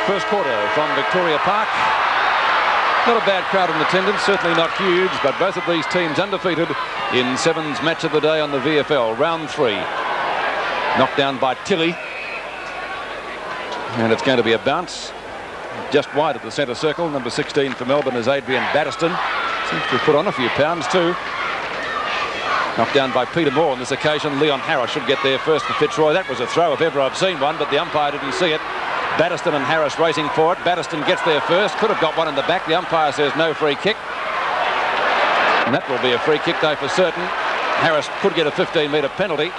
First quarter from Victoria Park. Not a bad crowd in attendance, certainly not huge, but both of these teams undefeated in Sevens match of the day on the VFL. Round 3. Knocked down by Tilly. And it's going to be a bounce. Just wide of the centre circle. Number 16 for Melbourne is Adrian Batterston. Seems to have put on a few pounds too. Knocked down by Peter Moore on this occasion. Leon Harris should get there first for Fitzroy. That was a throw if ever I've seen one, but the umpire didn't see it. Batterston and Harris racing for it. Batterston gets there first. Could have got one in the back. The umpire says no free kick. And that will be a free kick though for certain. Harris could get a 15-metre penalty.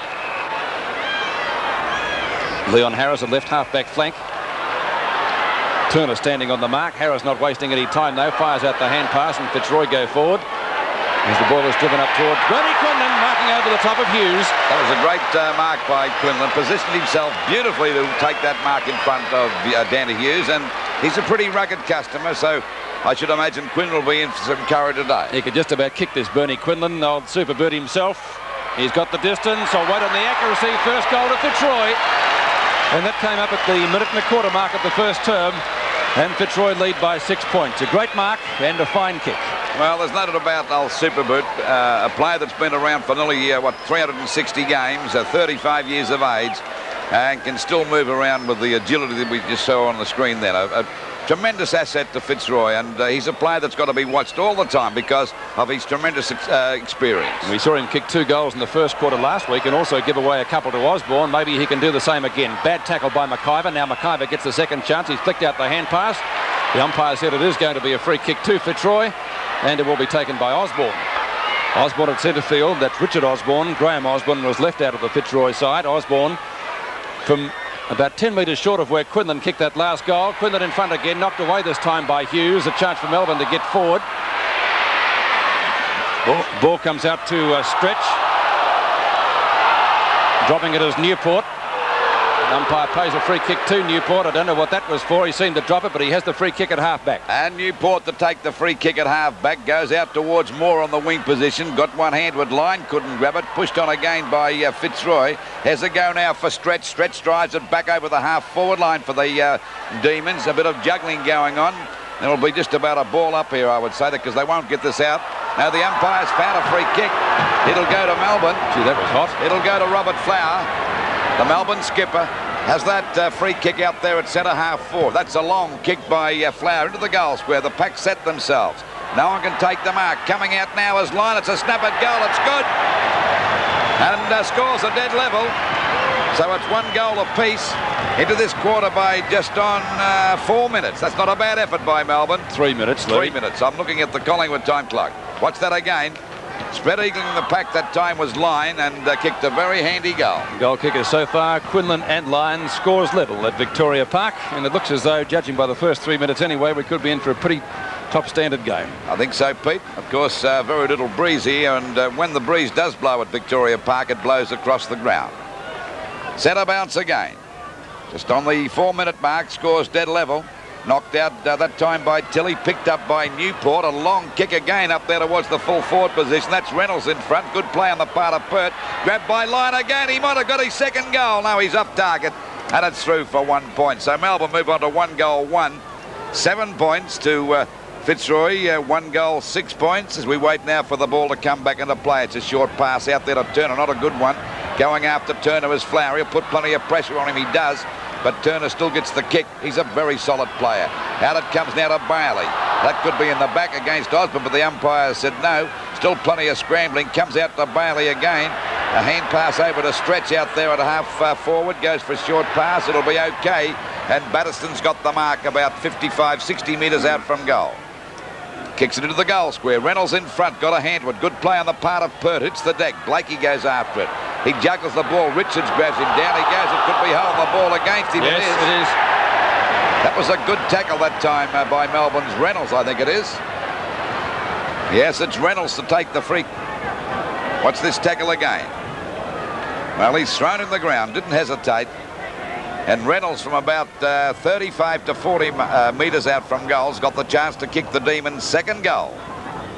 Leon Harris, a left half-back flank. Turner standing on the mark. Harris not wasting any time though. Fires out the hand pass and Fitzroy go forward. As the ball is driven up towards Bernie Quinlan, marking over the top of Hughes. That was a great mark by Quinlan. Positioned himself beautifully to take that mark in front of Danny Hughes. And he's a pretty rugged customer, so I should imagine Quinlan will be in for some curry today. He could just about kick this, Bernie Quinlan, old super bird himself. He's got the distance. I'll wait on the accuracy. First goal to Fitzroy. And that came up at the minute and a quarter mark of the first term. And Fitzroy lead by 6 points. A great mark and a fine kick. Well, there's no doubt about old Superboot, a player that's been around for nearly, 360 games, 35 years of age, and can still move around with the agility that we just saw on the screen then. A tremendous asset to Fitzroy, and he's a player that's got to be watched all the time because of his tremendous experience. We saw him kick 2 goals in the first quarter last week and also give away a couple to Osborne. Maybe he can do the same again. Bad tackle by McIver. Now McIver gets the second chance. He's flicked out the hand pass. The umpire said it is going to be a free kick to Fitzroy, and it will be taken by Osborne. Osborne at centre field. That's Richard Osborne. Graham Osborne was left out of the Fitzroy side. Osborne from about 10 metres short of where Quinlan kicked that last goal. Quinlan in front again, knocked away this time by Hughes. A chance for Melbourne to get forward. Ball comes out to Stretch. Dropping it as Newport. Umpire pays a free kick to Newport. I don't know what that was for. He seemed to drop it, but he has the free kick at half-back. And Newport to take the free kick at half-back. Goes out towards Moore on the wing position. Got one hand with line, couldn't grab it. Pushed on again by Fitzroy. Has a go now for Stretch. Stretch drives it back over the half-forward line for the Demons. A bit of juggling going on. It'll be just about a ball up here, I would say, because they won't get this out. Now the umpire's found a free kick. It'll go to Melbourne. Gee, that was hot. It'll go to Robert Flower. The Melbourne skipper has that free kick out there at centre half forward. That's a long kick by Flower into the goal square. The pack set themselves. No one can take the mark. Coming out now is Line. It's a snap at goal. It's good. And scores a dead level. So it's 1 goal apiece into this quarter by just on 4 minutes. That's not a bad effort by Melbourne. 3 minutes. 3 minutes. I'm looking at the Collingwood time clock. Watch that again. Spread eagling the pack that time was Line and kicked a very handy goal. Goal kickers so far, Quinlan and Line. Scores level at Victoria Park. And it looks as though, judging by the first 3 minutes anyway, we could be in for a pretty top standard game. I think so, Pete. Of course, very little breeze here. And when the breeze does blow at Victoria Park, it blows across the ground. Centre bounce again. Just on the 4 minute mark, scores dead level. Knocked out that time by Tilly, picked up by Newport. A long kick again up there towards the full forward position. That's Reynolds in front. Good play on the part of Pert. Grabbed by Line again. He might have got his second goal. Now he's off target. And it's through for 1 point. So Melbourne move on to 1 goal 1. 7 points to Fitzroy. 1 goal 6 points as we wait now for the ball to come back into play. It's a short pass out there to Turner. Not a good one. Going after Turner is Flower. He'll put plenty of pressure on him. He does. But Turner still gets the kick. He's a very solid player. Out it comes now to Bailey. That could be in the back against Osborne, but the umpire said no. Still plenty of scrambling. Comes out to Bailey again. A hand pass over to Stretch out there at a half forward. Goes for a short pass. It'll be okay. And Batterston's got the mark about 55, 60 metres out from goal. Kicks it into the goal square. Reynolds in front. Got a hand with good play on the part of Pert. Hits the deck. Blakey goes after it. He juggles the ball. Richards grabs him. Down he goes. It could be holding the ball against him. Yes, it is. That was a good tackle that time by Melbourne's Reynolds, I think it is. Yes, it's Reynolds to take the free. What's this tackle again? Well, he's thrown in the ground. Didn't hesitate. And Reynolds from about 35 to 40 metres out from goals got the chance to kick the Demons' second goal.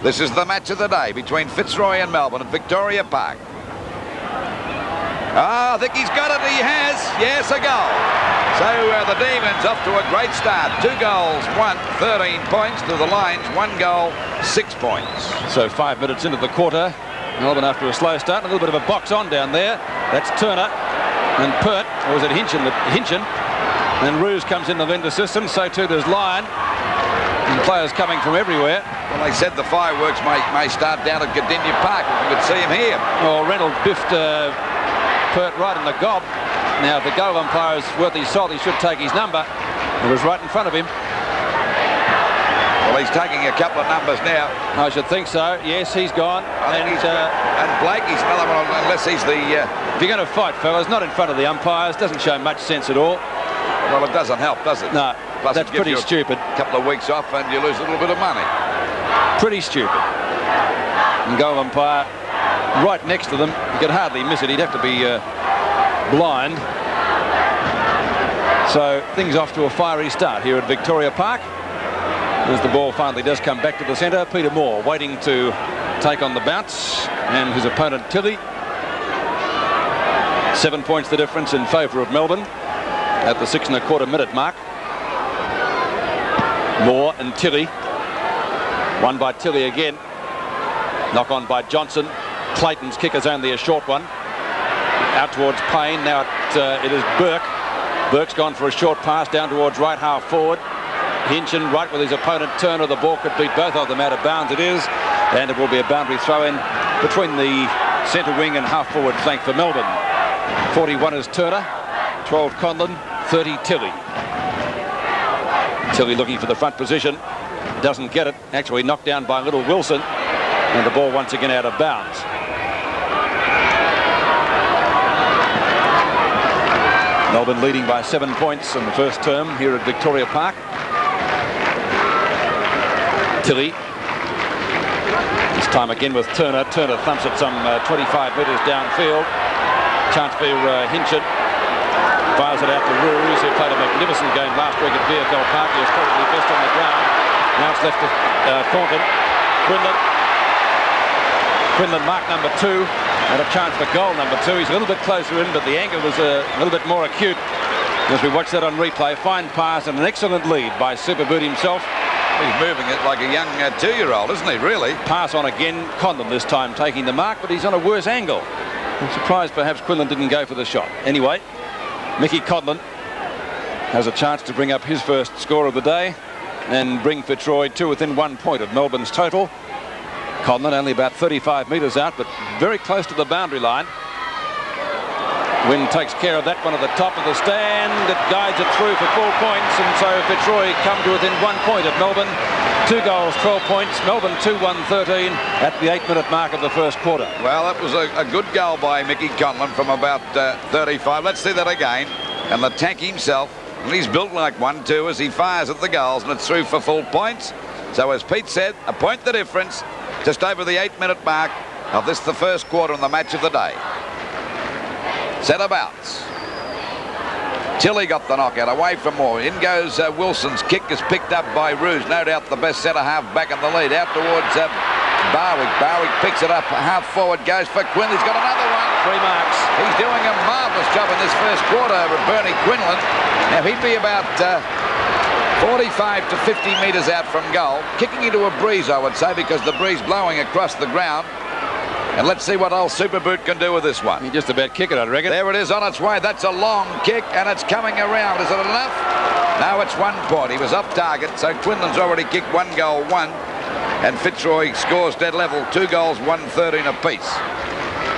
This is the match of the day between Fitzroy and Melbourne at Victoria Park. I think he's got it. He has. Yes, a goal. So the Demons off to a great start. 2 goals, 13 points to the Lions. 1 goal, 6 points. So 5 minutes into the quarter. Melbourne after a slow start. A little bit of a box on down there. That's Turner and Pert. Or was it Hinchin? And Roos comes in the vendor system. So too does Lyon. And players coming from everywhere. Well, they said the fireworks may start down at Gardenia Park. We could see him here. Well, Reynolds biffed Pert right in the gob. Now, if the goal umpire is worth his salt, he should take his number. It was right in front of him. Well, he's taking a couple of numbers now. I should think so. Yes, he's gone. And Blake, he's another one, unless he's the... If you're going to fight, fellas, not in front of the umpires, doesn't show much sense at all. Well, it doesn't help, does it? No, plus that's pretty stupid. A couple of weeks off and you lose a little bit of money. Pretty stupid. And goal umpire right next to them. You could hardly miss it. He'd have to be blind. So things off to a fiery start here at Victoria Park. As the ball finally does come back to the centre, Peter Moore waiting to take on the bounce, and his opponent Tilly. 7 points the difference in favour of Melbourne at the 6 1/4 minute mark. Moore and Tilly. One by Tilly again. Knock on by Johnson. Clayton's kick is only a short one. Out towards Payne. Now it is Burke. Burke's gone for a short pass down towards right half forward. Hinchin right with his opponent Turner. The ball could beat both of them out of bounds. It is. And it will be a boundary throw in between the centre wing and half forward flank for Melbourne. 41 is Turner. 12 Conlon. 30 Tilly. Tilly looking for the front position. Doesn't get it. Actually knocked down by little Wilson. And the ball once again out of bounds. Melbourne leading by 7 points in the first term here at Victoria Park. Tilly. This time again with Turner. Turner thumps it some 25 metres downfield. Chance for Hinchin. Fires it out to Roos, who played a magnificent game last week at VFL Park. He was probably best on the ground. Now it's left to Thornton. Quinlan marked number 2 and a chance for goal number 2. He's a little bit closer in, but the angle was a little bit more acute as we watch that on replay. Fine pass and an excellent lead by Superboot himself. He's moving it like a young 2-year-old, isn't he, really? Pass on again. Conlon this time taking the mark, but he's on a worse angle. I'm surprised perhaps Quinlan didn't go for the shot. Anyway, Mickey Conlon has a chance to bring up his first score of the day and bring Fitzroy to within 1 point of Melbourne's total. Conlon only about 35 metres out, but very close to the boundary line. Wynn takes care of that one at the top of the stand. It guides it through for 4 points, and so Fitzroy come to within 1 point of Melbourne. 2 goals, 12 points. Melbourne 2-1-13 at the 8-minute mark of the first quarter. Well, that was a good goal by Mickey Conlon from about 35. Let's see that again. And the tank himself, and he's built like 1-2 as he fires at the goals, and it's through for full points. So as Pete said, a point the difference, just over the 8-minute mark of this, the first quarter in the match of the day. Centre bounce. Tilly got the knockout away from Moore. In goes Wilson's kick is picked up by Roos. No doubt the best centre half back in the lead. Out towards Barwick. Barwick picks it up. Half forward goes for Quinn. He's got another one. 3 marks. He's doing a marvellous job in this first quarter over Bernie Quinlan. Now he'd be about 45 to 50 metres out from goal. Kicking into a breeze, I would say, because the breeze blowing across the ground. And let's see what old Superboot can do with this one. He just about kick it, I reckon. There it is on its way. That's a long kick, and it's coming around. Is it enough? No, it's 1 point. He was off target, so Quinlan's already kicked 1 goal, 1. And Fitzroy scores dead level. 2 goals, 1-13 apiece.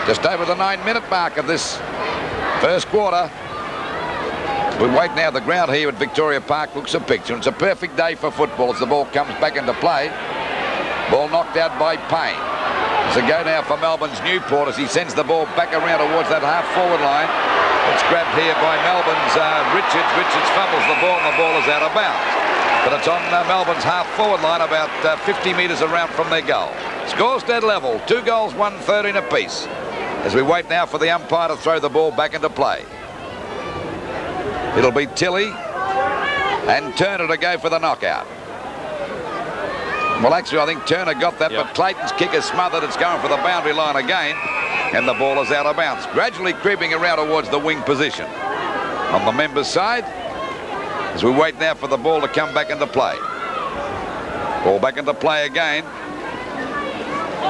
Just over the 9-minute mark of this first quarter. We wait now. The ground here at Victoria Park looks a picture. It's a perfect day for football as the ball comes back into play. Ball knocked out by Payne. It's a go now for Melbourne's Newport as he sends the ball back around towards that half-forward line. It's grabbed here by Melbourne's Richards. Richards fumbles the ball, and the ball is out of bounds. But it's on Melbourne's half-forward line about 50 metres around from their goal. Scores dead level. 2 goals, 1-13 apiece. As we wait now for the umpire to throw the ball back into play. It'll be Tilly and Turner to go for the knockout. Well, actually, I think Turner got that, Yep. but Clayton's kick is smothered. It's going for the boundary line again, and the ball is out of bounds. Gradually creeping around towards the wing position. On the members' side, as we wait now for the ball to come back into play. Ball back into play again.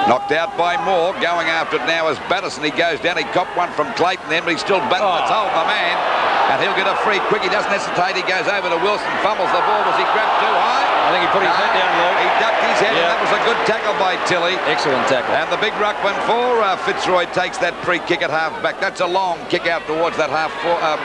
Knocked out by Moore. Going after it now is Batterson. He goes down. He copped one from Clayton then, but he's still battling to hold the man. And he'll get a free quick. He doesn't hesitate. He goes over to Wilson. Fumbles the ball. Was he grabbed too high? I think he put his head down low. He ducked his head, and that was a good tackle by Tilley. Excellent tackle. And the big ruckman for Fitzroy takes that free kick at half back. That's a long kick out towards that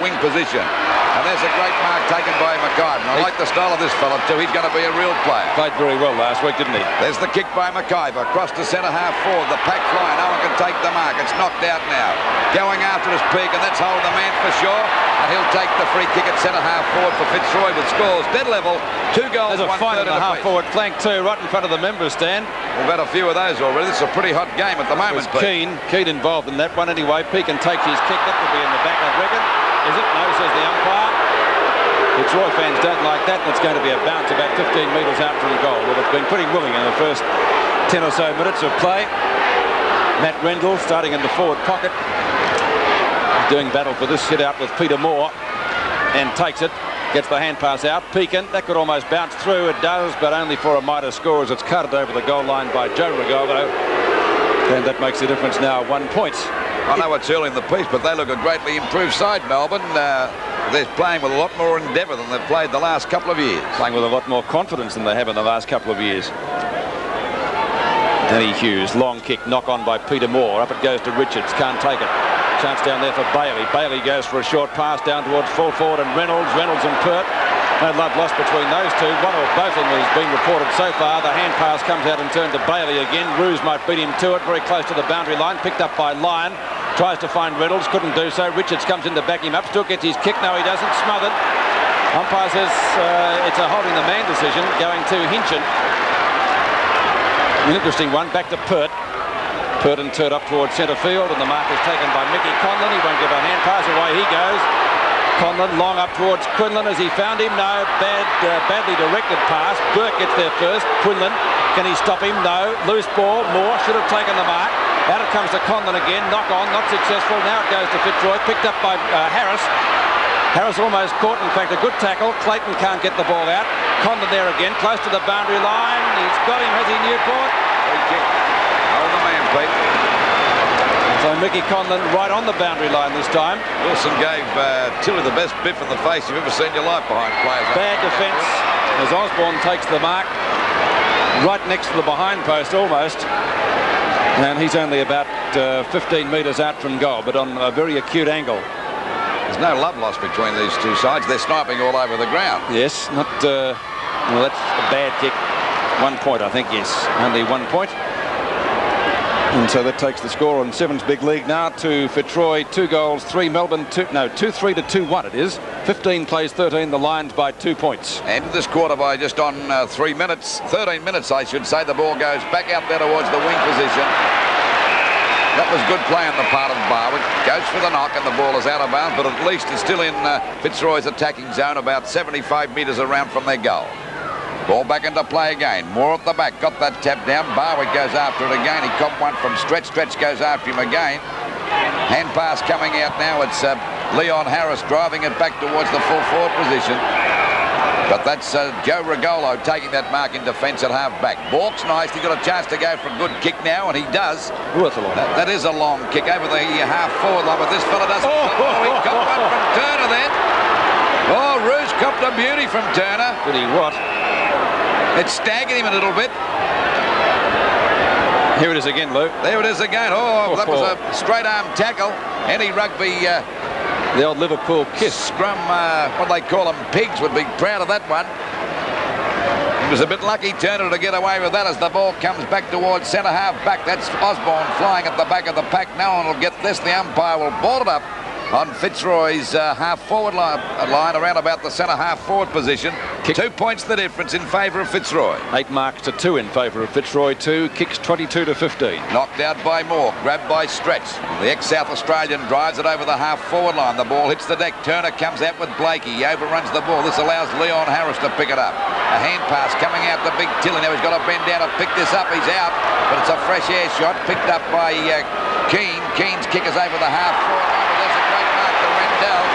wing position. And there's a great mark taken by McIver. I like the style of this fella too. He's going to be a real player. Played very well last week, didn't he? There's the kick by McIver. Across to centre half forward. The pack flying. No one can take the mark. It's knocked out now. Going after his Peak, and that's hold the man for sure. And he'll take the free kick at centre half forward for Fitzroy with scores dead level. 2 goals, There's a 1 fight third in the half apiece. forward flank too, right in front of the members stand. We've had a few of those already. This is a pretty hot game at the moment. Keane involved in that one anyway. Pekin takes his kick. That could be in the back, I reckon. Is it? No, says the umpire. Fitzroy fans don't like that, and it's going to be a bounce about 15 metres out from goal. Well, it's been pretty willing in the first 10 or so minutes of play. Matt Rendell starting in the forward pocket, doing battle for this hit out with Peter Moore, and takes it. Gets the hand pass out. Pekin, that could almost bounce through. It does, but only for a Mitre score as it's cutted over the goal line by Joe Rigolo. And that makes the difference now 1 point. I know it's early in the piece, but they look a greatly improved side, Melbourne. They're playing with a lot more endeavour than they've played the last couple of years. Playing with a lot more confidence than they have in the last couple of years. Danny Hughes, long kick, knock on by Peter Moore. Up it goes to Richards, can't take it. Chance down there for Bailey. Bailey goes for a short pass down towards full forward and Reynolds and Pert. No love lost between those two. One or both of them has been reported so far. The hand pass comes out and turned to Bailey again. Roos might beat him to it, very close to the boundary line. Picked up by Lyon. Tries to find Reynolds, couldn't do so. Richards comes in to back him up. Still gets his kick. No, he doesn't. Smothered. Umpire says it's a holding the man decision. Going to Hinchin. An interesting one. Back to Pert. Pert and Turt up towards centre field, and the mark is taken by Mickey Conlon. He won't give a hand pass. Away he goes. Conlon long up towards Quinlan as he found him. No, badly directed pass. Burke gets there first. Quinlan, can he stop him? No. Loose ball. Moore should have taken the mark. Out it comes to Conlon again. Knock on, not successful. Now it goes to Fitzroy. Picked up by Harris. Harris almost caught. In fact, a good tackle. Clayton can't get the ball out. Conlon there again, close to the boundary line. He's got him, has he, Newport? Free kick. Hold the man, Pete. So Mickey Conlon right on the boundary line this time. Wilson gave Tilley the best biff in the face you've ever seen in your life behind players. Bad defence as Osborne takes the mark right next to the behind post almost. And he's only about 15 metres out from goal, but on a very acute angle. There's no love lost between these two sides. They're sniping all over the ground. Yes, not... well, that's a bad kick. 1 point, I think, yes. Only 1 point. And so that takes the score on Sevens Big League now to Fitzroy, 2 goals, 3 Melbourne, 2-3 to 2-1 it is. 15 plays 13, the Lions by 2 points. And this quarter by just on 13 minutes, I should say. The ball goes back out there towards the wing position. That was good play on the part of Barwick. Goes for the knock and the ball is out of bounds, but at least it's still in Fitzroy's attacking zone, about 75 metres around from their goal. Ball back into play again. Moore at the back. Got that tap down. Barwick goes after it again. He copped one from Stretch. Stretch goes after him again. Hand pass coming out now. It's Leon Harris driving it back towards the full forward position. But that's Joe Rigolo taking that mark in defence at half back. Bork's nice. He's got a chance to go for a good kick now, and he does. Worth a lot. That is a long kick over the half forward line, but this fella doesn't. He got one from Turner then. Oh, Roos copped a beauty from Turner. Did he what? It staggered him a little bit. Here it is again, Luke. There it is again. Oh, that was a straight arm tackle. Any rugby... the old Liverpool kiss. Scrum, what they call them, pigs, would be proud of that one. He was a bit lucky, Turner, to get away with that as the ball comes back towards centre half back. That's Osborne flying at the back of the pack. No one will get this. The umpire will board it up on Fitzroy's half-forward line around about the centre half-forward position. 2 points the difference in favour of Fitzroy. 8 marks to 2 in favour of Fitzroy. 2 kicks 22 to 15. Knocked out by Moore, grabbed by Stretch. The ex-South Australian drives it over the half-forward line. The ball hits the deck. Turner comes out with Blakey. He overruns the ball. This allows Leon Harris to pick it up. A hand pass coming out to Big Tilly. Now he's got to bend down to pick this up. He's out, but it's a fresh air shot picked up by Keane. Keane's kick is over the half-forward line. But there's a great mark to Rendell.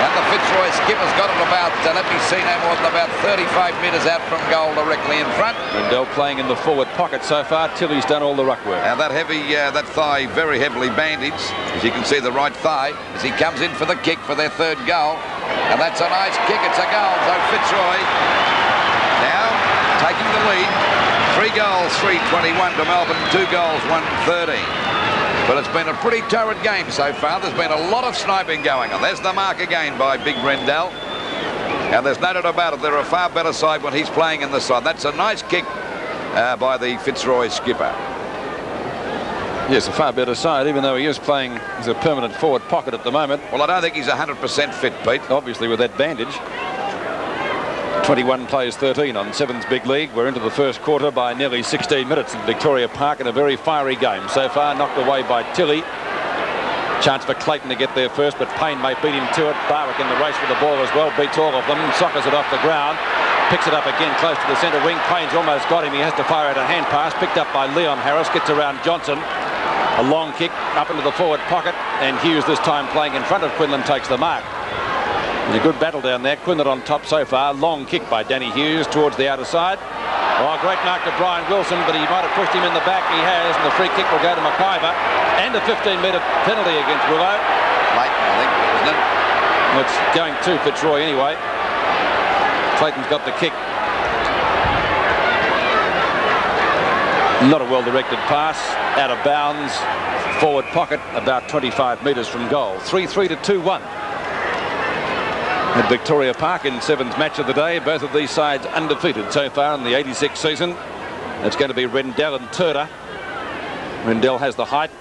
And the Fitzroy skipper's got it about, let me see, no more than about 35 metres out from goal directly in front. Rendell playing in the forward pocket so far. Tilly's done all the ruck work. Now that that thigh very heavily bandaged, as you can see the right thigh, as he comes in for the kick for their third goal. And that's a nice kick. It's a goal. So Fitzroy now taking the lead. 3 goals, 3-21 to Melbourne. 2 goals, 1-13. But it's been a pretty torrid game so far. There's been a lot of sniping going on. There's the mark again by Big Rendell. And there's no doubt about it, they're a far better side when he's playing in the side. That's a nice kick by the Fitzroy skipper. Yes, a far better side, even though he is playing as a permanent forward pocket at the moment. Well, I don't think he's 100% fit, Pete. Obviously with that bandage. 21 plays 13 on Sevens Big League. We're into the first quarter by nearly 16 minutes in Victoria Park in a very fiery game. So far knocked away by Tilly. Chance for Clayton to get there first, but Payne may beat him to it. Barwick in the race with the ball as well, beats all of them, soccers it off the ground, picks it up again close to the centre wing. Payne's almost got him. He has to fire out a hand pass, picked up by Leon Harris, gets around Johnson. A long kick up into the forward pocket, and Hughes this time playing in front of Quinlan takes the mark. A good battle down there. Quinlan on top so far. Long kick by Danny Hughes towards the outer side. Oh, great mark to Brian Wilson, but he might have pushed him in the back. He has, and the free kick will go to McIver. And a 15-metre penalty against Willow. Late, I think, isn't it? Well, it's going to Fitzroy anyway. Clayton's got the kick. Not a well-directed pass. Out of bounds. Forward pocket, about 25 metres from goal. 3-3 to 2-1. At Victoria Park in Sevens match of the day. Both of these sides undefeated so far in the 86 season. It's going to be Rendell and Turner. Rendell has the height.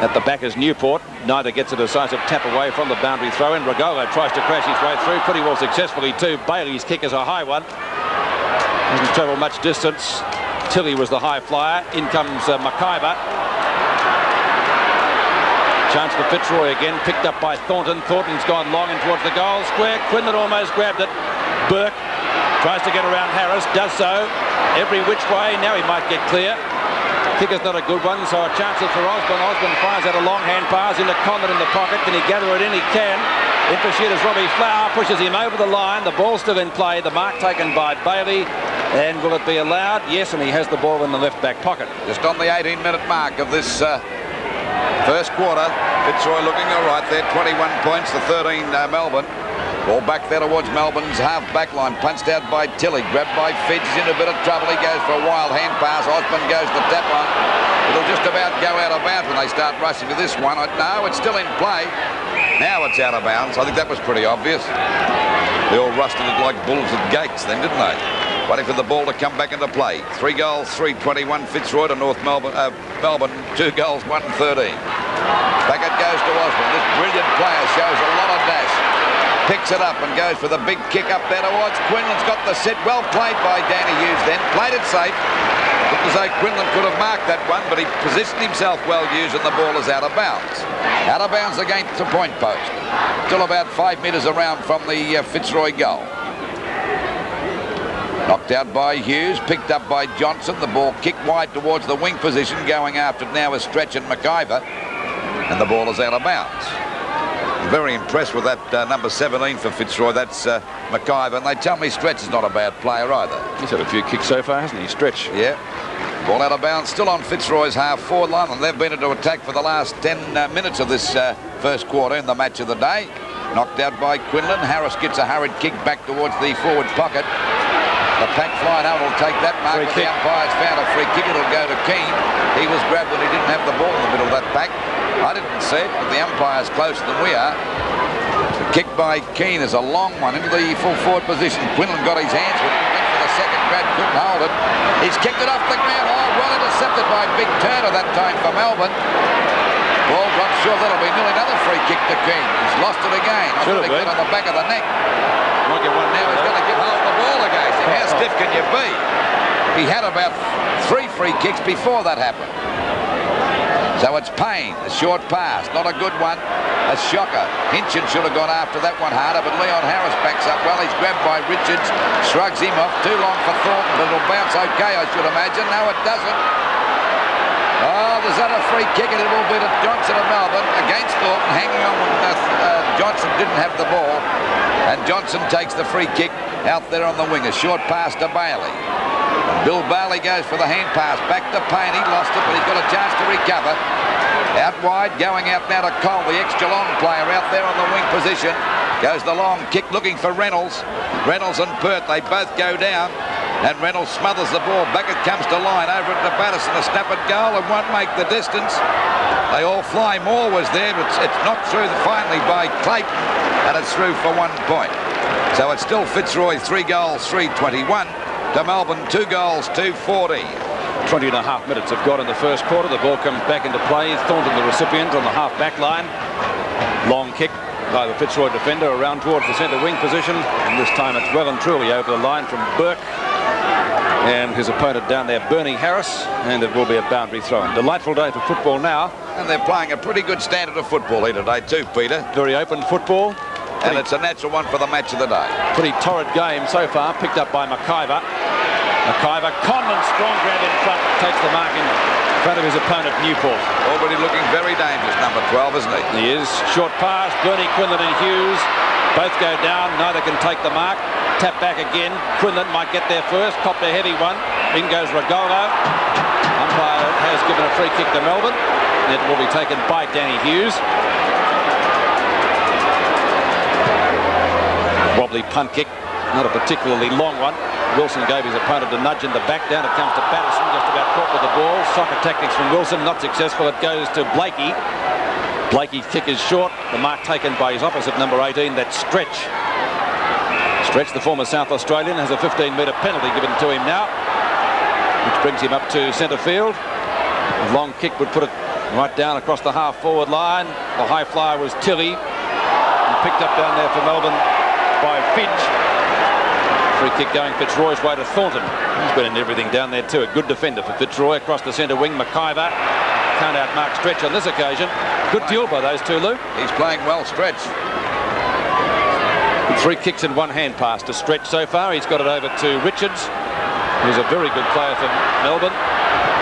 At the back is Newport. Neither gets a decisive tap away from the boundary throw in. Regolo tries to crash his way through pretty well successfully too. Bailey's kick is a high one. Doesn't travel much distance. Tilly was the high flyer. In comes McIver. Chance for Fitzroy again, picked up by Thornton. Thornton's gone long in towards the goal square. Quinlan almost grabbed it. Burke tries to get around Harris, does so. Every which way, now he might get clear. Kick is not a good one, so a chance for Osborne. Osborne fires out a long hand pass into Condon in the pocket. Can he gather it in? He can. In pursuit is Robbie Flower, pushes him over the line. The ball still in play. The mark taken by Bailey. And will it be allowed? Yes, and he has the ball in the left back pocket. Just on the 18-minute mark of this first quarter, Fitzroy looking all right there. 21 points to 13 Melbourne. Ball back there towards Melbourne's half-back line. Punched out by Tilly. Grabbed by Fitz. He's in a bit of trouble. He goes for a wild hand pass. Osborne goes to tap on. It'll just about go out of bounds when they start rushing to this one. No, it's still in play. Now it's out of bounds. I think that was pretty obvious. They all rushed at it like bulls at gates then, didn't they? Waiting for the ball to come back into play. 3 goals, 3-21 Fitzroy to North Melbourne. Melbourne, 2 goals, 1-13. Back it goes to Osborne. This brilliant player shows a lot of dash. Picks it up and goes for the big kick up there towards Quinlan's got the set. Well played by Danny Hughes then. Played it safe. Looked as though Quinlan could have marked that one, but he positioned himself well used and the ball is out of bounds. Out of bounds against the point post. Still about 5 metres around from the Fitzroy goal. Knocked out by Hughes, picked up by Johnson. The ball kicked wide towards the wing position. Going after it now is Stretch and McIver. And the ball is out of bounds. Very impressed with that number 17 for Fitzroy. That's McIver. And they tell me Stretch is not a bad player either. He's had a few kicks so far, hasn't he? Stretch. Yeah. Ball out of bounds. Still on Fitzroy's half-forward line. And they've been into attack for the last 10 minutes of this first quarter in the match of the day. Knocked out by Quinlan. Harris gets a hurried kick back towards the forward pocket. The pack flying out will take that mark, but the umpire's found a free kick. It'll go to Keane. He was grabbed when he didn't have the ball in the middle of that pack. I didn't see it, but the umpire's closer than we are. The kick by Keane is a long one into the full forward position. Quinlan got his hands with it, went for the second grab, couldn't hold it. He's kicked it off the ground. Oh, well intercepted by Big Turner that time for Melbourne. Ball drops short. That'll be nearly another free kick to King. He's lost it again. I Should thought he have got on the back of the neck. Might get one Now he's going to get hold of the ball against him. How stiff can you be? He had about 3 free kicks before that happened. So it's Payne, a short pass, not a good one, a shocker. Hinchin should have gone after that one harder, but Leon Harris backs up well. He's grabbed by Richards, shrugs him off. Too long for Thornton, but it'll bounce okay, I should imagine. No, it doesn't. Oh, there's not a free kick, and it will be to Johnson of Melbourne against Thornton, hanging on when Johnson didn't have the ball. And Johnson takes the free kick out there on the wing. A short pass to Bailey. Bill Bailey goes for the hand pass. Back to Payne. He lost it, but he's got a chance to recover. Out wide, going out now to Cole, the ex-Geelong player out there on the wing position. Goes the long kick looking for Reynolds. Reynolds and Pert, they both go down. And Reynolds smothers the ball. Back it comes to line. Over it to Patterson. A snap at goal and won't make the distance. They all fly. Moore was there, but it's knocked through finally by Clayton. And it's through for 1 point. So it's still Fitzroy 3 goals, 3-21. To Melbourne, 2 goals, 2-40. 20 and a half minutes have got in the first quarter. The ball comes back into play. Thornton, the recipient, on the half-back line. Long kick by the Fitzroy defender around towards the centre wing position. And this time it's well and truly over the line from Burke. And his opponent down there, Bernie Harris. And it will be a boundary throw. Delightful day for football now. And they're playing a pretty good standard of football here today too, Peter. Very open football. And it's a natural one for the match of the day. Pretty torrid game so far, picked up by McIver. McIver, Conlon, strong grab in front, takes the mark in front of his opponent, Newport. Already looking very dangerous, number 12, isn't he? He is. Short pass, Bernie, Quinlan and Hughes. Both go down, neither can take the mark. Tap back again. Quinlan might get there first, copped a heavy one. In goes Ragolo. Umpire has given a free kick to Melbourne. It will be taken by Danny Hughes. Wobbly punt kick, not a particularly long one. Wilson gave his opponent a nudge in the back. Down it comes to Patterson, just about caught with the ball. Soccer tactics from Wilson, not successful. It goes to Blakey. Blakey's kick is short. The mark taken by his opposite, number 18, that's Stretch. Stretch, the former South Australian, has a 15-metre penalty given to him now, which brings him up to centre field. A long kick would put it right down across the half-forward line. The high flyer was Tilley, and picked up down there for Melbourne by Finch. Free kick going Fitzroy's way to Thornton. He's been in everything down there too. A good defender for Fitzroy. Across the centre wing, McIver. Can't outmark Stretch on this occasion. Good duel by those two, Lou. He's playing well, Stretch. 3 kicks and 1 hand pass to Stretch so far. He's got it over to Richards, who's a very good player for Melbourne.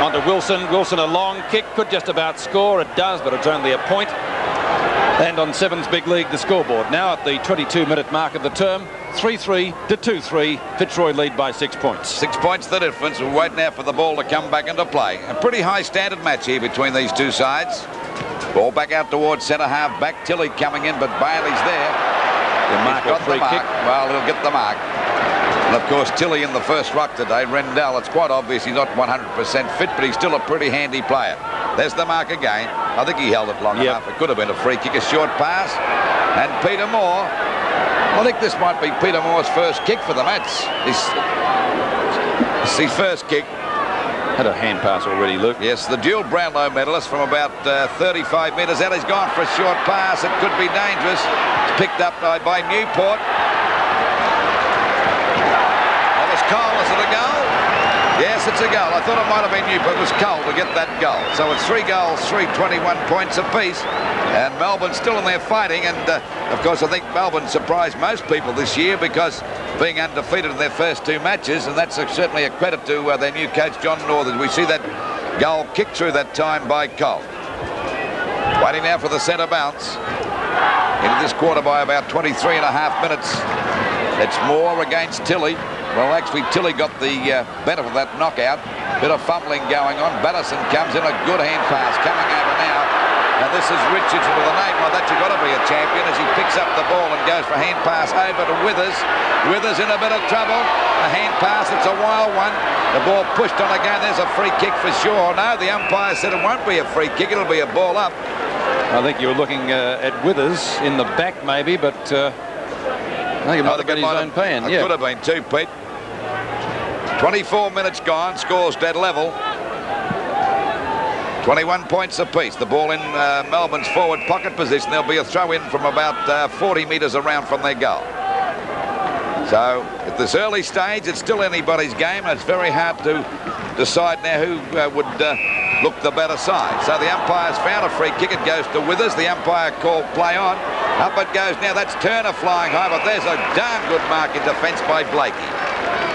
On to Wilson. Wilson, a long kick. Could just about score. It does, but it's only a point. And on Seven's Big League, the scoreboard. Now at the 22-minute mark of the term, 3-3 to 2-3. Fitzroy lead by 6 points. 6 points the difference. We're waiting now for the ball to come back into play. A pretty high standard match here between these two sides. Ball back out towards centre half. Back Tilley coming in, but Bailey's there. He's got the mark. Well, he'll get the mark. And of course, Tilley in the first ruck today. Rendell, it's quite obvious he's not 100% fit, but he's still a pretty handy player. There's the mark again. I think he held it long enough. It could have been a free kick, a short pass. And Peter Moore. I think this might be Peter Moore's first kick for the match. It's his first kick. Had a hand pass already, Luke. Yes, the dual Brownlow medalist from about 35 metres out. He's gone for a short pass. It could be dangerous. It's picked up by Newport. That was Cole. Is it a goal? Yes, it's a goal. I thought it might have been Newport. It was Cole to get that goal. So it's 3 goals, 21 points apiece. And Melbourne still in there fighting. And, of course, I think Melbourne surprised most people this year because being undefeated in their first 2 matches. And that's certainly a credit to their new coach, John Northern. We see that goal kicked through that time by Cole. Waiting now for the centre bounce. Into this quarter by about 23 and a half minutes. It's Moore against Tilley. Well, actually, Tilley got the benefit of that knockout. Bit of fumbling going on. Batterson comes in, a good hand pass coming over now. And this is Richards with a name like that. You've got to be a champion as he picks up the ball and goes for a hand pass over to Withers. Withers in a bit of trouble. A hand pass, it's a wild one. The ball pushed on again. There's a free kick for sure. No, the umpire said it won't be a free kick. It'll be a ball up. I think you were looking at Withers in the back maybe, but I think it might have been his own pan. It could have been too, Pete. 24 minutes gone, scores dead level. 21 points apiece. The ball in Melbourne's forward pocket position. There'll be a throw in from about 40 metres around from their goal. So at this early stage, it's still anybody's game, and it's very hard to decide now who would look the better side. So the umpire's found a free kick. It goes to Withers. The umpire called play on. Up it goes now. That's Turner flying high, but there's a darn good mark in defence by Blakey.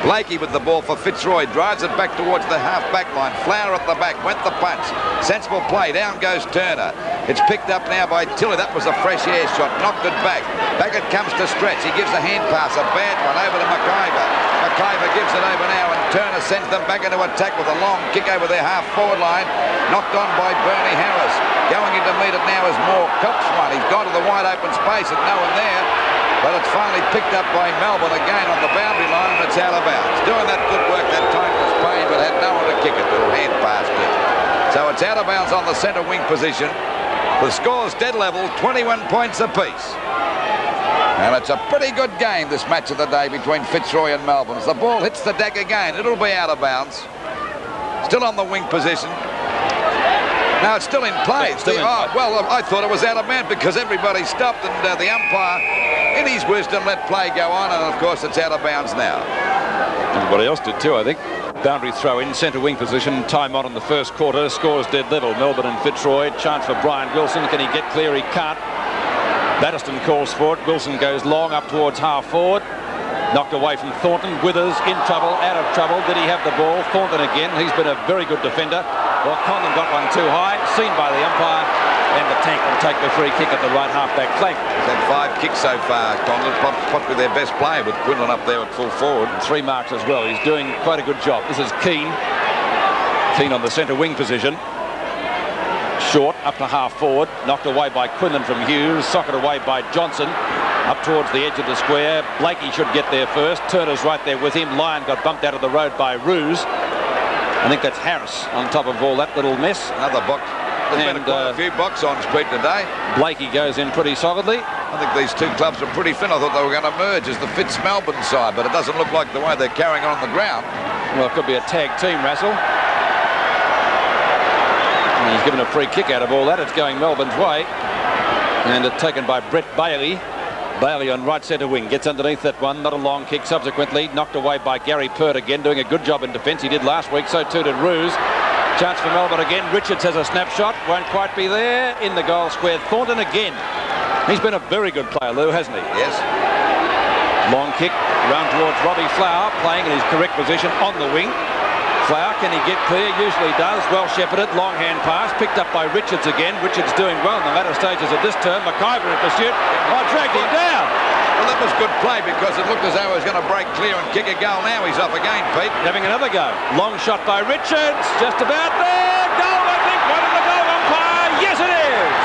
Blakey with the ball for Fitzroy, drives it back towards the half-back line. Flower at the back, went the punch. Sensible play, down goes Turner. It's picked up now by Tilley. That was a fresh air shot, knocked it back. Back it comes to Stretch. He gives a hand pass, a bad one, over to McIver. McIver gives it over now, and Turner sends them back into attack with a long kick over their half-forward line. Knocked on by Bernie Harris. Going in to meet it now is Moore. Cops one. He's gone to the wide open space and no one there. But it's finally picked up by Melbourne again on the boundary line, and it's out of bounds. Doing that good work that time was Payne, but had no one to kick it to. Hand passed it. So it's out of bounds on the centre wing position. The score's dead level, 21 points apiece. And it's a pretty good game, this match of the day between Fitzroy and Melbourne. As the ball hits the deck again, it'll be out of bounds. Still on the wing position. No, it's still in play. Well, I thought it was out of bounds because everybody stopped, and the umpire, in his wisdom, let play go on, and of course it's out of bounds now. Everybody else did too, I think. Boundary throw in, centre wing position, time on in the first quarter, scores dead level. Melbourne and Fitzroy, chance for Brian Wilson. Can he get clear? He can't. Batterston calls for it. Wilson goes long up towards half forward. Knocked away from Thornton. Withers in trouble, out of trouble. Did he have the ball? Thornton again. He's been a very good defender. Well, Conlon got one too high, seen by the umpire, and the Tank will take the free kick at the right half-back flank. He's had 5 kicks so far, Conlon, possibly their best player, with Quinlan up there at full forward. And 3 marks as well. He's doing quite a good job. This is Keane. Keane on the centre wing position. Short, up to half forward, knocked away by Quinlan from Hughes, socket away by Johnson. Up towards the edge of the square. Blakey should get there first. Turner's right there with him. Lyon got bumped out of the road by Ruse. I think that's Harris on top of all that little mess. Another box. There's been quite a few box-on speed today. Blakey goes in pretty solidly. I think these two clubs are pretty thin. I thought they were going to merge as the Fitz-Melbourne side, but it doesn't look like the way they're carrying on the ground. Well, it could be a tag team wrestle. And he's given a free kick out of all that. It's going Melbourne's way. And it's taken by Brett Bailey. Bailey on right centre wing, gets underneath that one, not a long kick. Subsequently knocked away by Gary Pert again, doing a good job in defence. He did last week, so too did Ruse. Chance for Melbourne again. Richards has a snapshot, won't quite be there. In the goal square, Thornton again. He's been a very good player, Lou, hasn't he? Yes. Long kick round towards Robbie Flower, playing in his correct position on the wing. Flower, can he get clear? Usually does. Well shepherded, long hand pass, picked up by Richards again. Richards doing well in the latter stages of this term. McIver in pursuit. Dragged him down. Well, that was good play because it looked as though he was going to break clear and kick a goal. Now he's off again, Pete. Having another go. Long shot by Richards. Just about there. Goal, I think. One of the goal umpire. Yes, it is.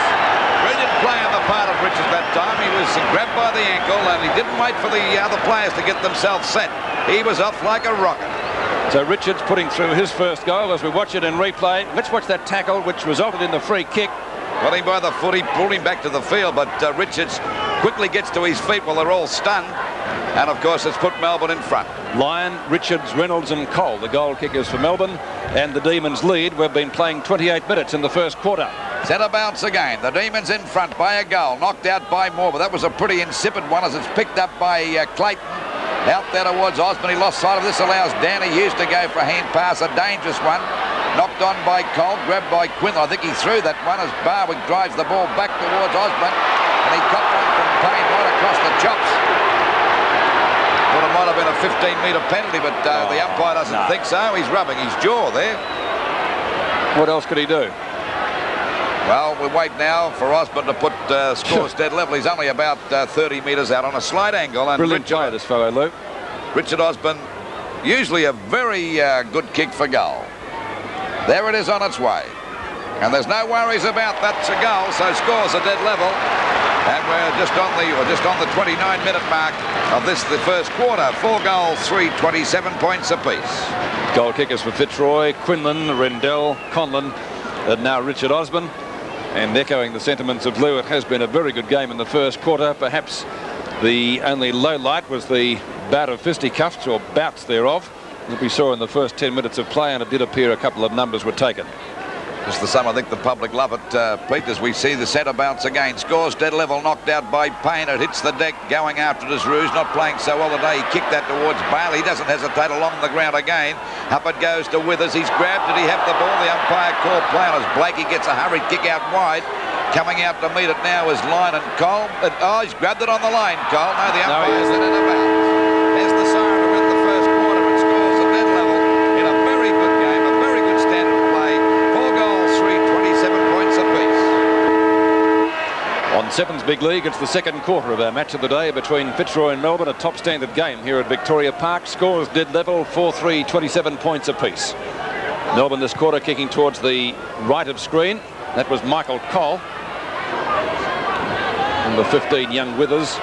Brilliant play on the part of Richards that time. He was grabbed by the ankle and he didn't wait for the other players to get themselves set. He was off like a rocket. So Richards putting through his first goal as we watch it in replay. Let's watch that tackle which resulted in the free kick. Got him by the foot, he pulled him back to the field, but Richards quickly gets to his feet while they're all stunned. And of course it's put Melbourne in front. Lyon, Richards, Reynolds and Cole, the goal kickers for Melbourne. And the Demons lead. We've been playing 28 minutes in the first quarter. Centre bounce again. The Demons in front by a goal. Knocked out by Moore, but that was a pretty insipid one as it's picked up by Clayton. Out there towards Osborne. He lost sight of this. Allows Danny Hughes to go for a hand pass. A dangerous one. Knocked on by Cole. Grabbed by Quinlan. I think he threw that one as Barwick drives the ball back towards Osborne. And he copped one from Payne right across the chops. Well, it might have been a 15-metre penalty, but the umpire doesn't think so. He's rubbing his jaw there. What else could he do? Well, we wait now for Osborne to put scores dead level. He's only about 30 metres out on a slight angle. And brilliant player, this fellow, Luke. Richard Osborne, usually a very good kick for goal. There it is on its way. And there's no worries about that's a goal, so scores are dead level. And we're just on the 29-minute mark of the first quarter. 4 goals, 3, 27 points apiece. Goal kickers for Fitzroy, Quinlan, Rendell, Conlon, and now Richard Osborne. And echoing the sentiments of Lou, it has been a very good game in the first quarter. Perhaps the only low light was the bout of fisticuffs, or bouts thereof, that we saw in the first 10 minutes of play, and it did appear a couple of numbers were taken. Just the sum, I think the public love it, Pete, as we see the centre bounce again. Scores dead level, knocked out by Payne. It hits the deck, going after it as Rouge, not playing so well today. He kicked that towards Bale. He doesn't hesitate along the ground again. Up it goes to Withers. He's grabbed it. He had the ball. The umpire called play on as Blakey gets a hurried kick out wide. Coming out to meet it now is Lyon and Cole. Oh, he's grabbed it on the line, Cole. No, the umpire's in and about. There's the siren to win the first quarter and scores at dead level in a very good game, a very good standard of play. 4 goals, 27 points apiece. On Sevens Big League, it's the second quarter of our match of the day between Fitzroy and Melbourne, a top standard game here at Victoria Park. Scores dead level, 4-3, 27 points apiece. Melbourne this quarter kicking towards the right of screen. That was Michael Cole. Number 15, young Withers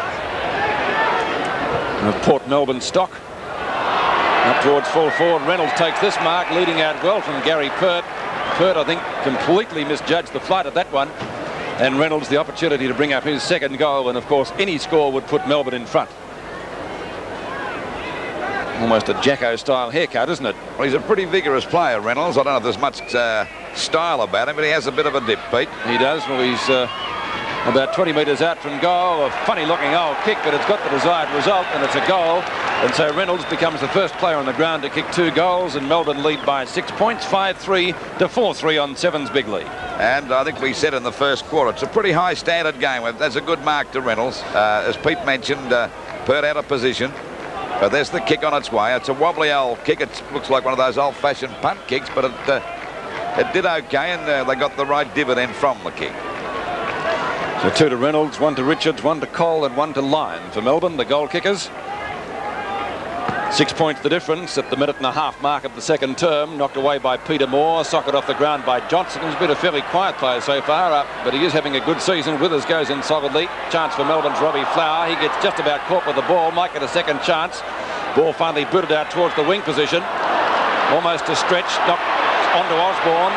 of Port Melbourne stock. Up towards full forward. Reynolds takes this mark, leading out well from Gary Pert. Pert, I think, completely misjudged the flight of that one. And Reynolds the opportunity to bring up his second goal, and of course any score would put Melbourne in front. Almost a Jacko style haircut, isn't it? Well, he's a pretty vigorous player, Reynolds. I don't know if there's much style about him, but he has a bit of a dip, Pete. He does. Well, he's about 20 metres out from goal. A funny looking old kick, but it's got the desired result, and it's a goal. And so Reynolds becomes the first player on the ground to kick 2 goals, and Melbourne lead by 6 points, 5-3 to 4-3 on Sevens Big League. And I think we said in the first quarter, it's a pretty high standard game. That's a good mark to Reynolds. As Pete mentioned, Pert out of position. But there's the kick on its way. It's a wobbly old kick. It looks like one of those old-fashioned punt kicks, but it did okay, and they got the right dividend from the kick. So 2 to Reynolds, 1 to Richards, 1 to Cole, and 1 to Lyon for Melbourne, the goal kickers. 6 points the difference at the minute-and-a-half mark of the second term. Knocked away by Peter Moore, socket off the ground by Johnson. He's been a fairly quiet player so far, but he is having a good season. Withers goes in solidly. Chance for Melbourne's Robbie Flower. He gets just about caught with the ball. Might get a second chance. Ball finally booted out towards the wing position. Almost a stretch. Knocked onto Osborne.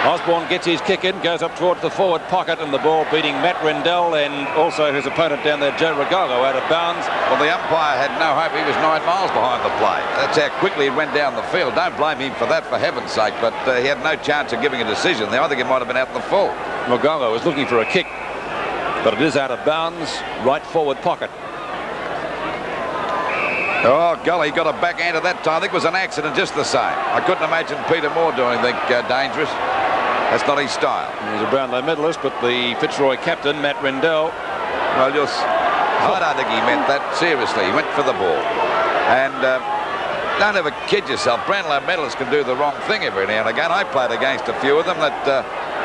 Osborne gets his kick in, goes up towards the forward pocket, and the ball beating Matt Rendell and also his opponent down there, Joe Regalo, out of bounds. Well, the umpire had no hope. He was 9 miles behind the play. That's how quickly it went down the field. Don't blame him for that, for heaven's sake, but he had no chance of giving a decision there. I think it might have been out in the full. Regalo was looking for a kick, but it is out of bounds, right forward pocket. Oh, golly, he got a backhand at that time. I think it was an accident just the same. I couldn't imagine Peter Moore doing anything dangerous. That's not his style. He's a Brownlow medalist, but the Fitzroy captain, Matt Rendell, well, I don't think he meant that seriously. He went for the ball. And don't ever kid yourself. Brownlow medalists can do the wrong thing every now and again. I played against a few of them that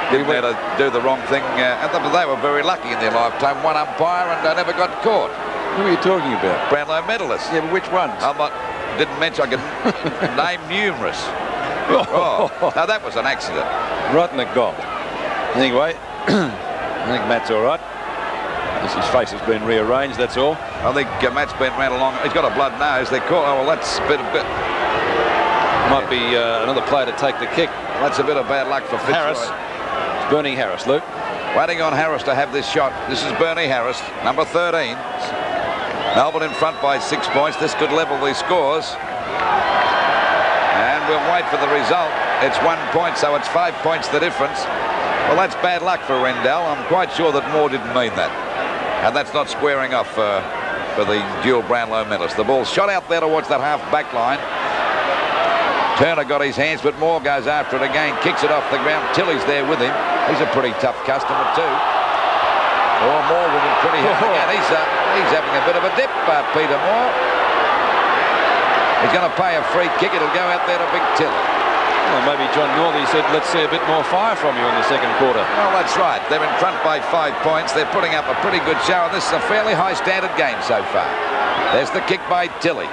didn't want to do the wrong thing. But they were very lucky in their lifetime. One umpire and they never got caught. Who are you talking about? Brownlow medalists. Yeah, but which ones? Didn't mention. I could name numerous. Oh, no, that was an accident. Right in the goal. Anyway, I think Matt's all right. His face has been rearranged, that's all. I think Matt's been ran along. He's got a blood nose. They're caught. Oh, well, that's a bit. Might be another player to take the kick. Well, that's a bit of bad luck for Fitzroy. Harris. It's Bernie Harris, Luke. Waiting on Harris to have this shot. This is Bernie Harris, number 13. Melbourne in front by 6 points. This could level the scores. And we'll wait for the result. It's 1 point, so it's 5 points the difference. Well, that's bad luck for Rendell. I'm quite sure that Moore didn't mean that. And that's not squaring off for the dual Brownlow medalist. The ball's shot out there towards that half-back line. Turner got his hands, but Moore goes after it again, kicks it off the ground. Tilly's there with him. He's a pretty tough customer too. Oh, Moore will be pretty hard again. He's having a bit of a dip, Peter Moore. He's going to pay a free kick. It'll go out there to Big Tilly. Well, maybe John Northey said, let's see a bit more fire from you in the second quarter. Well, that's right. They're in front by 5 points. They're putting up a pretty good show, and this is a fairly high-standard game so far. There's the kick by Tilly.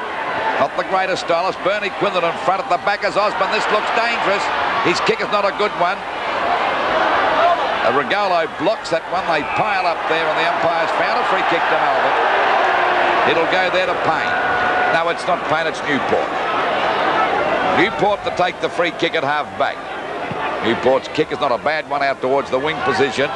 Not the greatest stylist. Bernie Quinlan in front at the back as Osborne. This looks dangerous. His kick is not a good one. Regalo blocks that one. They pile up there, and the umpire's found a free kick to Melbourne. It'll go there to Payne. No, it's not Payne, it's Newport. Newport to take the free kick at half-back. Newport's kick is not a bad one out towards the wing position.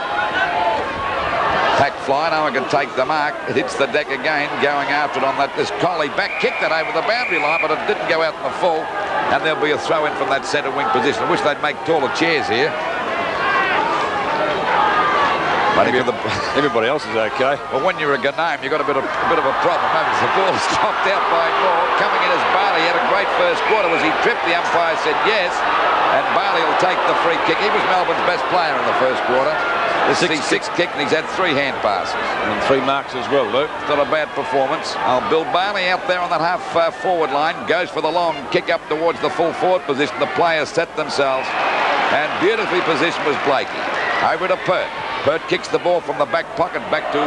Pack fly, no one can take the mark. It hits the deck again, going after it on that. This Coley back kicked that over the boundary line, but it didn't go out in the full. And there'll be a throw in from that centre wing position. I wish they'd make taller chairs here. Everybody else is okay. Well, when you're a Gnome, you've got a bit of a problem. As the ball's dropped out by Moore. Coming in as Bailey had a great first quarter. Was he tripped? The umpire said yes. And Bailey will take the free kick. He was Melbourne's best player in the first quarter. This is his sixth kick, and he's had 3 hand passes. And 3 marks as well, Luke. Not a bad performance. Bill Bailey out there on that half forward line. Goes for the long kick up towards the full forward position. The players set themselves. And beautifully positioned was Blakey. Over to Pert. Pert kicks the ball from the back pocket back to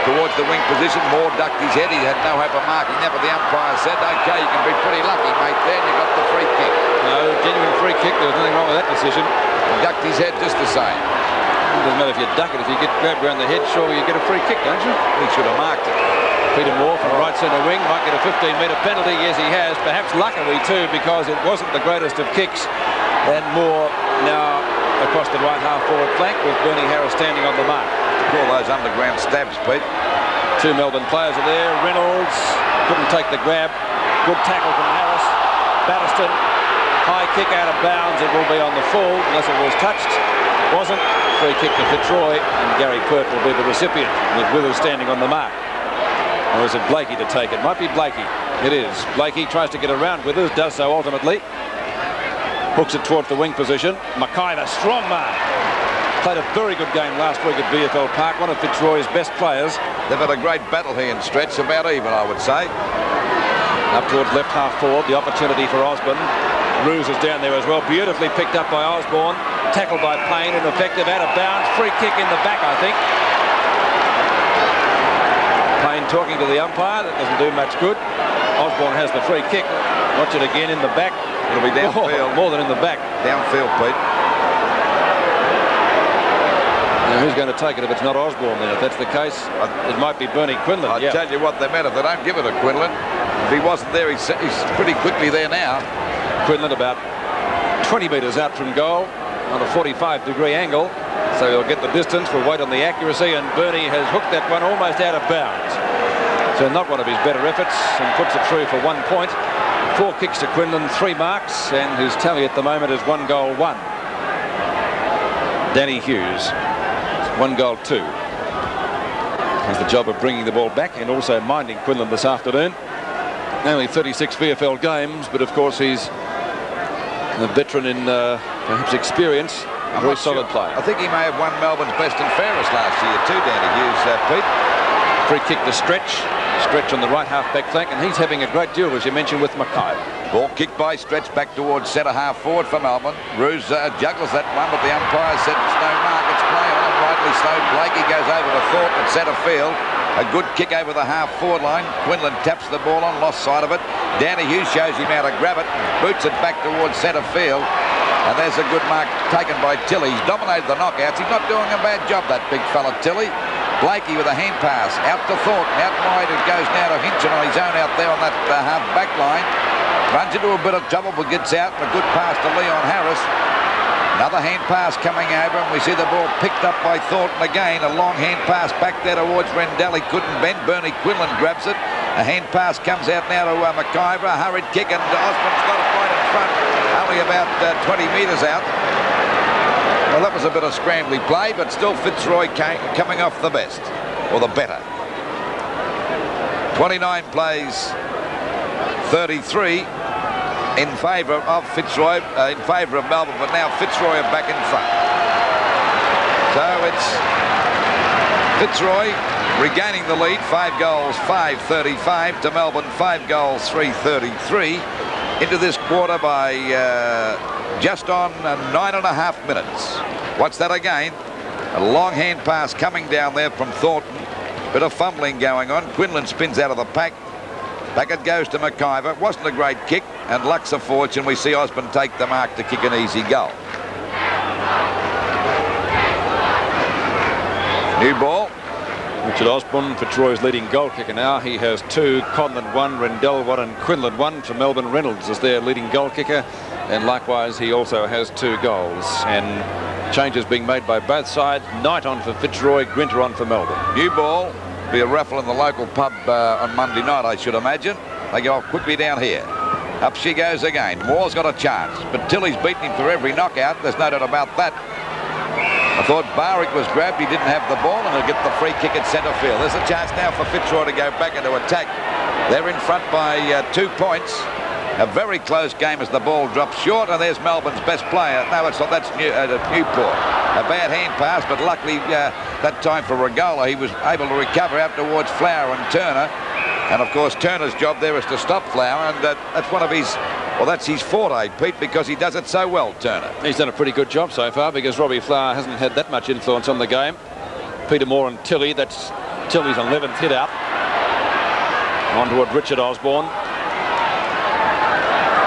towards the wing position. Moore ducked his head. He had no hope of marking that, but the umpire said, OK, you can be pretty lucky, mate, there, and you got the free kick. No, genuine free kick. There was nothing wrong with that decision. He ducked his head just the same. It doesn't matter if you duck it. If you get grabbed around the head, surely you get a free kick, don't you? He should have marked it. Peter Moore from right centre wing might get a 15-metre penalty. Yes, he has. Perhaps luckily, too, because it wasn't the greatest of kicks. And Moore now across the right half forward flank with Bernie Harris standing on the mark. All those underground stabs, Pete. 2 Melbourne players are there. Reynolds couldn't take the grab. Good tackle from Harris. Batterston, high kick out of bounds. It will be on the full unless it was touched. Wasn't. Free kick to Fitzroy, and Gary Pert will be the recipient with Withers standing on the mark. Or is it Blakey to take it? Might be Blakey. It is. Blakey tries to get around Withers, does so ultimately. Hooks it towards the wing position. McIver, strong mark. Played a very good game last week at VFL Park. One of Fitzroy's best players. They've had a great battle here in stretch, about even, I would say. Up towards left half forward, the opportunity for Osborne. Roos is down there as well. Beautifully picked up by Osborne. Tackled by Payne, ineffective, out of bounds. Free kick in the back, I think. Payne talking to the umpire. That doesn't do much good. Osborne has the free kick. Watch it again in the back. It'll be downfield. More than in the back. Downfield, Pete. Now, who's going to take it if it's not Osborne then? If that's the case, it might be Bernie Quinlan. I'll tell you what they meant. If they don't give it to Quinlan, if he wasn't there, he's pretty quickly there now. Quinlan about 20 metres out from goal on a 45-degree angle. So he'll get the distance. We'll wait on the accuracy, and Bernie has hooked that one almost out of bounds. So not one of his better efforts, and puts it through for 1 point. 4 kicks to Quinlan, 3 marks, and his tally at the moment is 1 goal, 1. Danny Hughes, 1 goal, 2. Has the job of bringing the ball back and also minding Quinlan this afternoon. Only 36 VFL games, but of course he's a veteran in perhaps experience. Very solid player. I think he may have won Melbourne's best and fairest last year too, Danny Hughes, Pete. Free kick to Stretch. Stretch on the right half back flank, and he's having a great duel, as you mentioned, with McIver. Ball kicked by Stretch back towards centre half forward for Melbourne. Roos juggles that one, but the umpire said it's no mark, it's play on, and rightly so. Blakey goes over to Thornton at centre field. A good kick over the half forward line. Quinlan taps the ball on, lost sight of it. Danny Hughes shows him how to grab it, boots it back towards centre field. And there's a good mark taken by Tilley. He's dominated the knockouts. He's not doing a bad job, that big fella Tilley. Blakey with a hand pass out to Thornton. Out wide it goes now to Hinchin on his own out there on that half back line. Runs into a bit of trouble but gets out. And a good pass to Leon Harris. Another hand pass coming over, and we see the ball picked up by Thornton again. A long hand pass back there towards Rendell. He couldn't bend. Bernie Quinlan grabs it. A hand pass comes out now to McIver. A hurried kick, and Osborne's got it right in front. Only about 20 metres out. Well, that was a bit of scrambly play, but still Fitzroy coming off the best, or the better. 29 plays, 33 in favour of Fitzroy, in favour of Melbourne, but now Fitzroy are back in front. So it's Fitzroy regaining the lead, 5 goals, 5:35 to Melbourne, 5 goals, 3:33 into this quarter by just on 9.5 minutes. What's that again? A long hand pass coming down there from Thornton. Bit of fumbling going on. Quinlan spins out of the pack. Back it goes to McIver. Wasn't a great kick, and luck's a fortune. We see Osborne take the mark to kick an easy goal. New ball. Richard Osborne, Fitzroy's leading goal kicker now. He has 2, Conlon 1, Rendell 1 and Quinlan 1. For Melbourne, Reynolds is their leading goal kicker, and likewise he also has 2 goals. And changes being made by both sides. Knight on for Fitzroy, Grinter on for Melbourne. New ball. Be a raffle in the local pub on Monday night, I should imagine. They go off quickly down here. Up she goes again. Moore's got a chance, but Tilley's beaten him for every knockout. There's no doubt about that. I thought Barwick was grabbed. He didn't have the ball, and he'll get the free kick at centre field. There's a chance now for Fitzroy to go back into attack. They're in front by 2 points. A very close game as the ball drops short, and there's Melbourne's best player. No, it's not. That's Newport. A bad hand pass, but luckily that time for Regola, he was able to recover out towards Flower and Turner. And, of course, Turner's job there is to stop Flower, and that's one of his... Well, that's his forte, Pete, because he does it so well, Turner. He's done a pretty good job so far because Robbie Flower hasn't had that much influence on the game. Peter Moore and Tilley. That's Tilley's 11th hit out. On toward Richard Osborne.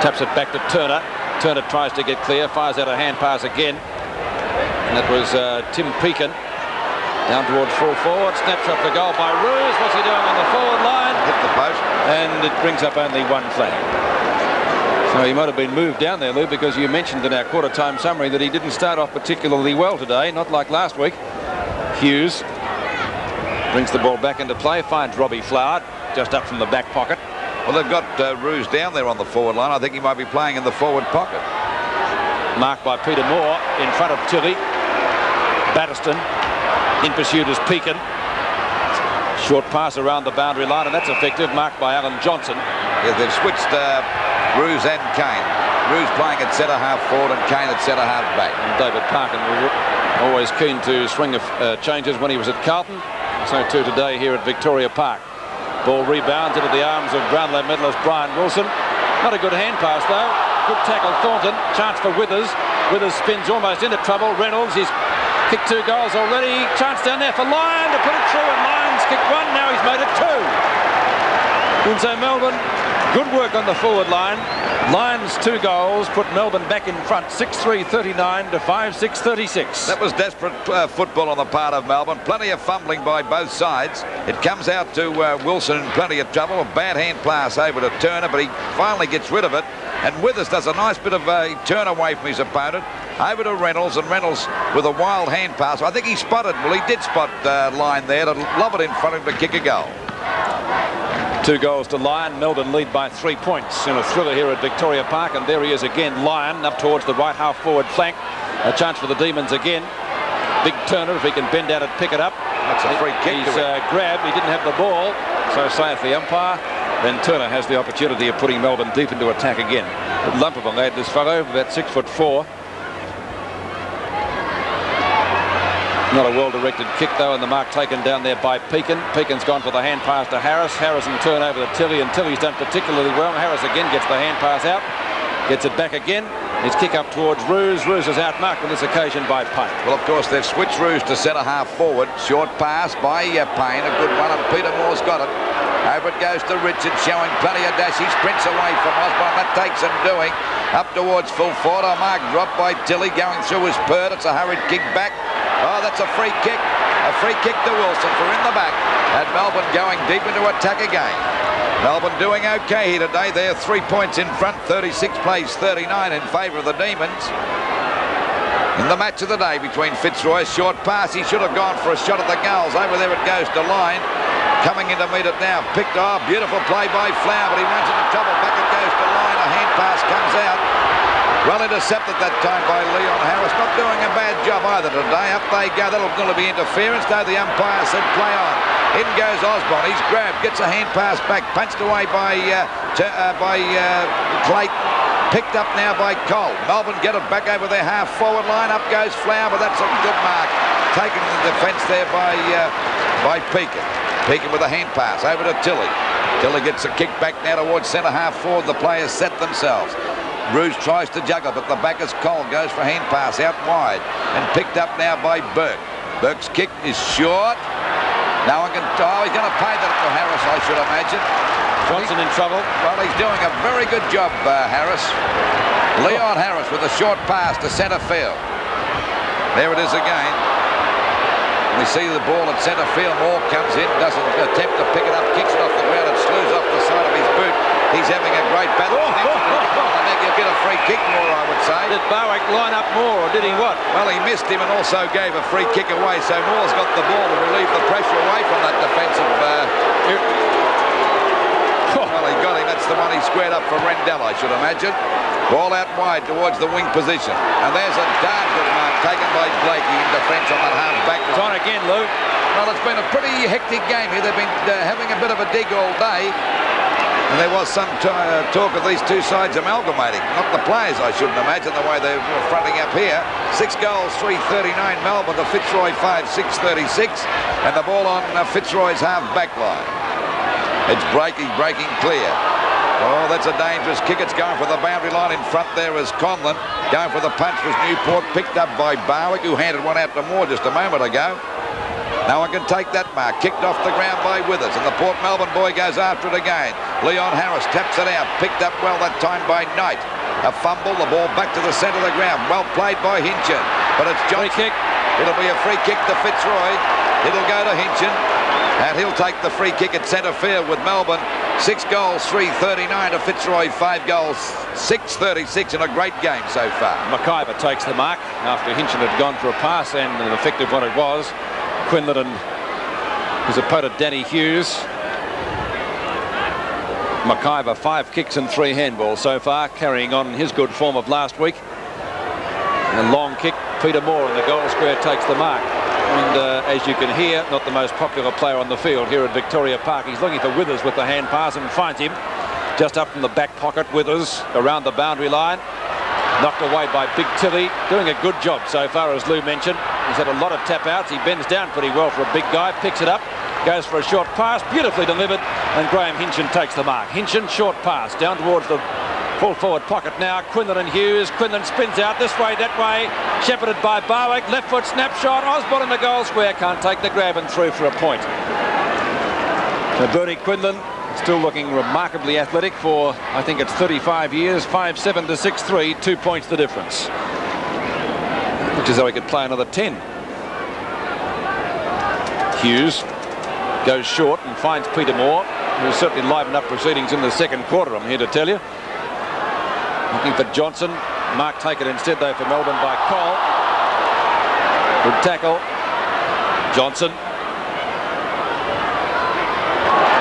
Taps it back to Turner. Turner tries to get clear, fires out a hand pass again. And that was Tim Pekin. Down towards full forward. Snaps up the goal by Roos. What's he doing on the forward line? Hit the post. And it brings up only one flag. So he might have been moved down there, Lou, because you mentioned in our quarter-time summary that he didn't start off particularly well today, not like last week. Hughes brings the ball back into play, finds Robbie Flower just up from the back pocket. Well, they've got Roos down there on the forward line. I think he might be playing in the forward pocket. Marked by Peter Moore in front of Tilley. Batterston in pursuit is Pekin. Short pass around the boundary line, and that's effective. Marked by Alan Johnson. Yeah, they've switched Roos and Kane. Roos playing at centre half forward and Kane at centre half back. And David Parkin was always keen to swing changes when he was at Carlton. So too today here at Victoria Park. Ball rebounds into the arms of Brownlow medalist Brian Wilson. Not a good hand pass though. Good tackle Thornton. Chance for Withers. Withers spins almost into trouble. Reynolds, he's kicked 2 goals already. Chance down there for Lyon to put it through, and Lyon's kicked 1. Now he's made it 2. And so Melbourne, good work on the forward line. Lyon's 2 goals put Melbourne back in front, 6-3-39 to 5-6-36. That was desperate football on the part of Melbourne. Plenty of fumbling by both sides. It comes out to Wilson in plenty of trouble. A bad hand pass over to Turner, but he finally gets rid of it. And Withers does a nice bit of a turn away from his opponent. Over to Reynolds, and Reynolds with a wild hand pass. I think he spotted, well, he did spot Lyon there to lob it in front of him to kick a goal. 2 goals to Lyon. Melbourne lead by 3 points in a thriller here at Victoria Park, and there he is again, Lyon up towards the right half forward flank. A chance for the Demons again. Big Turner, if he can bend out and pick it up. That's a free kick. He's grabbed, he didn't have the ball, so saith the umpire. Then Turner has the opportunity of putting Melbourne deep into attack again. A lump of a lad, this fellow, about 6'4". Not a well-directed kick, though, and the mark taken down there by Pekin. Pekin's gone for the hand pass to Harris. Harris and turn over to Tilley, and Tilley's done particularly well. Harris again gets the hand pass out. Gets it back again. His kick up towards Roos. Roos is outmarked on this occasion by Payne. Well, of course, they've switched Roos to centre half forward. Short pass by Payne. A good one, and Peter Moore's got it. Over it goes to Richard, showing plenty of dash. He sprints away from Osborne. That takes some doing. Up towards full forward. A mark dropped by Tilley, going through his Pert. It's a hurried kick back. Oh, that's a free kick. A free kick to Wilson for in the back. And Melbourne going deep into attack again. Melbourne doing okay here today. They're 3 points in front. 36 plays 39 in favour of the Demons. In the match of the day between Fitzroy, short pass. He should have gone for a shot at the goals. Over there it goes to Lyon. Coming in to meet it now. Picked off. Beautiful play by Flower, but he runs into trouble. Back it goes to Lyon. A hand pass comes out. Well intercepted that time by Leon Harris. Not doing a bad job either today. Up they go. That'll be interference, though the umpire said play on. In goes Osborne. He's grabbed. Gets a hand pass back. Punched away by Clayton. Picked up now by Cole. Melbourne get it back over their half-forward line. Up goes Flower, but that's a good mark. Taken in the defence there by Pekin. Pekin with a hand pass over to Tilley. Tilley gets a kick back now towards centre half-forward. The players set themselves. Roos tries to juggle, but the back is Cole. Goes for hand pass out wide. And picked up now by Burke. Burke's kick is short. No one can... Oh, he's going to pay that to Harris, I should imagine. Johnson in trouble. Well, he's doing a very good job, Harris. Leon Harris with a short pass to centre field. There it is again. We see the ball at centre field. Moore comes in, doesn't attempt to pick it up, kicks it off the ground and slews off the side of his boot. He's having a great battle. He'll get a free kick, Moore, I would say. Did Barwick line up Moore, or did he what? Well, he missed him and also gave a free kick away, so Moore's got the ball to relieve the pressure away from that defensive... Well, he got him. That's the one he squared up for Rendell, I should imagine. Ball out wide towards the wing position. And there's a darn good mark taken by Blakey in defence on that half-back line. It's on again, Lou. Well, it's been a pretty hectic game here. They've been having a bit of a dig all day. And there was some talk of these two sides amalgamating. Not the players, I shouldn't imagine, the way they were fronting up here. 6 goals, 3:39 Melbourne to Fitzroy 5, 6:36. And the ball on Fitzroy's half-back line. It's breaking clear. Oh, that's a dangerous kick. It's going for the boundary line. In front there is Conlon. Going for the punch was Newport, picked up by Barwick, who handed one out to Moore just a moment ago. No one can take that mark. Kicked off the ground by Withers, and the Port Melbourne boy goes after it again. Leon Harris taps it out. Picked up well that time by Knight. A fumble, the ball back to the centre of the ground. Well played by Hinchin. But it's Johnson. Free kick. It'll be a free kick to Fitzroy. It'll go to Hinchin. And he'll take the free kick at centre field with Melbourne. 6 goals, 3:39 to Fitzroy. 5 goals, 6:36 in a great game so far. McIver takes the mark after Hinchin had gone for a pass, and an effective one it was. Quinlan and his opponent Danny Hughes. McIver 5 kicks and 3 handballs so far, carrying on his good form of last week. A long kick. Peter Moore in the goal square takes the mark. And as you can hear, not the most popular player on the field here at Victoria Park. He's looking for Withers with the hand pass and finds him just up from the back pocket. Withers around the boundary line. Knocked away by Big Tilly. Doing a good job so far, as Lou mentioned. He's had a lot of tap outs. He bends down pretty well for a big guy. Picks it up. Goes for a short pass. Beautifully delivered. And Graham Hinchin takes the mark. Hinchin, short pass. Down towards the full forward pocket now. Quinlan and Hughes. Quinlan spins out this way, that way. Shepherded by Barwick. Left foot snapshot. Osborne in the goal square. Can't take the grab and through for a point. So Bernie Quinlan still looking remarkably athletic for, I think it's 35 years. 5'7" to 6'3", 2 points the difference. Looks as though he could play another 10. Hughes goes short and finds Peter Moore, who's certainly livened up proceedings in the second quarter, I'm here to tell you. Looking for Johnson. Mark taken instead, though, for Melbourne by Cole. Good tackle. Johnson.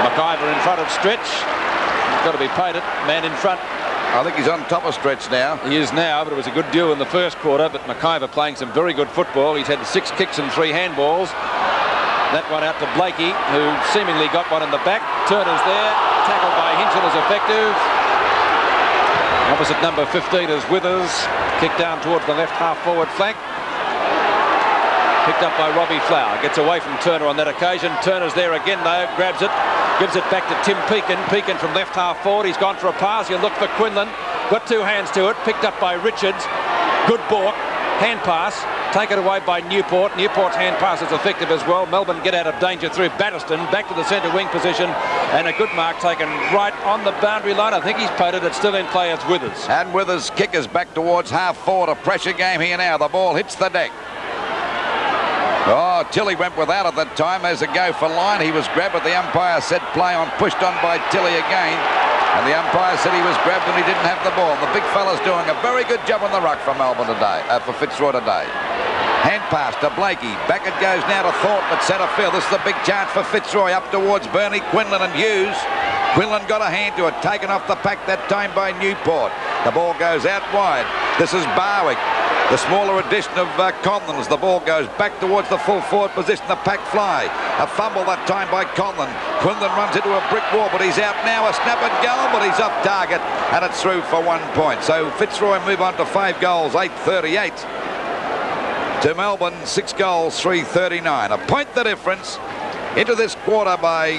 McIver in front of Stretch. He's got to be paid it. Man in front. I think he's on top of Stretch now. He is now, but it was a good duel in the first quarter. But McIver playing some very good football. He's had 6 kicks and 3 handballs. That one out to Blakey, who seemingly got one in the back. Turner's there. Tackled by Hinchin is effective. Opposite number 15 is Withers. Kicked down towards the left half forward flank. Picked up by Robbie Flower. Gets away from Turner on that occasion. Turner's there again though. Grabs it. Gives it back to Tim Pekin. Pekin from left half forward. He's gone for a pass. He'll look for Quinlan. Got 2 hands to it. Picked up by Richards. Good balk. Hand pass. Taken away by Newport. Newport's hand pass is effective as well. Melbourne get out of danger through Batterston. Back to the centre wing position. And a good mark taken right on the boundary line. I think he's paid it. It's still in play. It's Withers. And Withers' kick is back towards half forward. A pressure game here now. The ball hits the deck. Oh, Tilly went without at that time. There's a go for line. He was grabbed, but the umpire said play on. Pushed on by Tilly again. And the umpire said he was grabbed and he didn't have the ball. The big fella's doing a very good job on the ruck for Melbourne today, for Fitzroy today. Hand pass to Blakey. Back it goes now to Thornton at centre field. This is a big chance for Fitzroy up towards Bernie, Quinlan and Hughes. Quinlan got a hand to it. Taken off the pack that time by Newport. The ball goes out wide. This is Barwick. The smaller edition of Conlon as the ball goes back towards the full forward position. The pack fly. A fumble that time by Conlon. Quinlan runs into a brick wall, but he's out now. A snap at goal, but he's off target. And it's through for 1 point. So Fitzroy move on to 5 goals, 8:38. To Melbourne, 6 goals, 3:39. A point the difference into this quarter by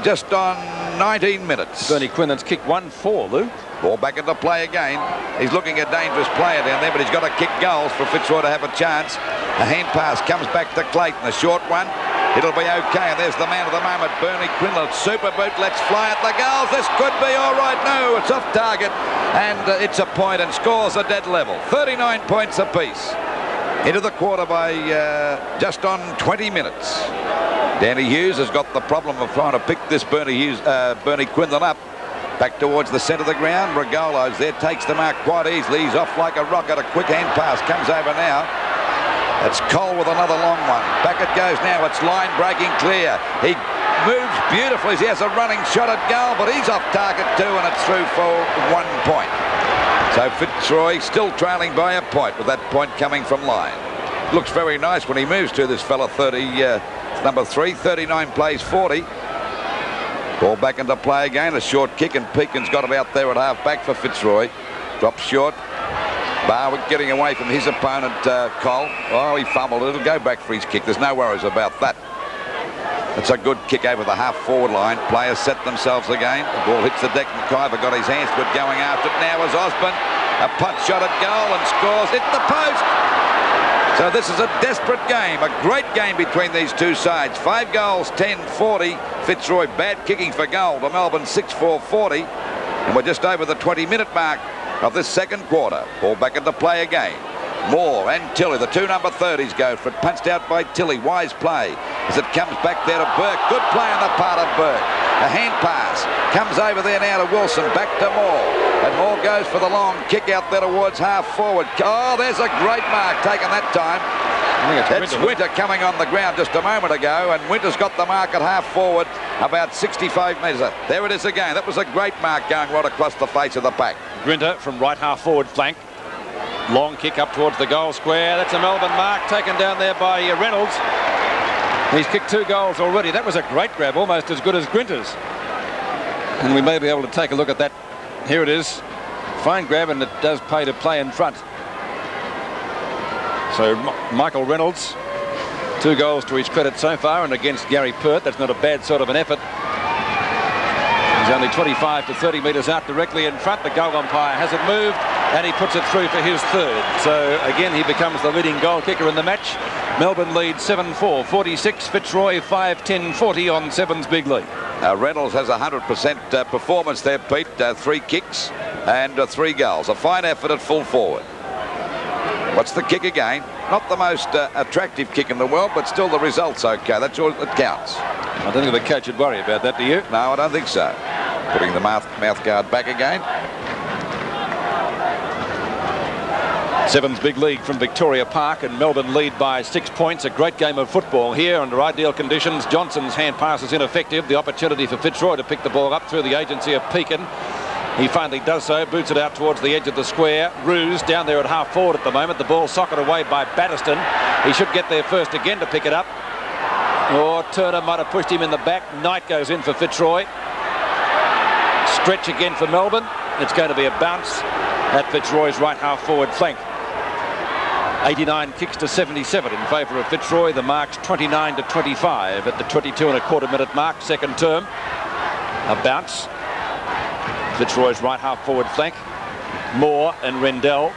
just on 19 minutes. Bernie Quinlan's kicked 1-4, Lou. Ball back into play again. He's looking a dangerous player down there, but he's got to kick goals for Fitzroy to have a chance. A hand pass comes back to Clayton. A short one. It'll be okay. And there's the man of the moment, Bernie Quinlan. Super boot. Let's fly at the goals. This could be all right. No, it's off target. And it's a point and scores are dead level. 39 points apiece. Into the quarter by just on 20 minutes. Danny Hughes has got the problem of trying to pick this Bernie Quinlan up. Back towards the centre of the ground. Regolo's there, takes the mark quite easily. He's off like a rocket. A quick hand pass comes over now. It's Cole with another long one. Back it goes now. It's line breaking clear. He moves beautifully. He has a running shot at goal, but he's off target too, and it's through for 1 point. So Fitzroy still trailing by a point, with that point coming from line. Looks very nice when he moves to this fella, number 3, 39 plays 40. Ball back into play again, a short kick, and Peakin's got it out there at half-back for Fitzroy. Drops short. Barwick getting away from his opponent, Cole. Oh, he fumbled. It'll go back for his kick. There's no worries about that. It's a good kick over the half-forward line. Players set themselves again. The ball hits the deck. McIver got his hands to it, going after it now as Osborne. A punt shot at goal and scores. Hit the post. So this is a desperate game. A great game between these two sides. 5 goals, 10-40. Fitzroy bad kicking for goal to Melbourne 6-4-40. And we're just over the 20-minute mark of this second quarter. Ball back into play again. Moore and Tilley, the 2 number 30s, go for it. Punched out by Tilley. Wise play as it comes back there to Burke. Good play on the part of Burke. A hand pass comes over there now to Wilson. Back to Moore. And Moore goes for the long kick out there towards half forward. Oh, there's a great mark taken that time. It's Winter coming on the ground just a moment ago, and Winter's got the mark at half forward, about 65 metres. There it is again. That was a great mark going right across the face of the pack. Grinter from right half forward flank. Long kick up towards the goal square. That's a Melbourne mark taken down there by Reynolds. He's kicked 2 goals already. That was a great grab, almost as good as Grinter's. And we may be able to take a look at that. Here it is. Fine grab, and it does pay to play in front. So Michael Reynolds, 2 goals to his credit so far, and against Gary Pert. That's not a bad sort of an effort. He's only 25 to 30 metres out directly in front. The goal umpire has it moved, and he puts it through for his 3rd. So again, he becomes the leading goal kicker in the match. Melbourne leads 7-4, 46. Fitzroy 5-10-40 on 7's big lead. Reynolds has 100% performance there, Pete. 3 kicks and 3 goals. A fine effort at full forward. What's the kick again? Not the most attractive kick in the world, but still the result's okay. That's all that counts. I don't think the coach would worry about that, do you? No, I don't think so. Putting the mouth guard back again. 7's big league from Victoria Park, and Melbourne lead by 6 points. A great game of football here under ideal conditions. Johnson's hand pass is ineffective. The opportunity for Fitzroy to pick the ball up through the agency of Peakin. He finally does so, boots it out towards the edge of the square. Roos down there at half forward at the moment. The ball socked away by Batterston. He should get there first again to pick it up. Or Turner might have pushed him in the back. Knight goes in for Fitzroy. Stretch again for Melbourne. It's going to be a bounce at Fitzroy's right half forward flank. 89 kicks to 77 in favour of Fitzroy. The mark's 29 to 25 at the 22.25 minute mark, second term. A bounce. Fitzroy's right half forward flank. Moore and Rendell.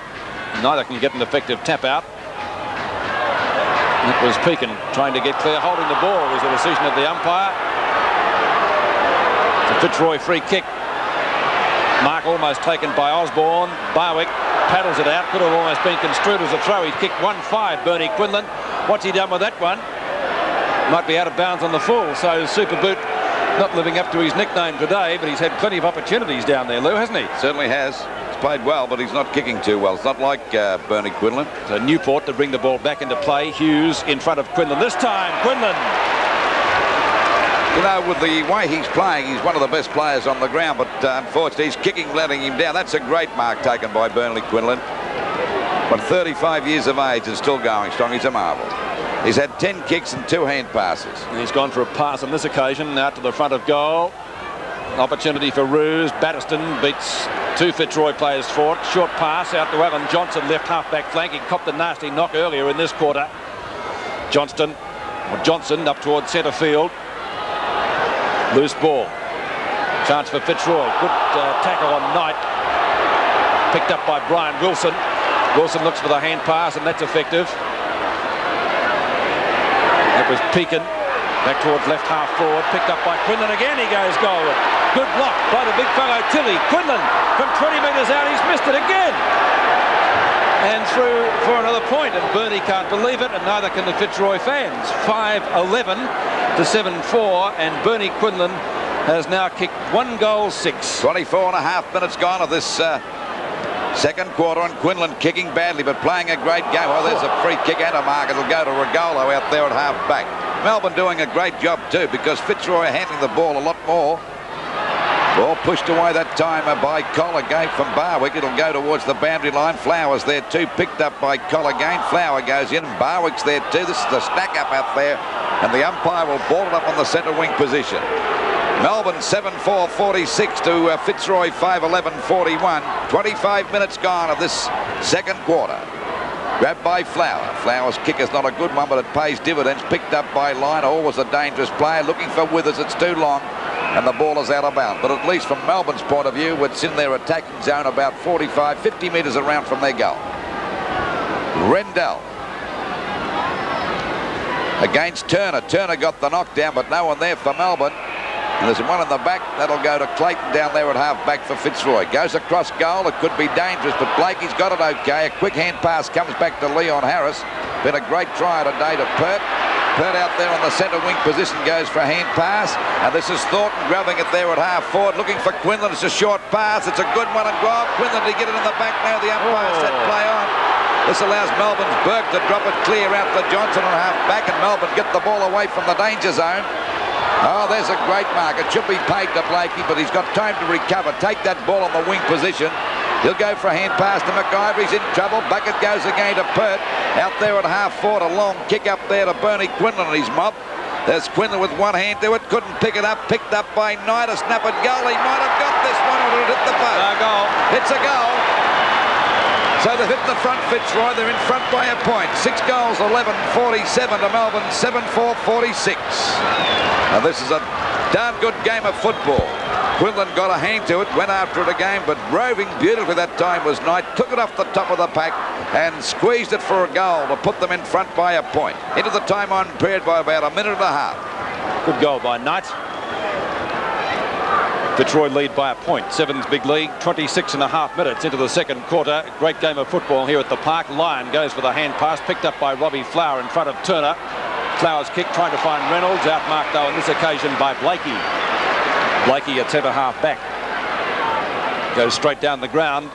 Neither can get an effective tap out. It was Peakin trying to get clear. Holding the ball was the decision of the umpire. It's a Fitzroy free kick. Mark almost taken by Osborne. Barwick paddles it out. Could have almost been construed as a throw. He kicked 1-5, Bernie Quinlan. What's he done with that one? Might be out of bounds on the full. So Super Boot not living up to his nickname today, but he's had plenty of opportunities down there, Lou, hasn't he? Certainly has. He's played well, but he's not kicking too well. It's not like Bernie Quinlan. So Newport to bring the ball back into play. Hughes in front of Quinlan. This time, Quinlan. You know, with the way he's playing, he's one of the best players on the ground, but unfortunately he's kicking, letting him down. That's a great mark taken by Burnley Quinlan. But 35 years of age and still going strong. He's a marvel. He's had 10 kicks and 2 hand passes. And he's gone for a pass on this occasion, out to the front of goal. Opportunity for Roos. Batterston beats 2 Fitzroy players for it. Short pass out to Alan Johnson, left half-back flank. He copped a nasty knock earlier in this quarter. Johnson up towards centre field. Loose ball. Chance for Fitzroy. Good tackle on Knight. Picked up by Brian Wilson. Wilson looks for the hand pass, and that's effective. That was Peakin. Back towards left half forward. Picked up by Quinlan again. He goes goalward. Good block by the big fellow Tilley. Quinlan from 20 metres out. He's missed it again. And through for another point. And Bernie can't believe it, and neither can the Fitzroy fans. 5-11 to 7-4. And Bernie Quinlan has now kicked 1 goal, 6. 24.5 minutes gone of this second quarter, and Quinlan kicking badly but playing a great game. Oh, there's a free kick and a mark. It'll go to Regolo out there at half back. Melbourne doing a great job too, because Fitzroy handling the ball a lot more. Ball pushed away that time by Colligate from Barwick. It'll go towards the boundary line. Flowers there too, picked up by Colligate. Flower goes in, Barwick's there too. This is the stack up out there, and the umpire will ball it up on the centre wing position. Melbourne 7-4-46 to Fitzroy 5-11-41. 25 minutes gone of this second quarter. Grabbed by Flower. Flower's kick is not a good one, but it pays dividends. Picked up by Liner, always a dangerous player. Looking for Withers, it's too long, and the ball is out of bounds. But at least from Melbourne's point of view, it's in their attacking zone about 45, 50 metres around from their goal. Rendell against Turner. Turner got the knockdown, but no one there for Melbourne. And there's one in the back. That'll go to Clayton down there at half-back for Fitzroy. Goes across goal. It could be dangerous, but Blakey's got it okay. A quick hand pass comes back to Leon Harris. Been a great try today to Pert. Pert out there on the centre wing position goes for a hand pass. And this is Thornton grabbing it there at half-forward, looking for Quinlan. It's a short pass. It's a good one. And Quinlan to get it in the back now. The umpire said play on. This allows Melbourne's Burke to drop it clear out to Johnson on half-back, and Melbourne get the ball away from the danger zone. Oh, there's a great mark. It should be paid to Blakey, but he's got time to recover. Take that ball on the wing position. He'll go for a hand pass to McIver. He's in trouble. Back it goes again to Pert. Out there at half-forward, a long kick up there to Bernie Quinlan and his mob. There's Quinlan with one hand to it. Couldn't pick it up. Picked up by Knight. A snap at goal. He might have got this one, or it hit the post. Goal. It's a goal. So they've hit the front, Fitzroy. They're in front by a point. 6 goals, 11-47 to Melbourne, 7-4-46. Now this is a darn good game of football. Quinlan got a hang to it, went after it again, but roving beautifully that time was Knight. Took it off the top of the pack and squeezed it for a goal to put them in front by a point. Into the time on period by about a minute and a half. Good goal by Knight. Fitzroy lead by a point. Sevens big league, 26.5 minutes into the second quarter. Great game of football here at the park. Lyon goes for the hand pass, picked up by Robbie Flower in front of Turner. Flower's kick trying to find Reynolds, outmarked though on this occasion by Blakey. Blakey at centre half back. Goes straight down the ground.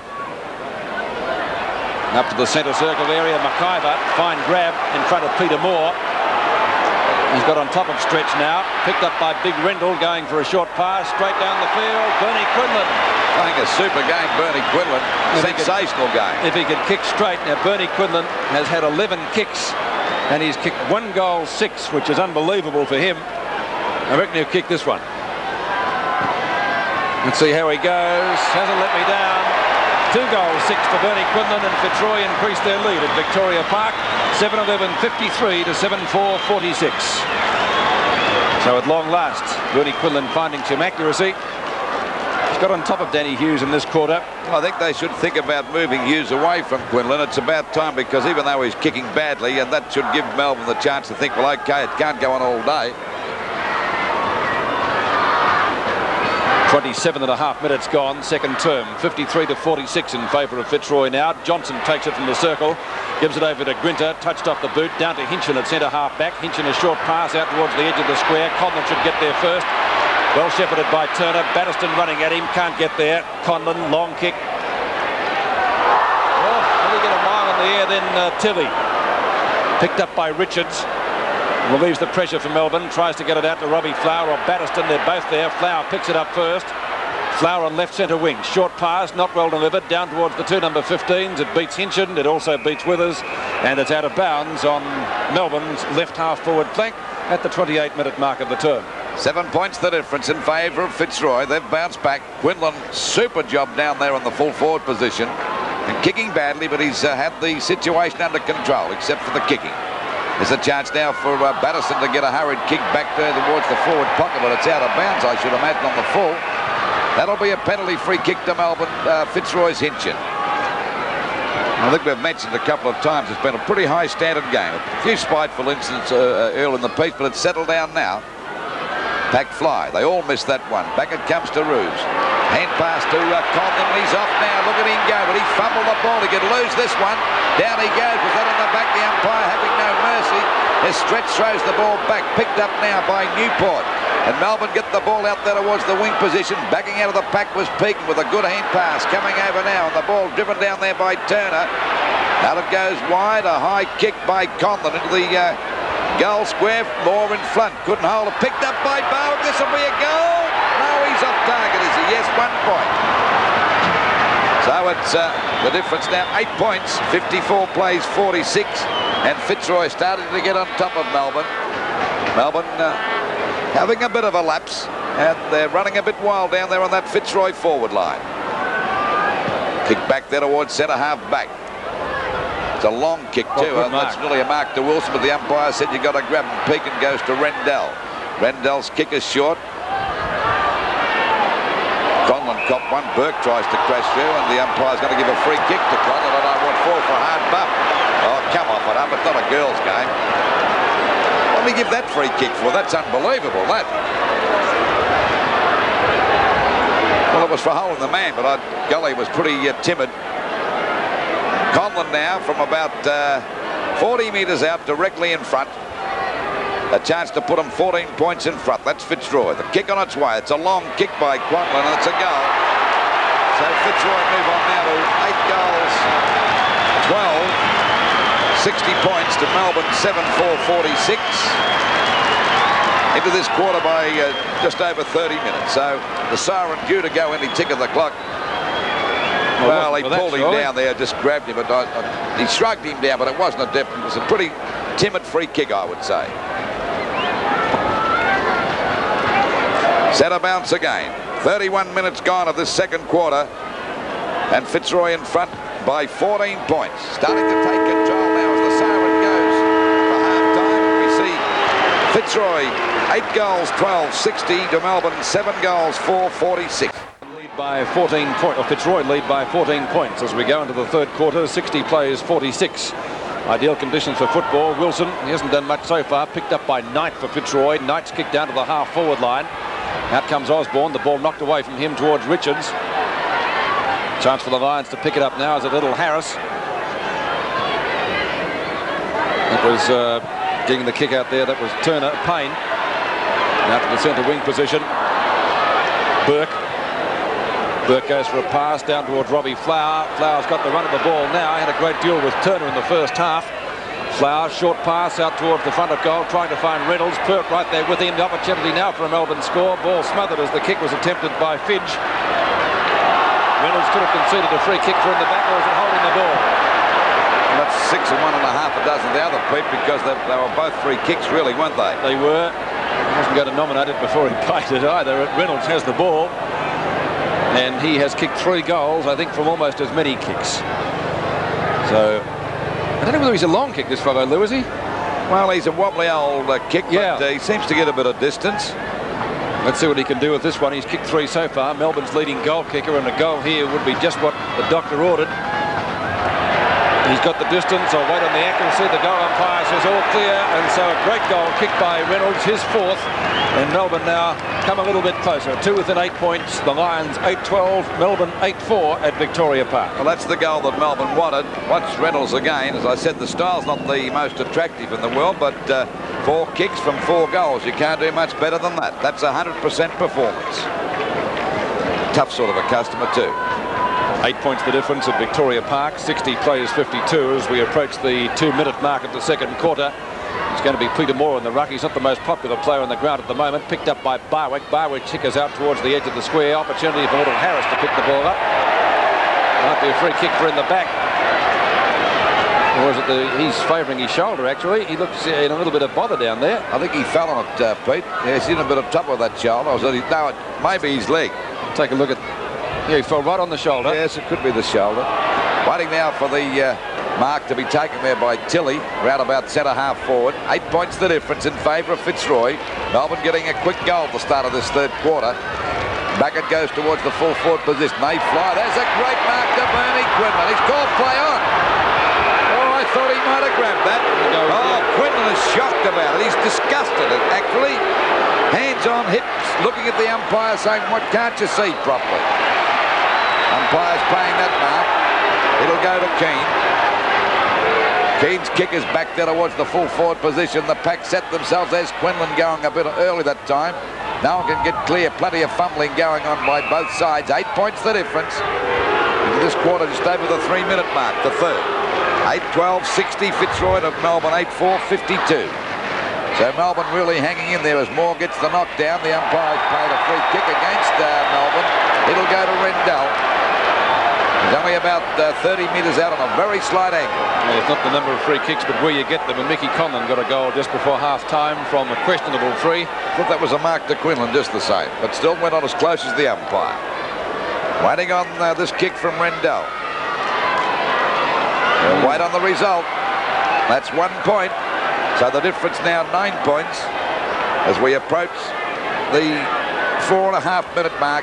Up to the centre circle area, McIver, fine grab in front of Peter Moore. He's got on top of Stretch now. Picked up by Big Rendell, going for a short pass straight down the field. Bernie Quinlan. Playing a super game, Bernie Quinlan. Sensational game. If he could kick straight. Now, Bernie Quinlan has had 11 kicks, and he's kicked 1 goal 6, which is unbelievable for him. I reckon he'll kick this one. Let's see how he goes. Hasn't let me down. 2 goals 6 for Bernie Quinlan, and Fitzroy increased their lead at Victoria Park. 7-11-53 to 7-4-46. So at long last, Bernie Quinlan finding some accuracy. He's got on top of Danny Hughes in this quarter. I think they should think about moving Hughes away from Quinlan. It's about time, because even though he's kicking badly, and that should give Melbourne the chance to think, well, okay, it can't go on all day. 27.5 minutes gone, second term. 53-46 in favour of Fitzroy now. Johnson takes it from the circle, gives it over to Grinter, touched off the boot, down to Hinchin at centre half back. Hinchin a short pass out towards the edge of the square. Conlon should get there first. Well shepherded by Turner. Batterston running at him, can't get there. Conlon, long kick. Oh, let me get a mile in the air, then Tilly. Picked up by Richards. Relieves the pressure for Melbourne, tries to get it out to Robbie Flower or Batterston. They're both there. Flower picks it up first. Flower on left centre wing. Short pass, not well delivered, down towards the 2 number 15s. It beats Hinchin, it also beats Withers, and it's out of bounds on Melbourne's left half forward flank at the 28-minute mark of the term. 7 points the difference in favour of Fitzroy. They've bounced back. Quinlan, super job down there on the full forward position, and kicking badly, but he's had the situation under control, except for the kicking. There's a chance now for Batterston to get a hurried kick back there towards the forward pocket, but it's out of bounds, I should imagine, on the full. That'll be a penalty free kick to Melbourne. Fitzroy's Hinchin. I think we've mentioned a couple of times it's been a pretty high standard game. A few spiteful incidents early in the piece, but it's settled down now. Pack fly. They all missed that one. Back it comes to Roos. Hand pass to Conlon. He's off now. Look at him go, but he fumbled the ball. He could lose this one. Down he goes. Was that in the back? The umpire having no mercy. His Stretch throws the ball back. Picked up now by Newport. And Melbourne get the ball out there towards the wing position. Backing out of the pack was Peakin with a good hand pass. Coming over now, and the ball driven down there by Turner. Out it goes wide. A high kick by Conlon into the Goal square, Moore in front. Couldn't hold it. Picked up by Bowen. This will be a goal. No, he's off target, is he? Yes, 1 point. So it's the difference now, 8 points. 54 plays 46. And Fitzroy starting to get on top of Melbourne. Melbourne having a bit of a lapse. And they're running a bit wild down there on that Fitzroy forward line. Kick back there towards centre half back. It's a long kick too, and that's really a mark to Wilson, but the umpire said you got to grab him. Pekin goes to Rendell. Rendell's kick is short. Conlon copped one. Burke tries to crash through, and the umpire's going to give a free kick to Conlon. And I want 4 for a hard bump. Oh, come off it up. It's not a girls' game. What did he give that free kick for? That's unbelievable, that. Well, it was for holding the man, but Gully was pretty timid. Conlon now from about 40 metres out, directly in front. A chance to put him 14 points in front. That's Fitzroy. The kick on its way. It's a long kick by Conlon, and it's a goal. So Fitzroy move on now to 8 goals, 12, 60 points to Melbourne, 7-4-46. Into this quarter by just over 30 minutes. So the siren due to go any tick of the clock. Well, he pulled him down there, just grabbed him, but he shrugged him down, but it wasn't a definite. It was a pretty timid free kick, I would say. Centre bounce again. 31 minutes gone of this second quarter, and Fitzroy in front by 14 points. Starting to take control now as the siren goes for half-time. We see Fitzroy 8 goals, 12-60 to Melbourne, 7 goals, 4-46. By 14 points, or Fitzroy lead by 14 points as we go into the third quarter. 60 plays 46. Ideal conditions for football. Wilson, he hasn't done much so far, picked up by Knight for Fitzroy. Knight's kicked down to the half forward line. Out comes Osborne, the ball knocked away from him towards Richards. Chance for the Lions to pick it up now as a little Harris. It was getting the kick out there, that was Turner. Payne out to the centre wing position. Burke goes for a pass down towards Robbie Flower. Flower's got the run of the ball now. He had a great deal with Turner in the first half. Flower, short pass out towards the front of goal, trying to find Reynolds. Perk right there with him. The opportunity now for a Melbourne score. Ball smothered as the kick was attempted by Fidge. Reynolds could have conceded a free kick for in the back, or is it holding the ball? And that's 6 and 1.5 a dozen the other, Pete, because they were both free kicks, really, weren't they? They were. He wasn't going to nominate it before he paid it either. Reynolds has the ball. And he has kicked 3 goals, I think, from almost as many kicks. So, I don't know whether he's a long kick, this fellow, Lou, is he? Well, he's a wobbly old kick, yeah. But he seems to get a bit of distance. Let's see what he can do with this one. He's kicked 3 so far. Melbourne's leading goal kicker, and a goal here would be just what the doctor ordered. He's got the distance. I'll wait on the accuracy. The goal umpire says all clear, and so a great goal kicked by Reynolds, his 4th. And Melbourne now come a little bit closer. 2 within 8 points. The Lions 8-12. Melbourne 8-4 at Victoria Park. Well, that's the goal that Melbourne wanted. Watch Reynolds again. As I said, the style's not the most attractive in the world, but 4 kicks from 4 goals. You can't do much better than that. That's 100% performance. Tough sort of a customer too. 8 points the difference at Victoria Park. 60 plays 52 as we approach the 2-minute mark of the second quarter. It's going to be Peter Moore in the ruck. He's not the most popular player on the ground at the moment. Picked up by Barwick. Barwick tickers out towards the edge of the square. Opportunity for little Harris to pick the ball up. Might be a free kick for in the back. Or is it he's favouring his shoulder, actually. He looks in a little bit of bother down there. I think he fell on it, Pete. Yeah, he's in a bit of trouble with that shoulder. No, it may be his leg. Take a look at... Yeah, he fell right on the shoulder. Yes, it could be the shoulder. Waiting now for the mark to be taken there by Tilley, round about centre half forward. 8 points the difference in favour of Fitzroy. Melbourne getting a quick goal at the start of this third quarter. Back it goes towards the full forward position. They fly. There's a great mark to Bernie Quinlan. He's called play on. Oh, I thought he might have grabbed that. Oh, Quinlan is shocked about it. He's disgusted, actually. Hands on hips, looking at the umpire saying, what can't you see properly? Umpire's paying that mark. It'll go to Keane. Keane's kick is back there towards the full forward position. The pack set themselves. There's Quinlan going a bit early that time. No one can get clear. Plenty of fumbling going on by both sides. 8 points the difference. Into this quarter just over the 3-minute mark, the third. 8-12, 60 Fitzroy to Melbourne, 8-4, 52. So Melbourne really hanging in there as Moore gets the knockdown. The umpire's played a free kick against Melbourne. It'll go to Rendell. He's only about 30 metres out on a very slight angle. Yeah, it's not the number of free kicks, but where you get them. And Mickey Conlon got a goal just before half-time from a questionable free. I thought that was a mark to Quinlan, just the same, but still went on as close as the umpire. Waiting on this kick from Rendell. We'll wait on the result. That's 1 point. So the difference now 9 points as we approach the 4.5-minute mark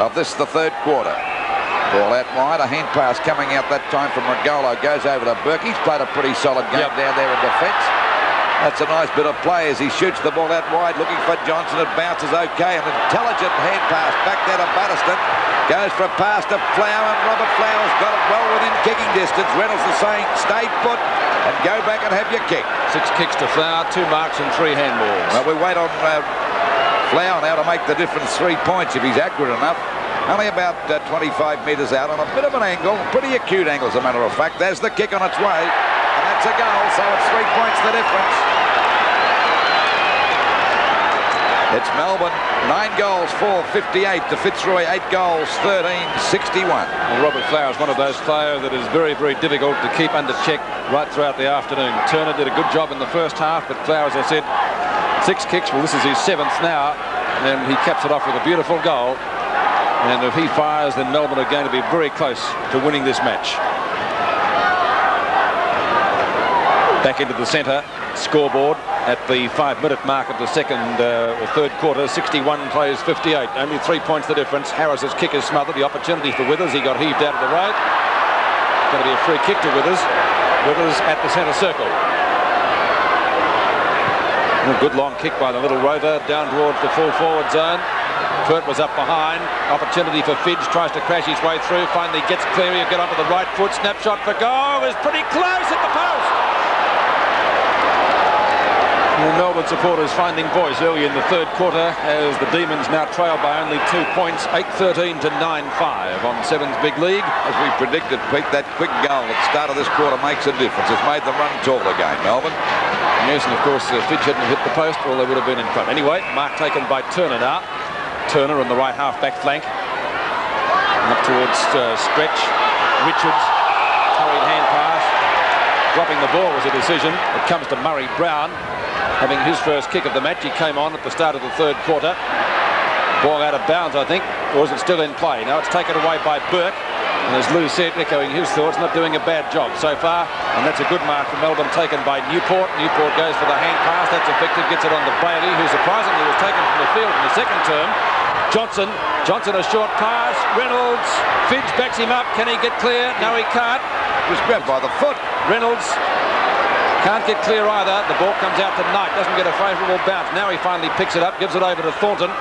of this, the third quarter. Ball out wide, a hand pass coming out that time from Regolo, goes over to Burke. He's played a pretty solid game down there in defence. That's a nice bit of play as he shoots the ball out wide, looking for Johnson. It bounces okay, an intelligent hand pass back there to Batterston. Goes for a pass to Flower, and Robert Flower's got it well within kicking distance. Reynolds the same, stay put and go back and have your kick. 6 kicks to Flower, 2 marks and 3 handballs. Well, we wait on Flower now to make the difference 3 points if he's accurate enough. Only about 25 metres out on a bit of an angle, pretty acute angle as a matter of fact. There's the kick on its way, and that's a goal, so it's 3 points the difference. It's Melbourne, 9 goals, 4-58 to Fitzroy, 8 goals, 13-61. Well, Robert Flower is one of those players that is very, very difficult to keep under check right throughout the afternoon. Turner did a good job in the first half, but Flower, as I said, 6 kicks. Well, this is his 7th now, and he caps it off with a beautiful goal. And if he fires, then Melbourne are going to be very close to winning this match. Back into the centre scoreboard at the 5-minute mark of the third quarter. 61 plays 58. Only 3 points the difference. Harris's kick is smothered. The opportunity for Withers. He got heaved out of the road. It's going to be a free kick to Withers. Withers at the centre circle. A good long kick by the little rover down towards the full forward zone. Pert was up behind. Opportunity for Fidge. Tries to crash his way through. Finally gets clear. He'll get onto the right foot. Snapshot for goal. Is pretty close at the post. The Melbourne supporters finding voice early in the third quarter as the Demons now trail by only 2 points. 8-13 to 9-5 on 7's big league. As we predicted, Pete, that quick goal at the start of this quarter makes a difference. It's made them run tall again, Melbourne. Yes, and of course Fidge hadn't hit the post, or they would have been in front. Anyway, mark taken by Turner now. Turner on the right half-back flank. Up towards Stretch. Richards. Hurried hand pass. Dropping the ball was a decision. It comes to Murray Brown, having his first kick of the match. He came on at the start of the third quarter. Ball out of bounds, I think. Or is it still in play? Now it's taken away by Burke. And as Lou said, echoing his thoughts, not doing a bad job so far. And that's a good mark for Melbourne, taken by Newport. Newport goes for the hand pass. That's effective. Gets it on to Bailey, who surprisingly was taken from the field in the second term. Johnson a short pass. Reynolds, Fidge backs him up. Can he get clear? No, he can't. He was grabbed by the foot. Reynolds can't get clear either. The ball comes out to Knight. Doesn't get a favourable bounce. Now he finally picks it up, gives it over to Thornton.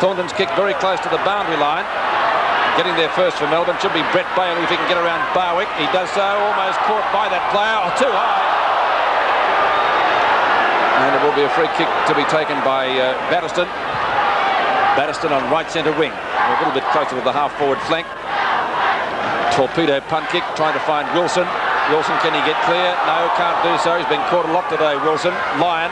Thornton's kick very close to the boundary line. Getting there first for Melbourne should be Brett Bailey if he can get around Barwick. He does so. Almost caught by that player. Oh, too high. And it will be a free kick to be taken by Batterston. Batterston on right centre wing. A little bit closer to the half-forward flank. Torpedo punt kick, trying to find Wilson. Wilson, can he get clear? No, can't do so. He's been caught a lot today, Wilson. Lyon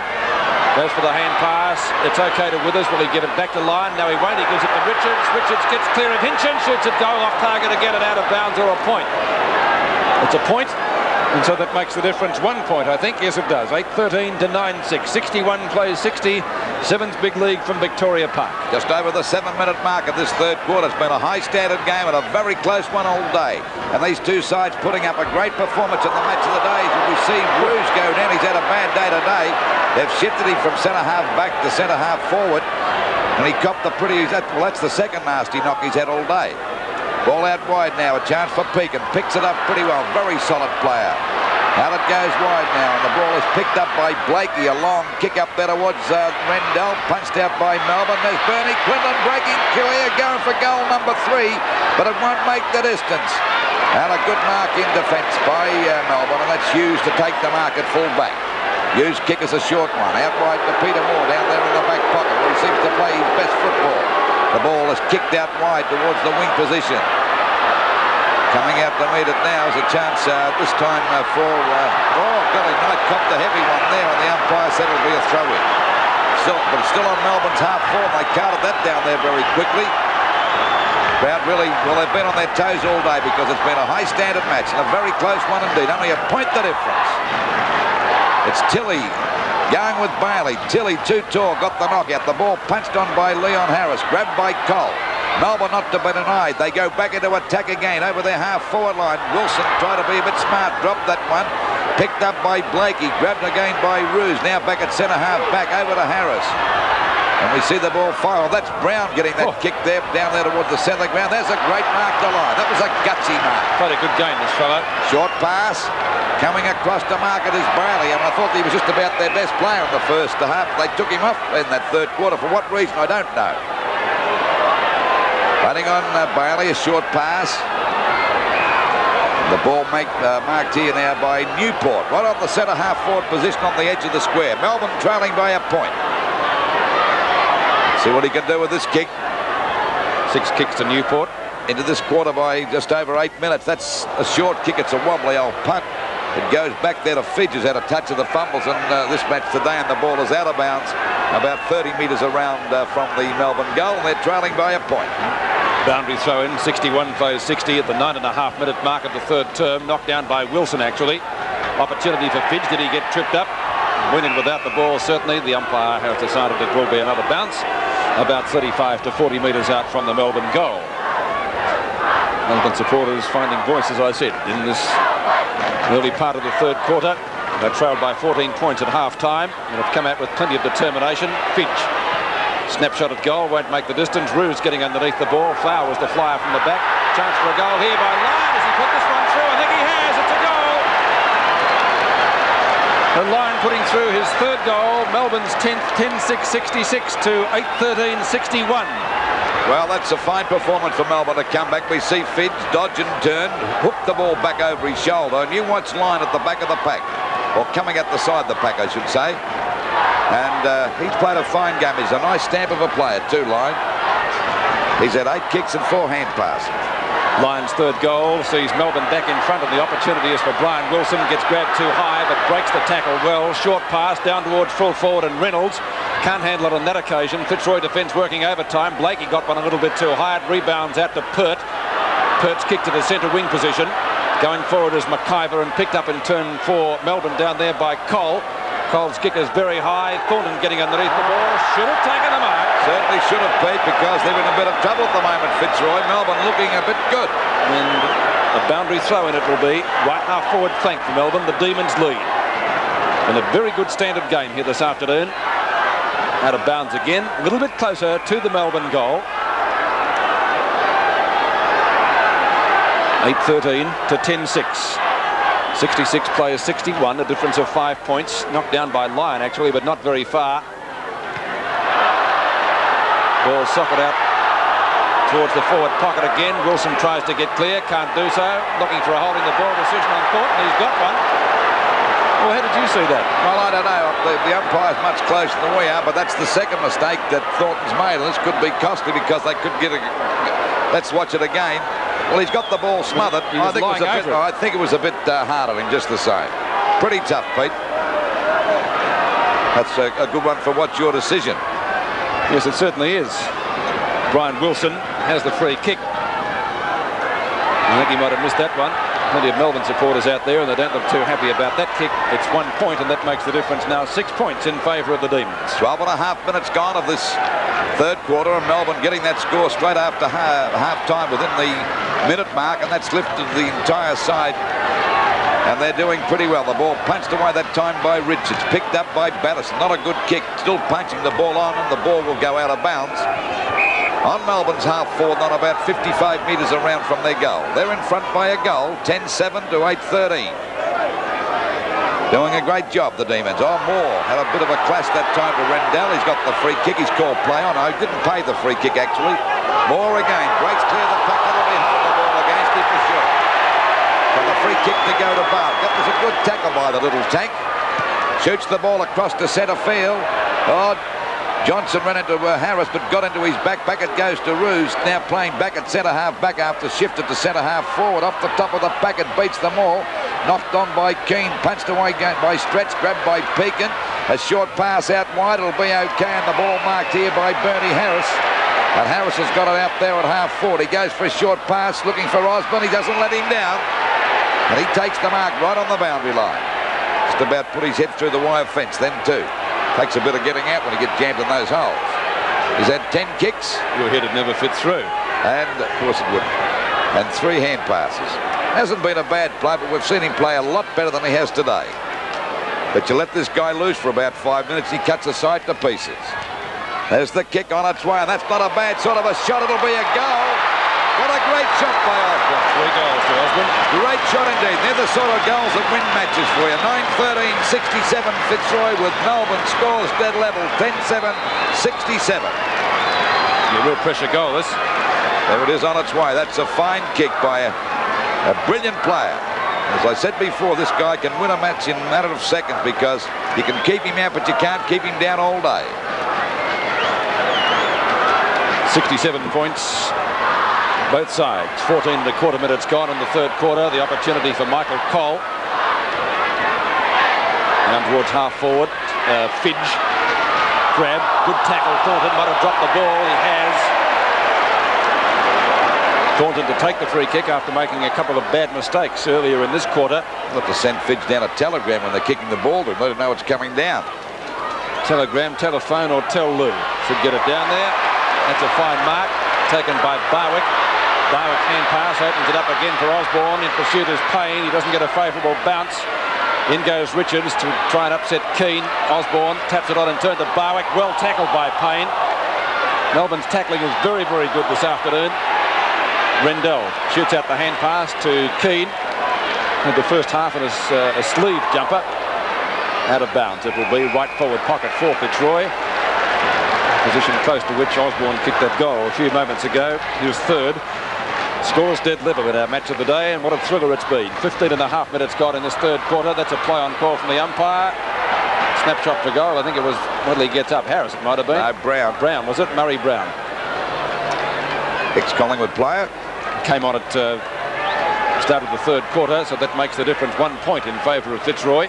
goes for the hand pass. It's okay to Withers. Will he give it back to Lyon? No, he won't. He gives it to Richards. Richards gets clear of Hinchin. Shoots it goal off target to get it out of bounds, or a point. It's a point. And so that makes the difference 1 point, I think. Yes, it does. 8-13 to 9-6. 61 plays 60. 7's big league from Victoria Park. Just over the 7-minute mark of this third quarter. It's been a high-standard game and a very close one all day. And these two sides putting up a great performance in the match of the day. As we see Bruce go down, he's had a bad day today. They've shifted him from centre-half back to centre-half forward. And he copped the pretty... Well, that's the second nasty knock he's had all day. Ball out wide now, a chance for Pekin. Picks it up pretty well. Very solid player. Out it goes wide now, and the ball is picked up by Blakey. A long kick up there towards Rendell. Punched out by Melbourne. There's Bernie Quinlan breaking clear, going for goal number 3, but it won't make the distance. And a good mark in defence by Melbourne, and that's Hughes to take the mark at full back. Hughes' kick is a short one. Out wide to Peter Moore down there in the back pocket, where he seems to play his best football. The ball is kicked out wide towards the wing position. Coming out to meet it now is a chance this time for... golly, Knight copped a heavy one there, and the umpire said it'll be a throw-in. But it's still on Melbourne's half forward. They counted that down there very quickly. Crowd really, well, they've been on their toes all day because it's been a high standard match and a very close one indeed. Only a point the difference. It's Tilley going with Bailey. Tilley too tall, got the knockout. The ball punched on by Leon Harris, grabbed by Cole. Melbourne not to be denied. They go back into attack again over their half-forward line. Wilson tried to be a bit smart, dropped that one. Picked up by Blakey, grabbed again by Roos. Now back at centre-half, back over to Harris. And we see the ball fire. That's Brown getting that kick there, down there towards the centre ground. There's a great mark to line. That was a gutsy mark. Played a good game, this fellow. Short pass. Coming across to mark it is Bailey. And I thought he was just about their best player in the first half. They took him off in that third quarter. For what reason, I don't know. Running on Bailey, a short pass. The ball marked here now by Newport. Right on the centre-half forward position on the edge of the square. Melbourne trailing by a point. See what he can do with this kick. 6 kicks to Newport. Into this quarter by just over 8 minutes. That's a short kick. It's a wobbly old punt. It goes back there to Fidge, who's had a touch of the fumbles in this match today, and the ball is out of bounds about 30 metres around from the Melbourne goal. And they're trailing by a point. Boundary throw in. 61 plays 60 at the 9.5-minute mark of the third term. Knocked down by Wilson, actually. Opportunity for Fidge. Did he get tripped up? Winning without the ball, certainly. The umpire has decided it will be another bounce. About 35 to 40 metres out from the Melbourne goal. Melbourne supporters finding voice, as I said, in this early part of the third quarter. They trailed by 14 points at half-time and have come out with plenty of determination. Fidge, snapshot at goal, won't make the distance. Roos getting underneath the ball. Flower was the flyer from the back. Chance for a goal here by Lyon. Has he put this one through? I think he has. It's a goal. The Lyon putting through his third goal. Melbourne's 10th, 10-6-66 to 8-13-61. Well, that's a fine performance for Melbourne to come back. We see Fidge dodge and turn, hook the ball back over his shoulder, and you watch Lyon at the back of the pack, or coming at the side of the pack, I should say. And he's played a fine game. He's a nice stamp of a player too, Lyon. He's had 8 kicks and 4 hand passes. Lyon's third goal sees Melbourne back in front, and the opportunity is for Brian Wilson. Gets grabbed too high, but breaks the tackle well. Short pass down towards full forward, and Reynolds can't handle it on that occasion. Fitzroy defence working overtime. Blakey got one a little bit too high. It rebounds out to Pert. Pert's kick to the centre wing position. Going forward is McIver, and picked up in turn for Melbourne down there by Cole. Cole's kick is very high. Thornton getting underneath the ball. Should have taken the mark. Certainly should have, Pete, because they're in a bit of trouble at the moment, Fitzroy. Melbourne looking a bit good. And a boundary throw in it will be. Right half forward flank for Melbourne. The Demons lead. And a very good standard game here this afternoon. Out of bounds again. A little bit closer to the Melbourne goal. 8-13 to 10-6. 66 players 61, a difference of 5 points. Knocked down by Lyon, actually, but not very far. Ball socket out towards the forward pocket again. Wilson tries to get clear, can't do so. Looking for a holding the ball decision on Thornton. He's got one. Well, how did you see that? Well, I don't know. The umpire's much closer than we are, but that's the second mistake that Thornton's made, and this could be costly because they could get a... Let's watch it again. Well, he's got the ball smothered. I think it was a bit hard on him, just the same. Pretty tough, Pete. That's a good one for what's your decision. Yes, it certainly is. Brian Wilson has the free kick. I think he might have missed that one. Plenty of Melbourne supporters out there, and they don't look too happy about that kick. It's 1 point, and that makes the difference now 6 points in favour of the Demons. 12.5 minutes gone of this third quarter, and Melbourne getting that score straight after half-time within the minute mark, and that's lifted the entire side. And they're doing pretty well. The ball punched away that time by Richards. Picked up by Batterson. Not a good kick. Still punching the ball on, and the ball will go out of bounds. On Melbourne's half forward, on about 55 metres around from their goal. They're in front by a goal, 10-7 to 8-13. Doing a great job, the Demons. Oh, Moore had a bit of a clash that time to Rendell. He's got the free kick. He's called play on. He didn't pay the free kick, actually. Moore again. Breaks clear the puck. That'll be home the ball against him for sure. For the free kick to go to Bart. That was a good tackle by the little tank. Shoots the ball across to centre field. Oh, Johnson ran into Harris but got into his back. Back it goes to Roos. Now playing back at centre half back after shifted to centre half forward. Off the top of the packet, beats them all. Knocked on by Keane. Punched away by Stretch. Grabbed by Pekin. A short pass out wide. It'll be okay. And the ball marked here by Bernie Harris. And Harris has got it out there at half forward. He goes for a short pass looking for Osborne. He doesn't let him down. And he takes the mark right on the boundary line. Just about put his head through the wire fence then too. Takes a bit of getting out when he gets jammed in those holes. He's had 10 kicks. Your head had never fit through. And of course it wouldn't. And 3 hand passes. Hasn't been a bad play, but we've seen him play a lot better than he has today. But you let this guy loose for about 5 minutes, he cuts a side to pieces. There's the kick on its way, and that's not a bad sort of a shot. It'll be a goal. What a great shot by Osborne. 3 goals to Osborne. Great shot indeed. They're the sort of goals that win matches for you. 9-13-67 Fitzroy with Melbourne scores dead level. 10-7-67. A real pressure goal, this. There it is on its way. That's a fine kick by a brilliant player. As I said before, this guy can win a match in a matter of seconds because you can keep him out, but you can't keep him down all day. 67 points. Both sides. 14 and a quarter minutes gone in the third quarter. The opportunity for Michael Cole. Down towards half forward. Fidge. Grab. Good tackle. Thornton might have dropped the ball. He has. Thornton to take the free kick after making a couple of bad mistakes earlier in this quarter. We'll have to send Fidge down a telegram when they're kicking the ball to let him know it's coming down. Telegram, telephone, or tell Lou. Should get it down there. That's a fine mark. Taken by Barwick. Barwick hand pass, opens it up again for Osborne. In pursuit is Payne. He doesn't get a favourable bounce. In goes Richards to try and upset Keane. Osborne taps it on and turns to Barwick. Well tackled by Payne. Melbourne's tackling is very, very good this afternoon. Rendell shoots out the hand pass to Keane. And the first half in a sleeve jumper. Out of bounds. It will be right forward pocket for Fitzroy. Position close to which Osborne kicked that goal a few moments ago. He was third. Scores dead level in our match of the day, and what a thriller it's been. 15 and a half minutes gone in this third quarter. That's a play on call from the umpire. Snapshot for goal. I think it was when he gets up. Harris, it might have been. No, Brown. Brown, was it? Murray Brown. Ex-Collingwood player. Came on at start of the third quarter, so that makes the difference 1 point in favour of Fitzroy.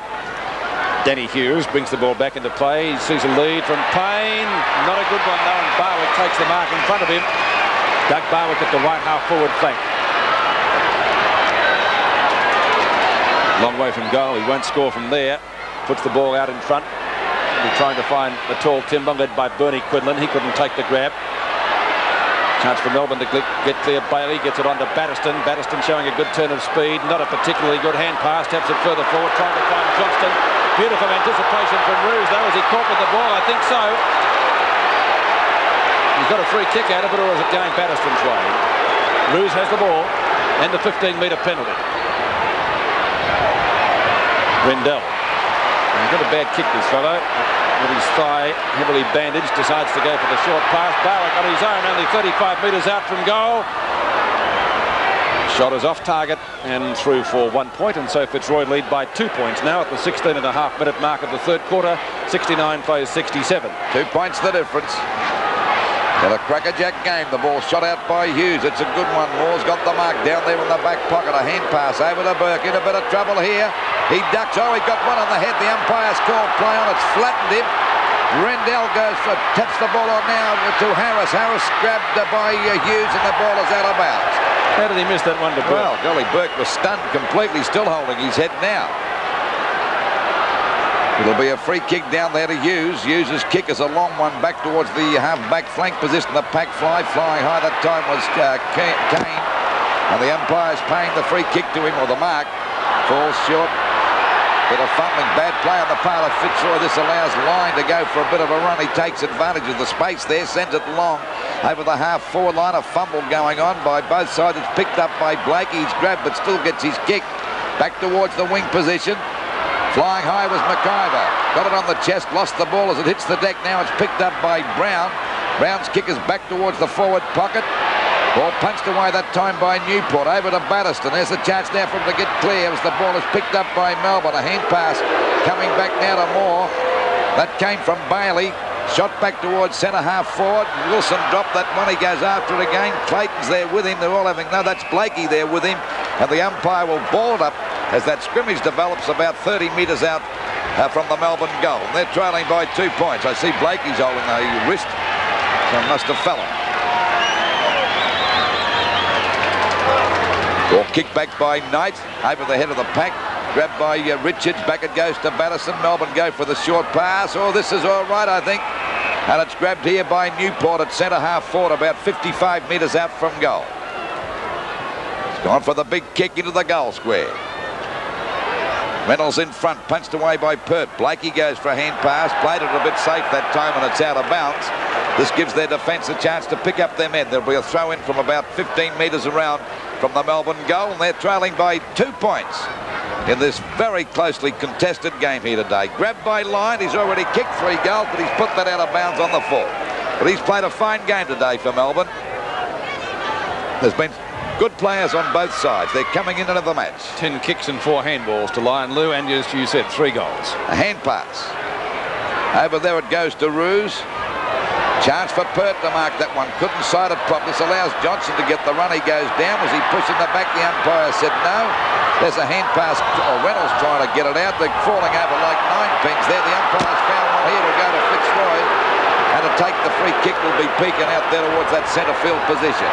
Danny Hughes brings the ball back into play. He sees a lead from Payne. Not a good one though, and Barwick takes the mark in front of him. Doug Barwick at the right half forward flank. Long way from goal. He won't score from there. Puts the ball out in front. He's trying to find a tall timber led by Bernie Quinlan. He couldn't take the grab. Chance for Melbourne to get clear. Bailey gets it on to Batterston. Batterston showing a good turn of speed. Not a particularly good hand pass. Taps it further forward, trying to find Johnston. Beautiful anticipation from Roos, though. Is he caught with the ball? I think so. He's got a free kick out of it, or is it going Batterston's way? Roos has the ball and the 15-metre penalty. Rendell. He's got a bad kick, this fellow. With his thigh heavily bandaged, decides to go for the short pass. Barwick on his own, only 35 metres out from goal. Shot is off target and through for 1 point, and so Fitzroy lead by 2 points now at the 16.5-minute mark of the third quarter. 69 plays 67. 2 points the difference. And a crackerjack game. The ball shot out by Hughes. It's a good one. Moore's got the mark down there in the back pocket. A hand pass over to Burke. In a bit of trouble here. He ducks. Oh, he got one on the head. The umpire's called play on. It's flattened him. Rendell goes for, taps the ball on now to Harris. Harris grabbed by Hughes, and the ball is out of bounds. How did he miss that one to Burke? Well, golly, Burke was stunned completely, still holding his head now. It'll be a free kick down there to Hughes. Hughes' kick is a long one back towards the half-back flank position. The pack flying high that time was Kane. And the umpire's paying the free kick to him, or the mark. Falls short. Bit of fumbling, bad play on the part of Fitzroy. This allows Line to go for a bit of a run. He takes advantage of the space there, sends it long over the half-forward line. A fumble going on by both sides. It's picked up by Blake. He's grabbed but still gets his kick back towards the wing position. Flying high was McIver. Got it on the chest, lost the ball as it hits the deck. Now it's picked up by Brown. Brown's kick is back towards the forward pocket. Ball punched away that time by Newport. Over to Batterston. There's a chance now for him to get clear as the ball is picked up by Melbourne. A hand pass coming back now to Moore. That came from Bailey. Shot back towards centre half forward. Wilson dropped that one. He goes after it again. Clayton's there with him. They're all having, no, that's Blakey there with him. And the umpire will ball it up as that scrimmage develops about 30 metres out from the Melbourne goal. They're trailing by 2 points. I see Blakey's holding a wrist. So must have fell him. Ball kicked back by Knight over the head of the pack. Grabbed by Richards. Back it goes to Batterson. Melbourne go for the short pass. Oh, this is all right, I think. And it's grabbed here by Newport at centre half forward, about 55 metres out from goal. It's gone for the big kick into the goal square. Reynolds in front, punched away by Pert. Blakey goes for a hand pass. Played it a bit safe that time, and it's out of bounds. This gives their defence a chance to pick up their men. There'll be a throw in from about 15 metres around from the Melbourne goal, and they're trailing by 2 points in this very closely contested game here today. Grabbed by Lyon. He's already kicked 3 goals, but he's put that out of bounds on the full. But he's played a fine game today for Melbourne. There's been good players on both sides. They're coming into the match. 10 kicks and 4 handballs to Lyon Lou, and as you said, 3 goals. A hand pass. Over there it goes to Roos. Chance for Pert to mark that one. Couldn't sight it properly. This allows Johnson to get the run. He goes down. Was he pushing the back? The umpire said no. There's a hand pass. Oh, Reynolds trying to get it out. They're falling over like 9 pins there. The umpire's found one here to go to Fitzroy. And to take the free kick will be peeking out there towards that centre field position.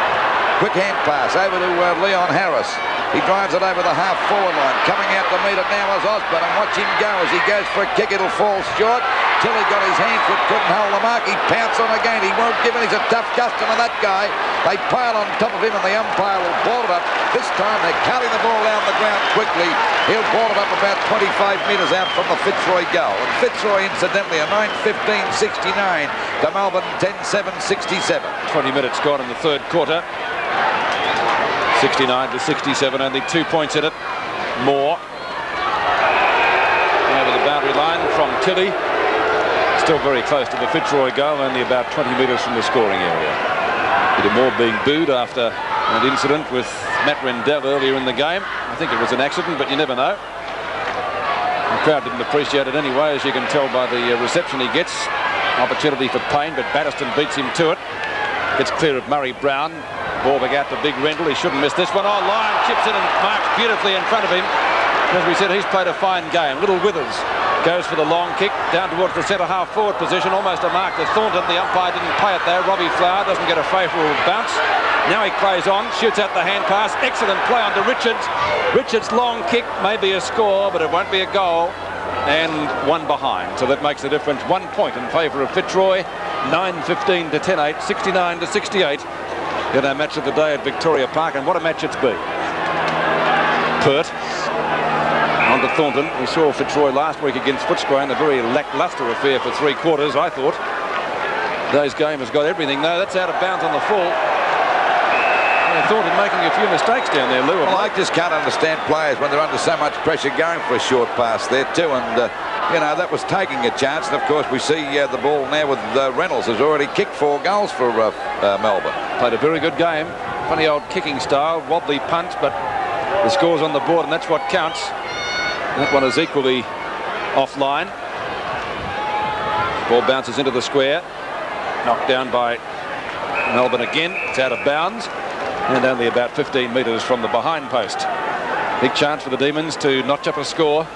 Quick hand pass over to Leon Harris. He drives it over the half-forward line. Coming out to meet it now is Osborne. And watch him go as he goes for a kick. It'll fall short. Tilly got his hand foot, couldn't hold the mark. He pounced on again. He won't give it. He's a tough customer, that guy. They pile on top of him and the umpire will ball it up. This time they're carrying the ball down the ground quickly. He'll ball it up about 25 metres out from the Fitzroy goal. And Fitzroy, incidentally, a 9:15.69 to Melbourne 10:7.67. 20 minutes gone in the third quarter. 69-67, only 2 points in it. More. Over the boundary line from Tilly. Still very close to the Fitzroy goal, only about 20 metres from the scoring area. Peter Moore being booed after an incident with Matt Rendell earlier in the game. I think it was an accident, but you never know. The crowd didn't appreciate it anyway, as you can tell by the reception he gets. Opportunity for Payne, but Batterston beats him to it. Gets clear of Murray Brown. Ball back out to Big Rendell. He shouldn't miss this one. Oh, Lyon chips in and marks beautifully in front of him. As we said, he's played a fine game. Little Withers goes for the long kick down towards the centre half forward position. Almost a mark to Thornton. The umpire didn't pay it there. Robbie Flower doesn't get a favourable bounce. Now he plays on, shoots out the hand pass. Excellent play onto Richards. Richards' long kick may be a score, but it won't be a goal. And 1 behind. So that makes the difference. 1 point in favour of Fitzroy. 9:15 to 10:8. 69 to 68. In our match of the day at Victoria Park, and what a match it's been. Pert on to Thornton. We saw Fitzroy last week against Footscray in a very lacklustre affair for 3 quarters, I thought. Today's game has got everything. No, that's out of bounds on the full. Thornton making a few mistakes down there, Lou. Well, I just can't understand players when they're under so much pressure going for a short pass there too, and you know, that was taking a chance. And of course we see the ball now with Reynolds has already kicked 4 goals for Melbourne. Played a very good game. Funny old kicking style, wobbly punt, but the score's on the board and that's what counts. That one is equally offline. Ball bounces into the square. Knocked down by Melbourne again. It's out of bounds and only about 15 metres from the behind post. Big chance for the Demons to notch up a score.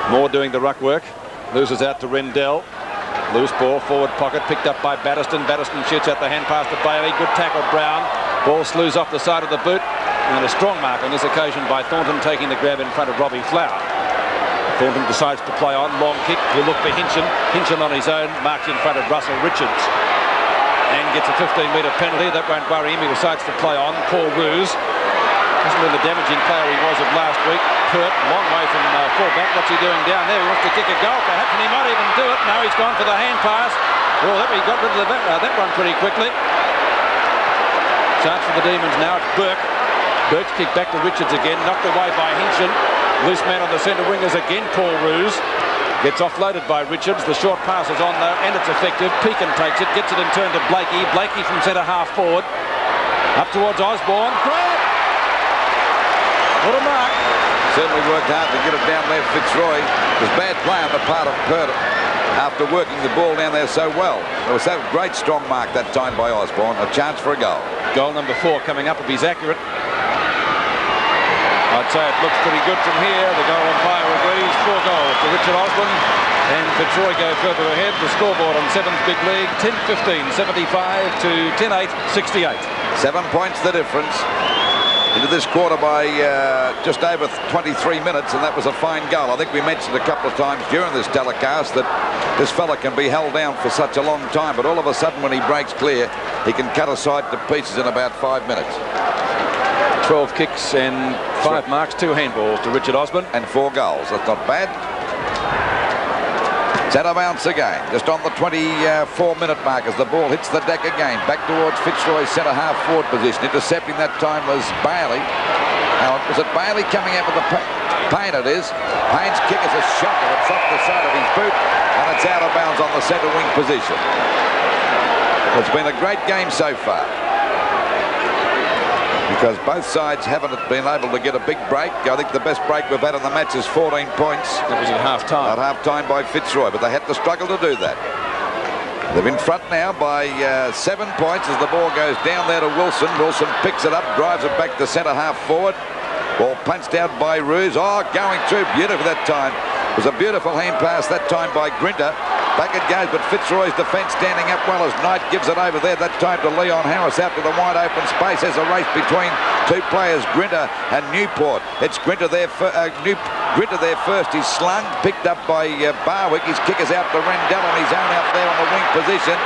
Moore doing the ruck work. Loses out to Rendell. Loose ball, forward pocket, picked up by Batterston. Batterston shoots out the hand pass to Bailey. Good tackle, Brown. Ball slews off the side of the boot. And a strong mark on this occasion by Thornton, taking the grab in front of Robbie Flower. Thornton decides to play on. Long kick. We'll look for Hinchin. Hinchin on his own. Marks in front of Russell Richards. And gets a 15-metre penalty. That won't worry him. He decides to play on. Paul Roos. Hasn't been the damaging player he was of last week. Pert, long way from full-back. What's he doing down there? He wants to kick a goal, perhaps, and he might even do it. No, he's gone for the hand pass. Well, he got rid of that one pretty quickly. Chance for the Demons now. It's Burke. Burke's kicked back to Richards again. Knocked away by Hinchin. Loose man on the centre wingers again. Paul Roos. Gets offloaded by Richards. The short pass is on though, and it's effective. Pekin takes it, gets it in turn to Blakey. Blakey from centre half forward. Up towards Osborne. Grab! What a mark. Certainly worked hard to get it down there, Fitzroy. It was bad play on the part of Pert. after working the ball down there so well. There was that great strong mark that time by Osborne. A chance for a goal. Goal number 4 coming up if he's accurate. I'd say it looks pretty good from here. The goal umpire agrees. 4 goals to Richard Osborne. And Fitzroy go further ahead. The scoreboard on 7's Big League, 10-15, 75 to 10-8, 68. 7 points the difference. Into this quarter by just over 23 minutes, and that was a fine goal. I think we mentioned a couple of times during this telecast that this fella can be held down for such a long time, but all of a sudden when he breaks clear, he can cut a side to pieces in about 5 minutes. 12 kicks and 5 marks, 2 handballs to Richard Osborne. And 4 goals. That's not bad. It's out of bounds again, just on the 24-minute mark as the ball hits the deck again. Back towards Fitzroy's centre half forward position. Intercepting that time was Bailey. Now, was it Bailey coming out with the Payne? It is. Payne's kick is a shocker. It's off the side of his boot, and it's out of bounds on the centre wing position. It's been a great game so far, because both sides haven't been able to get a big break. I think the best break we've had in the match is 14 points. That was at half-time. At half-time by Fitzroy, but they had to struggle to do that. They're in front now by 7 points as the ball goes down there to Wilson. Wilson picks it up, drives it back to centre half forward. Ball punched out by Roos. Oh, going through beautifully that time. It was a beautiful hand pass that time by Grinter. Back it goes, but Fitzroy's defence standing up well as Knight gives it over there. That time to Leon Harris out to the wide open space. There's a race between 2 players, Grinter and Newport. It's Grinter there, Grinter there first. He's slung, picked up by Barwick. His kick is out to Rendell on his own out there on the wing position.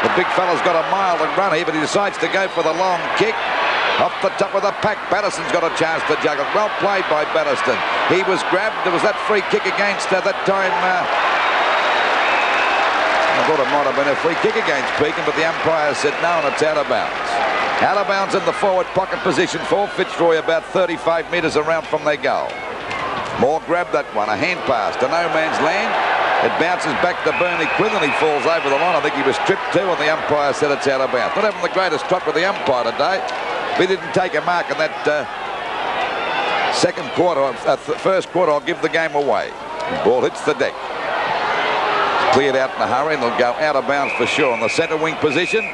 The big fella's got a mile to run here, but he decides to go for the long kick. Off the top of the pack, Batterson's got a chance to juggle. Well played by Batterston. He was grabbed. There was that free kick against that time. I thought it might have been a free kick against Pekin, but the umpire said no, and it's out of bounds. Out of bounds in the forward pocket position for Fitzroy, about 35 metres around from their goal. Moore grabbed that one, a hand pass to no man's land. It bounces back to Bernie Quinn, and he falls over the line. I think he was tripped too, and the umpire said it's out of bounds. Not having the greatest trot with the umpire today. If he didn't take a mark in that first quarter, I'll give the game away. The ball hits the deck. Cleared out in a hurry, and they'll go out of bounds for sure on the centre wing position.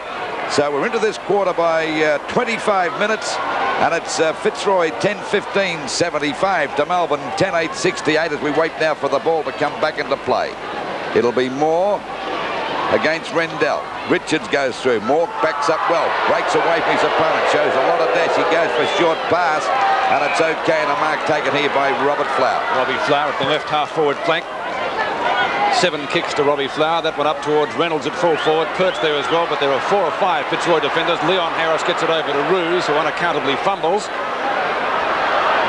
So we're into this quarter by 25 minutes, and it's Fitzroy 10-15, 75 to Melbourne 10-8, 68 as we wait now for the ball to come back into play. It'll be Moore against Rendell. Richards goes through. Moore backs up well, breaks away from his opponent, shows a lot of dash. He goes for a short pass, and it's okay, and a mark taken here by Robert Flower. Robbie Flower at the left half forward flank. 7 kicks to Robbie Flower. That one up towards Reynolds at full forward. Perch there as well, but there are 4 or 5 Fitzroy defenders. Leon Harris gets it over to Roos, who unaccountably fumbles.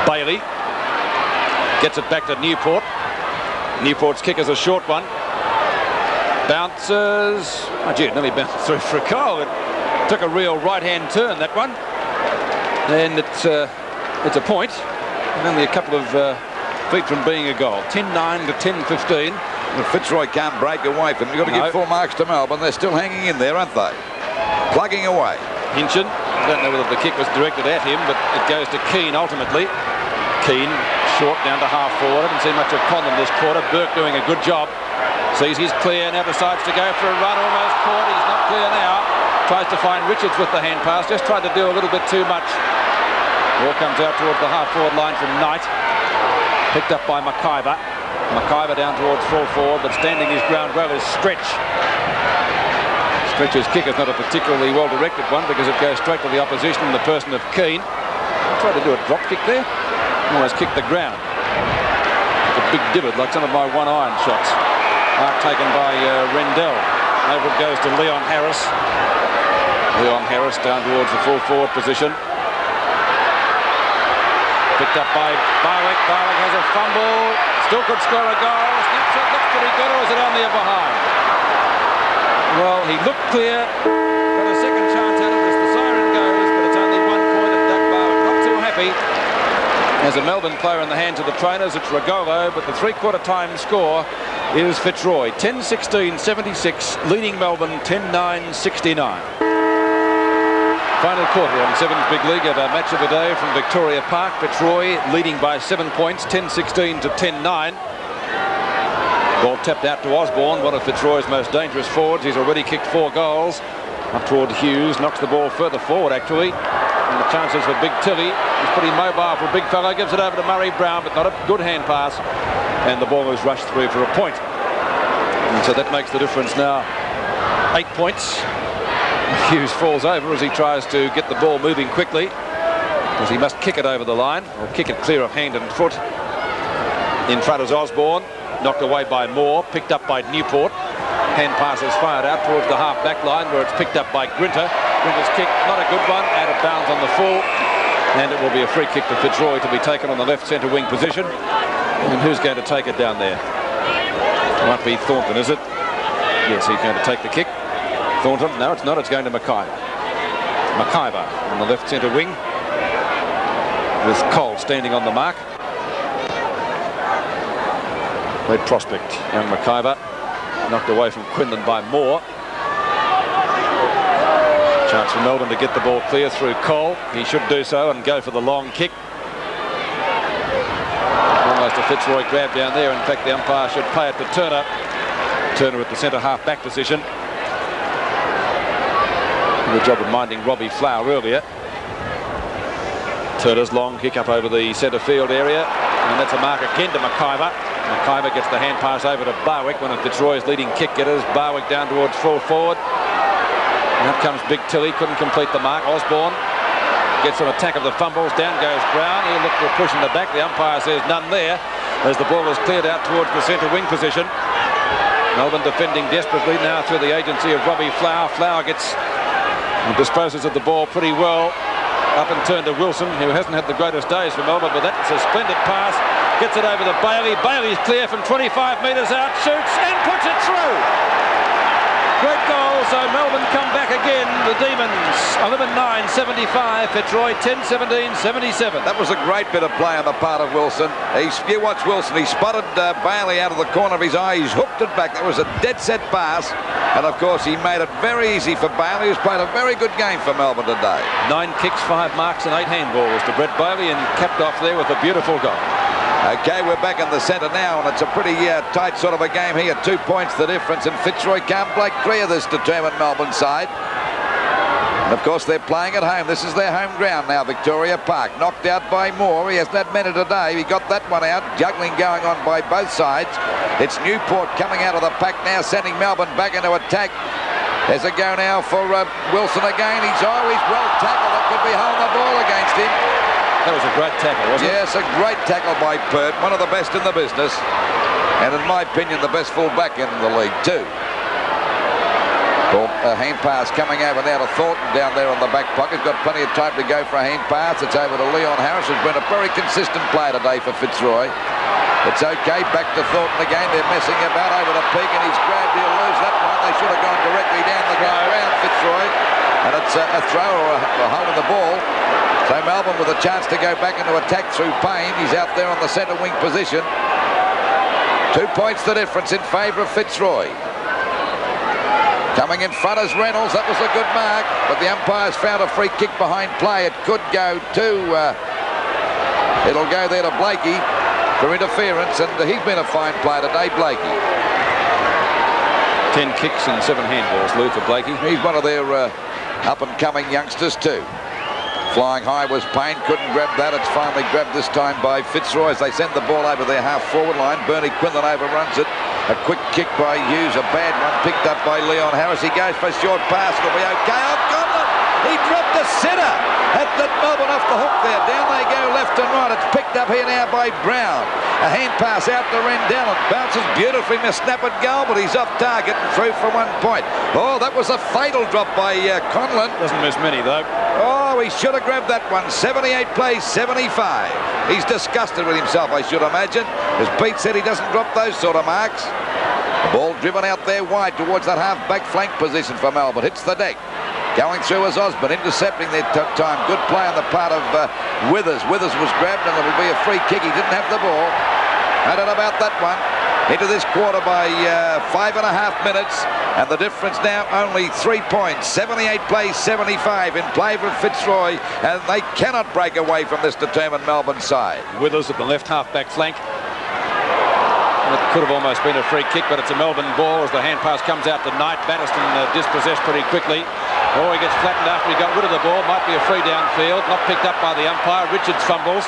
Bailey gets it back to Newport. Newport's kick is a short one. Bounces. Oh, gee, it nearly bounced through for a goal. It took a real right-hand turn, that one. And it's a point. And only a couple of feet from being a goal. 10-9 to 10-15. Well, Fitzroy can't break away from them. You've got to give 4 marks to Melbourne. They're still hanging in there, aren't they? Plugging away. Hinchin. I don't know whether the kick was directed at him, but it goes to Keane ultimately. Keane short down to half forward. I haven't seen much of Conlon this quarter. Burke doing a good job. Sees he's clear, now decides to go for a run. Almost caught. He's not clear now. Tries to find Richards with the hand pass. Just tried to do a little bit too much. Ball comes out towards the half forward line from Knight. Picked up by McIver. McIver down towards full forward, but standing his ground well is Stretch. Stretch's kick is not a particularly well-directed one because it goes straight to the opposition in the person of Keane. Tried to do a drop kick there. Almost kicked the ground. It's a big divot like some of my one-iron shots. Mark taken by Rendell. Over it goes to Leon Harris. Leon Harris down towards the full forward position. Picked up by Barwick. Barwick has a fumble. Still could score a goal. Snapshot looks pretty good, or is it only a behind? Well, he looked clear. Got a second chance at it as the siren goes, but it's only 1 point and Doug Barwick not too happy. As a Melbourne player in the hands of the trainers, it's Regolo, but the 3/4 time score is Fitzroy. 10-16, 76, leading Melbourne 10-9, 69. Final quarter on 7's Big League of our match of the day from Victoria Park. Fitzroy leading by 7 points, 10-16 to 10-9. Ball tapped out to Osborne, one of Fitzroy's most dangerous forwards. He's already kicked 4 goals. Up toward Hughes, knocks the ball further forward actually. And the chances for Big Tilly. He's pretty mobile for a big fellow. Gives it over to Murray Brown, but not a good hand pass. And the ball is rushed through for a point. And so that makes the difference now 8 points. Hughes falls over as he tries to get the ball moving quickly, because he must kick it over the line, or kick it clear of hand and foot. In front is Osborne, knocked away by Moore, picked up by Newport. Hand pass is fired out towards the half-back line, where it's picked up by Grinter. Grinter's kick, not a good one, out of bounds on the full. And it will be a free kick to Fitzroy to be taken on the left centre wing position. And who's going to take it down there? It might be Thornton, is it? Yes, he's going to take the kick. Thornton, no, it's not. It's going to McIver. McIver on the left centre wing, with Cole standing on the mark. Great prospect, young McIver. Knocked away from Quinlan by Moore. Chance for Melbourne to get the ball clear through Cole. He should do so and go for the long kick. Almost a Fitzroy grab down there. In fact, the umpire should play it to Turner. Turner at the centre half-back position. Good job of minding Robbie Flower earlier. Turner's long kick up over the centre field area. And that's a mark again to McIver. McIver gets the hand pass over to Barwick, one of Fitzroy's leading kick getters. Barwick down towards full forward. And up comes Big Tilly, couldn't complete the mark. Osborne gets on attack of the fumbles. Down goes Brown. He'll look for a push in the back. The umpire says none there, as the ball is cleared out towards the centre wing position. Melbourne defending desperately now through the agency of Robbie Flower. Flower gets and disposes of the ball pretty well. Up and turn to Wilson, who hasn't had the greatest days for Melbourne, but that's a splendid pass. Gets it over to Bailey. Bailey's clear from 25 metres out, shoots and puts it through. Great goal, so Melbourne come back again. The Demons, 11-9, 75. Fitzroy, 10-17, 77. That was a great bit of play on the part of Wilson. You watch Wilson, he spotted Bailey out of the corner of his eye. He's hooked it back. That was a dead-set pass. And, of course, he made it very easy for Bailey, who's played a very good game for Melbourne today. 9 kicks, 5 marks and 8 handballs to Brett Bailey, and capped off there with a beautiful goal. Okay, we're back in the centre now, and it's a pretty tight sort of a game here. 2 points the difference, and Fitzroy can't break free of this determined Melbourne side. And, of course, they're playing at home. This is their home ground now, Victoria Park. Knocked out by Moore. He hasn't had many today. He got that one out. Juggling going on by both sides. It's Newport coming out of the pack now, sending Melbourne back into attack. There's a go now for Wilson again. He's always well tackled. It could be holding the ball against him. That was a great tackle, wasn't it? Yes, a great tackle by Pert, one of the best in the business, and in my opinion the best full-back in the league too. Ball, a hand pass coming over now to Thornton down there on the back pocket. Got plenty of time to go for a hand pass. It's over to Leon Harris, who's been a very consistent player today for Fitzroy. It's okay, back to Thornton again. They're messing about over the peak, and he's grabbed. He'll lose that one. They should have gone directly down the ground, Fitzroy, and it's a throw or a hold in the ball. So Melbourne with a chance to go back into attack through Payne. He's out there on the centre wing position. 2 points the difference in favour of Fitzroy. Coming in front is Reynolds. That was a good mark, but the umpire's found a free kick behind play. It could go to... it'll go there to Blakey for interference, and he's been a fine player today, Blakey. 10 kicks and 7 handballs, Lou, for Blakey. He's one of their up-and-coming youngsters too. Flying high was Payne, couldn't grab that. It's finally grabbed this time by Fitzroy as they send the ball over their half-forward line. Bernie Quinlan overruns it. A quick kick by Hughes, a bad one, picked up by Leon Harris. He goes for a short pass, it'll be okay. Oh, Conlon! He dropped the centre. Had that Melbourne off the hook there. Down they go left and right. It's picked up here now by Brown. A hand pass out to Rendell. It bounces beautifully. Missed snap at goal, but he's off target and through for 1 point. Oh, that was a fatal drop by Conlon. Doesn't miss many, though. Oh, he should have grabbed that one. 78 plays 75. He's disgusted with himself, I should imagine. As Pete said, he doesn't drop those sort of marks. The ball driven out there wide towards that half-back flank position for Melbourne. Hits the deck. Going through as Osborne, intercepting their time. Good play on the part of Withers. Withers was grabbed, and it'll be a free kick. He didn't have the ball. I don't know about that one. Into this quarter by 5.5 minutes, and the difference now only 3 points. 78 plays 75 in favour of Fitzroy, and they cannot break away from this determined Melbourne side. Withers at the left half-back flank. It could have almost been a free kick, but it's a Melbourne ball as the hand pass comes out to Knight. Batterston dispossessed pretty quickly. Oh, he gets flattened after he got rid of the ball. Might be a free downfield. Not picked up by the umpire. Richards fumbles.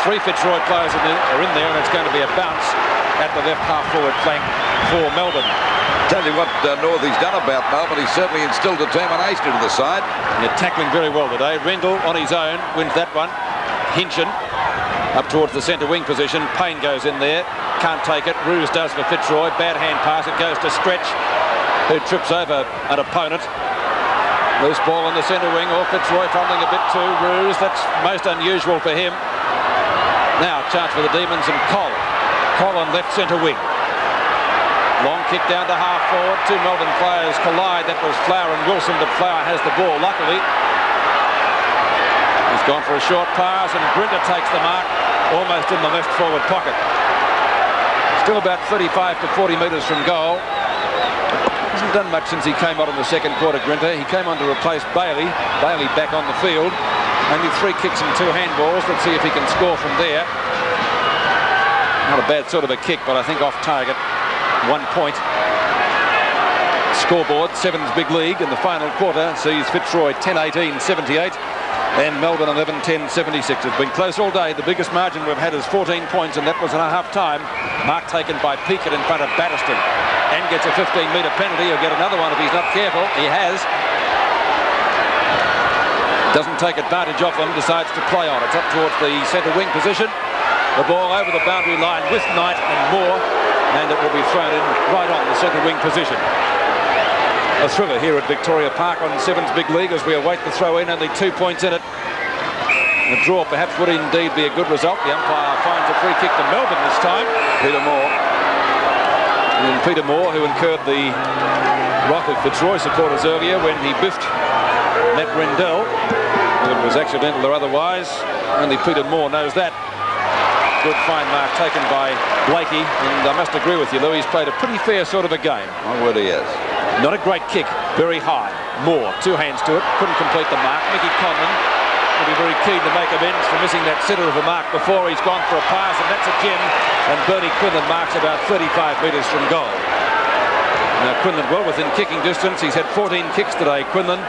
3 Fitzroy players are in there, and it's going to be a bounce at the left half-forward flank for Melbourne. Tell you what Northie's done about Melbourne. He's certainly instilled determination into the side. They're tackling very well today. Rendell on his own wins that one. Hinchin up towards the centre wing position. Payne goes in there. Can't take it. Roos does for Fitzroy. Bad hand pass. It goes to Stretch, who trips over an opponent. Loose ball in the centre wing. Or Fitzroy fumbling a bit too. Roos. That's most unusual for him. Now chance for the Demons and Cole. Cole on left centre wing. Long kick down to half forward. 2 Melbourne players collide. That was Flower and Wilson, but Flower has the ball, luckily. He's gone for a short pass, and Grinter takes the mark almost in the left forward pocket. Still about 35 to 40 metres from goal. Hasn't done much since he came on in the second quarter, Grinter. He came on to replace Bailey. Bailey back on the field. Only 3 kicks and 2 handballs. Let's see if he can score from there. Not a bad sort of a kick, but I think off target. 1 point. Scoreboard, Sevens big league in the final quarter sees Fitzroy 10-18, 78 and Melbourne 11-10, 76. It's been close all day. The biggest margin we've had is 14 points, and that was in a half-time. Mark taken by Peakett in front of Batterston and gets a 15-metre penalty. He'll get another one if he's not careful. He has. Doesn't take advantage of them, decides to play on. It's up towards the centre wing position. The ball over the boundary line with Knight and Moore, and it will be thrown in right on the centre wing position. A thriller here at Victoria Park on Sevens Big League as we await the throw in. Only 2 points in it. The draw perhaps would indeed be a good result. The umpire finds a free kick to Melbourne this time. Peter Moore. And Peter Moore, who incurred the wrath of Fitzroy supporters earlier when he biffed Matt Rendell. Whether it was accidental or otherwise, only Peter Moore knows that. Good fine mark taken by Blakey, and I must agree with you, Lou, he's played a pretty fair sort of a game. My word, he is. Not a great kick, very high. Moore, 2 hands to it, couldn't complete the mark. Mickey Conlon will be very keen to make amends for missing that centre of a mark before. He's gone for a pass, and that's a gem, and Bernie Quinlan marks about 35 metres from goal. Now Quinlan well within kicking distance. He's had 14 kicks today, Quinlan,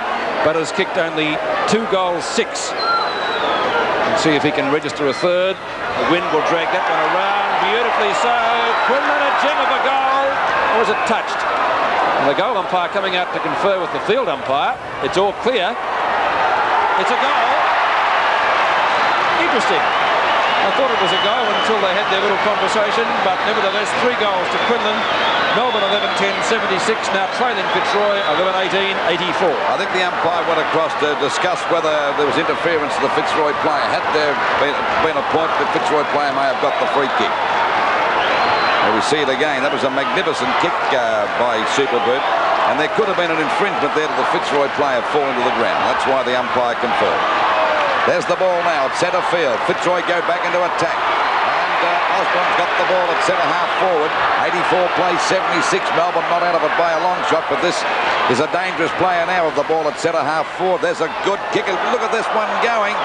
but has kicked only 2 goals, 6. Let's see if he can register a third. The wind will drag that one around beautifully so. Quinlan, a gem of a goal. Or is it touched? And the goal umpire coming out to confer with the field umpire. It's all clear. It's a goal. Interesting. I thought it was a goal until they had their little conversation, but nevertheless 3 goals to Quinlan. Melbourne 11-10, 76, now trailing Fitzroy 11-18, 84. I think the umpire went across to discuss whether there was interference to the Fitzroy player. Had there been a point, the Fitzroy player may have got the free kick. And we see it again. That was a magnificent kick by Superboot, and there could have been an infringement there to the Fitzroy player falling to the ground. That's why the umpire confirmed. There's the ball now at centre field. Fitzroy go back into attack. Osborne's got the ball at centre half forward. 84 plays 76. Melbourne not out of it by a long shot, but this is a dangerous player now of the ball at centre half forward. There's a good kick. Look at this one going.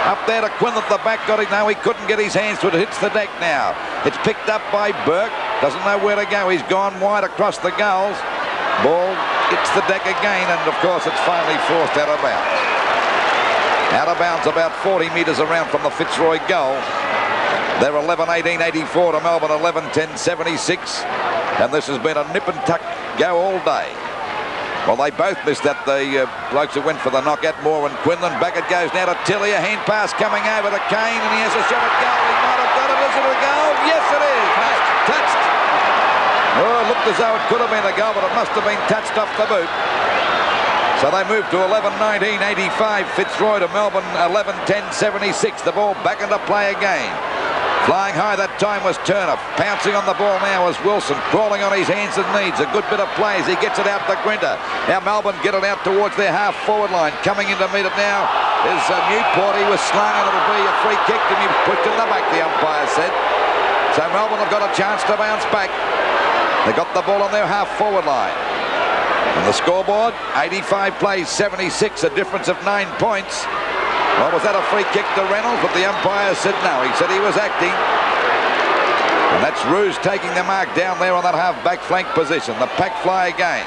Up there to Quinlan at the back. Got it now. He couldn't get his hands to it. It hits the deck now. It's picked up by Burke. Doesn't know where to go. He's gone wide across the goals. Ball hits the deck again, and of course it's finally forced out of bounds. Out of bounds about 40 metres around from the Fitzroy goal. They're 11-18, 84 to Melbourne 11-10, 76. And this has been a nip and tuck go all day. Well, they both missed that, the blokes who went for the knockout, Moore and Quinlan. Back it goes now to Tilly. A hand pass coming over to Kane, and he has a shot at goal. He might have got it. Is it a goal? Yes, it is. Touched. Oh, it looked as though it could have been a goal, but it must have been touched off the boot. So they move to 11-19, 85. Fitzroy to Melbourne 11-10, 76. The ball back into play again. Flying high that time was Turner. Pouncing on the ball now was Wilson. Crawling on his hands and knees. A good bit of play as he gets it out to Grinter. Now Melbourne get it out towards their half-forward line. Coming in to meet it now is Newport. He was slung, and it'll be a free kick to be pushed in the back, the umpire said. So Melbourne have got a chance to bounce back. They got the ball on their half-forward line. And the scoreboard, 85 plays, 76, a difference of 9 points. Well, was that a free kick to Reynolds? But the umpire said no. He said he was acting. And that's Roos taking the mark down there on that half-back flank position. The pack fly again.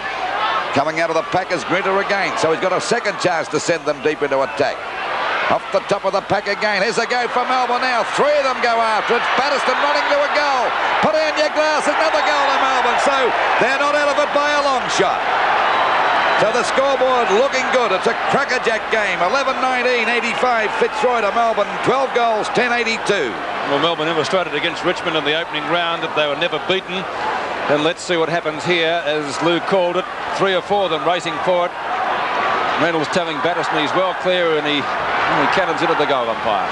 Coming out of the pack is Grinter again, so he's got a second chance to send them deep into attack. Off the top of the pack again. Here's a go for Melbourne now. 3 of them go after it. Batterston running to a goal. Put in your glass. Another goal to Melbourne. So they're not out of it by a long shot. So the scoreboard looking good. It's a crackerjack game. 11-19, 85 Fitzroy to Melbourne. 12 goals, 10-82. Well, Melbourne illustrated against Richmond in the opening round that they were never beaten. And let's see what happens here as Lou called it. 3 or 4 of them racing for it. Reynolds telling Batterston he's well clear, and he cannons into the goal umpire.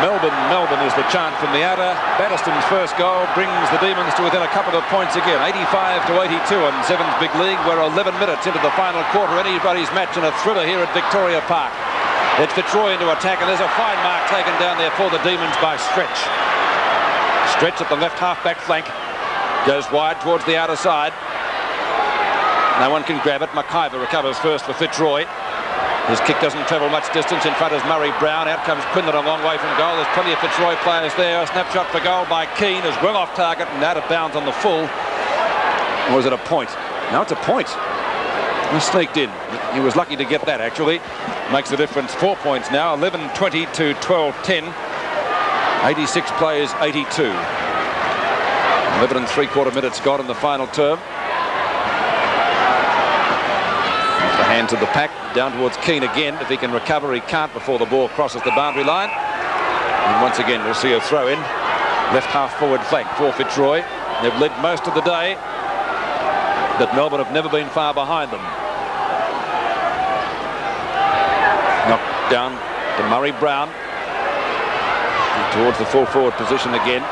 Melbourne is the chant from the outer. Batterston's first goal brings the Demons to within a couple of points again. 85-82 on Sevens Big League. We're 11 minutes into the final quarter. Anybody's match and a thriller here at Victoria Park. It's Fitzroy into attack, and there's a fine mark taken down there for the Demons by Stretch. Stretch at the left half-back flank. Goes wide towards the outer side. No one can grab it. McIver recovers first for Fitzroy. His kick doesn't travel much distance. In front is Murray Brown. Out comes Quinlan a long way from goal. There's plenty of Fitzroy players there. A snapshot for goal by Keane is well off target and out of bounds on the full. Or was it a point? No, it's a point. He sneaked in. He was lucky to get that, actually. Makes the difference 4 points now. 11-20 to 12-10. 86 plays, 82. 11 3/4 minutes gone in the final term. The hands of the pack down towards Keane again. If he can recover, he can't before the ball crosses the boundary line. And once again, we'll see a throw in. Left half forward flank for Fitzroy. They've led most of the day, but Melbourne have never been far behind them. Knocked down to Murray Brown. Towards the full forward position again.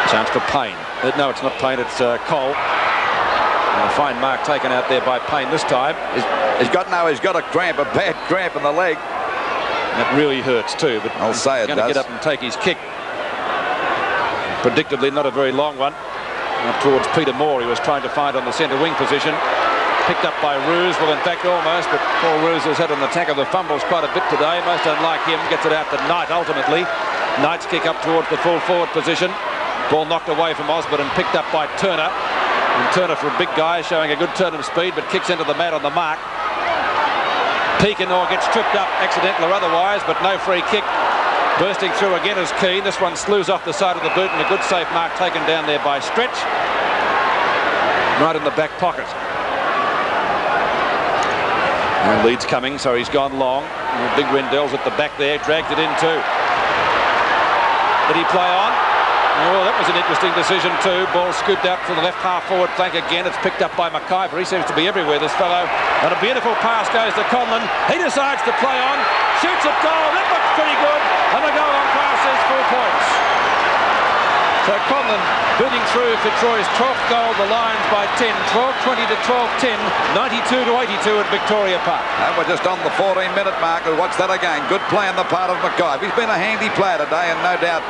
Chance for Payne. No, it's not Payne, it's Cole. And a fine mark taken out there by Payne this time. He's got a cramp, a bad cramp in the leg. That really hurts too, but I'll say it does. Going to get up and take his kick. Predictably not a very long one. Up towards Peter Moore, he was trying to find on the centre wing position. Picked up by Roos, well in fact almost, but Paul Roos has had an attack of the fumbles quite a bit today. Most unlike him, gets it out to Knight ultimately. Knight's kick up towards the full forward position. Ball knocked away from Osborne and picked up by Turner. And Turner, for a big guy, showing a good turn of speed, but kicks into the mat on the mark. Pekinor gets tripped up, accidental or otherwise, but no free kick. Bursting through again is Keane. This one slews off the side of the boot, and a good safe mark taken down there by Stretch. Right in the back pocket. And lead's coming, so he's gone long. And Big Rendell's at the back there, dragged it in too. Did he play on? Oh, that was an interesting decision too. Ball scooped out to the left half forward flank again. It's picked up by McIver. He seems to be everywhere, this fellow. And a beautiful pass goes to Conlon. He decides to play on. Shoots at goal. That looks pretty good. And the goal umpire says 4 points. So Conlon beating through Fitzroy's 12th goal, the Lions by 10. 12-20 to 12-10. 92-82 at Victoria Park. And we're just on the 14-minute mark. We'll watch that again. Good play on the part of McIver. He's been a handy player today, and no doubt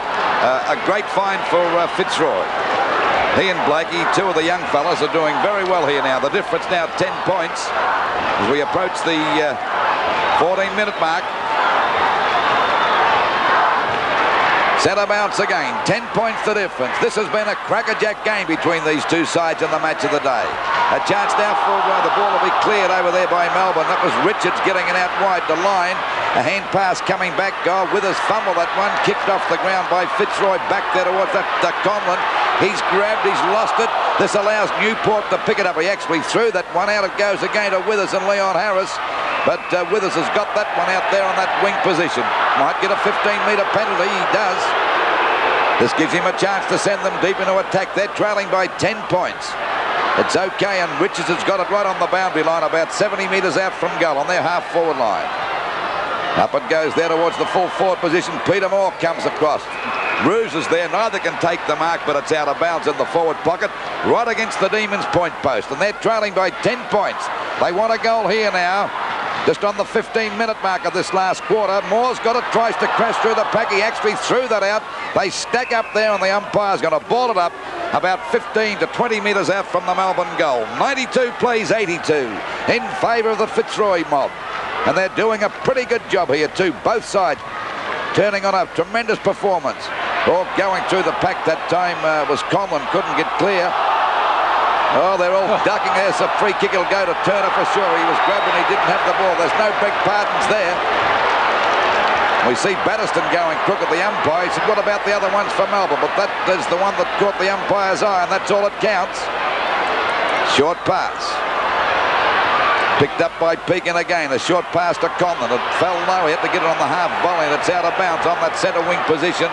a great find for Fitzroy. He and Blakey, 2 of the young fellas, are doing very well here now. The difference now 10 points as we approach the 14-minute mark. Centre bounce again. 10 points the difference. This has been a crackerjack game between these two sides in the match of the day. A chance now for the ball to be cleared over there by Melbourne. That was Richards getting it out wide to line. A hand pass coming back. Withers fumble that one. Kicked off the ground by Fitzroy. Back there towards that Conlon. He's grabbed. He's lost it. This allows Newport to pick it up. He actually threw that one out. It goes again to Withers and Leon Harris. But Withers has got that one out there on that wing position. Might get a 15-metre penalty. He does. This gives him a chance to send them deep into attack. They're trailing by 10 points. It's okay, and Richards has got it right on the boundary line, about 70 metres out from goal on their half-forward line. Up it goes there towards the full forward position. Peter Moore comes across. Roos is there. Neither can take the mark, but it's out of bounds in the forward pocket, right against the Demons' point post, and they're trailing by 10 points. They want a goal here now. Just on the 15-minute mark of this last quarter. Moore's got it, tries to crash through the pack. He actually threw that out. They stack up there, and the umpire's going to ball it up about 15 to 20 metres out from the Melbourne goal. 92 plays 82 in favour of the Fitzroy mob. And they're doing a pretty good job here too, both sides. turning on a tremendous performance. All going through the pack that time was Conlon, couldn't get clear. Oh, they're all ducking. There's a free kick. It'll go to Turner for sure. He was grabbing, he didn't have the ball. There's no big pardons there. We see Batterston going crook at the umpire. He said, what about the other ones for Melbourne? But that is the one that caught the umpire's eye, and that's all that counts. Short pass. Picked up by Pekin again. A short pass to Conlon. It fell low. He had to get it on the half volley, and it's out of bounds on that centre wing position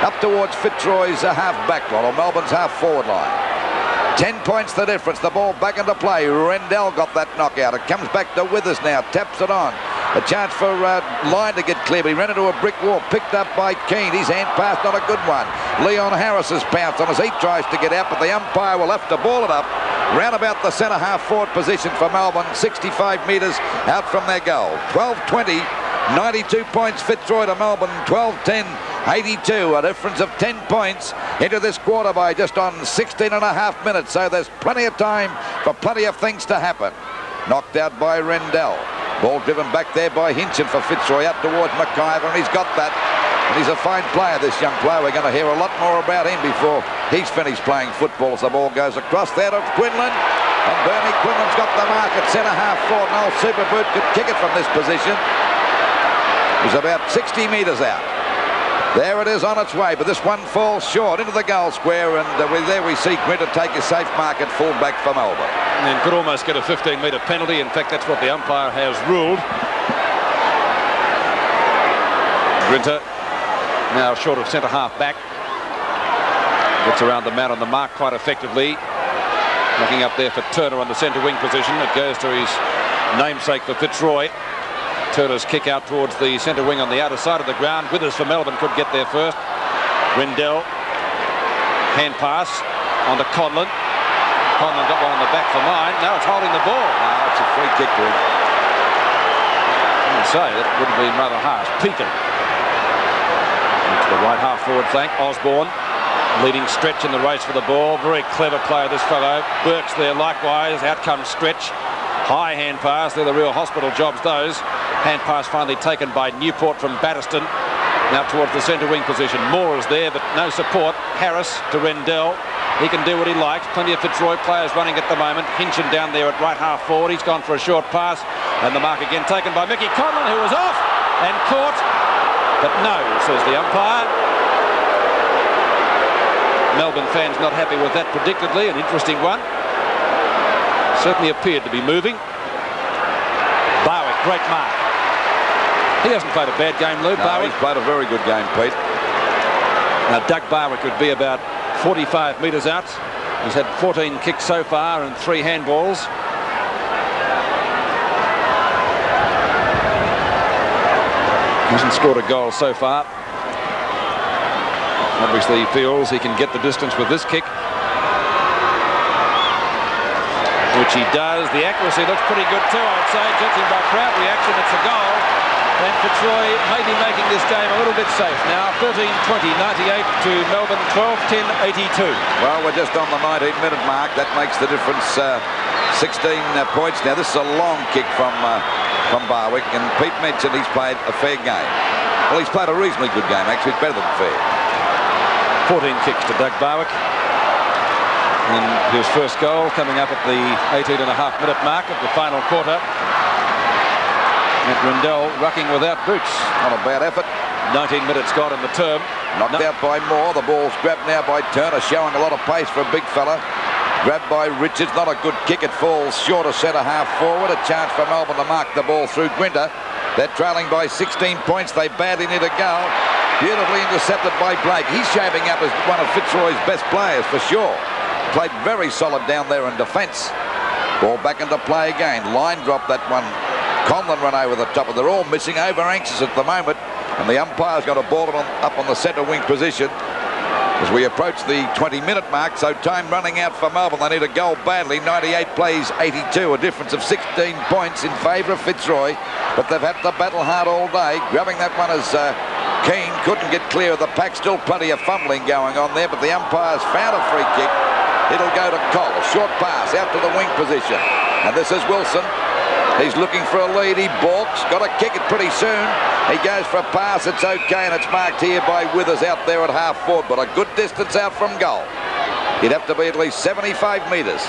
up towards Fitzroy's half back line, or Melbourne's half forward line. 10 points the difference. The ball back into play. Rendell got that knockout. It comes back to Withers now. Taps it on. A chance for Line to get clear. He ran into a brick wall. Picked up by Keane. His hand pass, not a good one. Leon Harris has pounced on as he tries to get out, but the umpire will have to ball it up round about the centre half forward position for Melbourne. 65 metres out from their goal. 12-20. 92 points Fitzroy to Melbourne. 12-10. 82, a difference of 10 points into this quarter by just on 16 and a half minutes. So there's plenty of time for plenty of things to happen. Knocked out by Rendell. Ball driven back there by Hinchin for Fitzroy out towards McIver, and he's got that. And he's a fine player, this young player. We're going to hear a lot more about him before he's finished playing football as the ball goes across there to Quinlan. And Bernie Quinlan's got the mark at centre half forward. Noel Superboot could kick it from this position. He's about 60 metres out. There it is on its way, but this one falls short into the goal square, and there we see Grinter take a safe mark at full-back for Melbourne. And could almost get a 15-metre penalty. In fact, that's what the umpire has ruled. Grinter now short of centre-half back. Gets around the man on the mark quite effectively. Looking up there for Turner on the centre wing position. It goes to his namesake for Fitzroy. Turner's kick out towards the centre wing on the outer side of the ground. Withers for Melbourne could get there first. Rendell. Hand pass on to Conlon. Conlon got one on the back for mine. Now it's holding the ball. Now it's a free kick, Rick. I would say that would have been rather harsh. Pekin. To the right half forward flank. Osborne. Leading Stretch in the race for the ball. Very clever player, this fellow. Burke's there likewise. Out comes Stretch. High hand pass. They're the real hospital jobs, those. Hand pass finally taken by Newport from Batterston. Now towards the centre wing position. Moore is there, but no support. Harris to Rendell. He can do what he likes. Plenty of Fitzroy players running at the moment. Hinchin down there at right half forward. He's gone for a short pass. And the mark again taken by Mickey Conlon, who was off and caught. But no, says the umpire. Melbourne fans not happy with that predictably. An interesting one. Certainly appeared to be moving. Barwick, great mark. He hasn't played a bad game, Lou. No, Barwick. he's played a very good game, Pete. Now, Doug Barwick would be about 45 metres out. He's had 14 kicks so far and 3 handballs. Hasn't scored a goal so far. Obviously, he feels he can get the distance with this kick, which he does. The accuracy looks pretty good too, I'd say, judging by crowd reaction. It's a goal, and Fitzroy may be making this game a little bit safe now. 13-20, 98 to Melbourne, 12-10, 82. Well, we're just on the 19-minute mark. That makes the difference 16 points. Now, this is a long kick from Barwick, and Pete mentioned he's played a fair game. Well, he's played a reasonably good game, actually. It's better than fair. 14 kicks to Doug Barwick. And his first goal coming up at the 18.5-minute mark of the final quarter. And Rendell rucking without boots. Not a bad effort. 19 minutes gone in the term. Knocked out by Moore. The ball's grabbed now by Turner, showing a lot of pace for a big fella. Grabbed by Richards. Not a good kick. It falls short of centre half forward. A chance for Melbourne to mark the ball through Grinter. They're trailing by 16 points. They badly need a goal. Beautifully intercepted by Blake. He's shaping up as one of Fitzroy's best players for sure. Played very solid down there in defence. Ball back into play again. Line dropped that one. Conlon run over the top. They're all missing, over anxious at the moment. And the umpire's got a ball up on the centre wing position as we approach the 20-minute mark. So time running out for Melbourne. They need a goal badly. 98 plays 82. A difference of 16 points in favour of Fitzroy. But they've had to battle hard all day. Grabbing that one as Keane couldn't get clear of the pack. Still plenty of fumbling going on there. But the umpire's found a free kick. It'll go to Cole. A short pass out to the wing position. And this is Wilson. He's looking for a lead. He balks. Got to kick it pretty soon. He goes for a pass. It's okay, and it's marked here by Withers out there at half forward, but a good distance out from goal. He'd have to be at least 75 metres.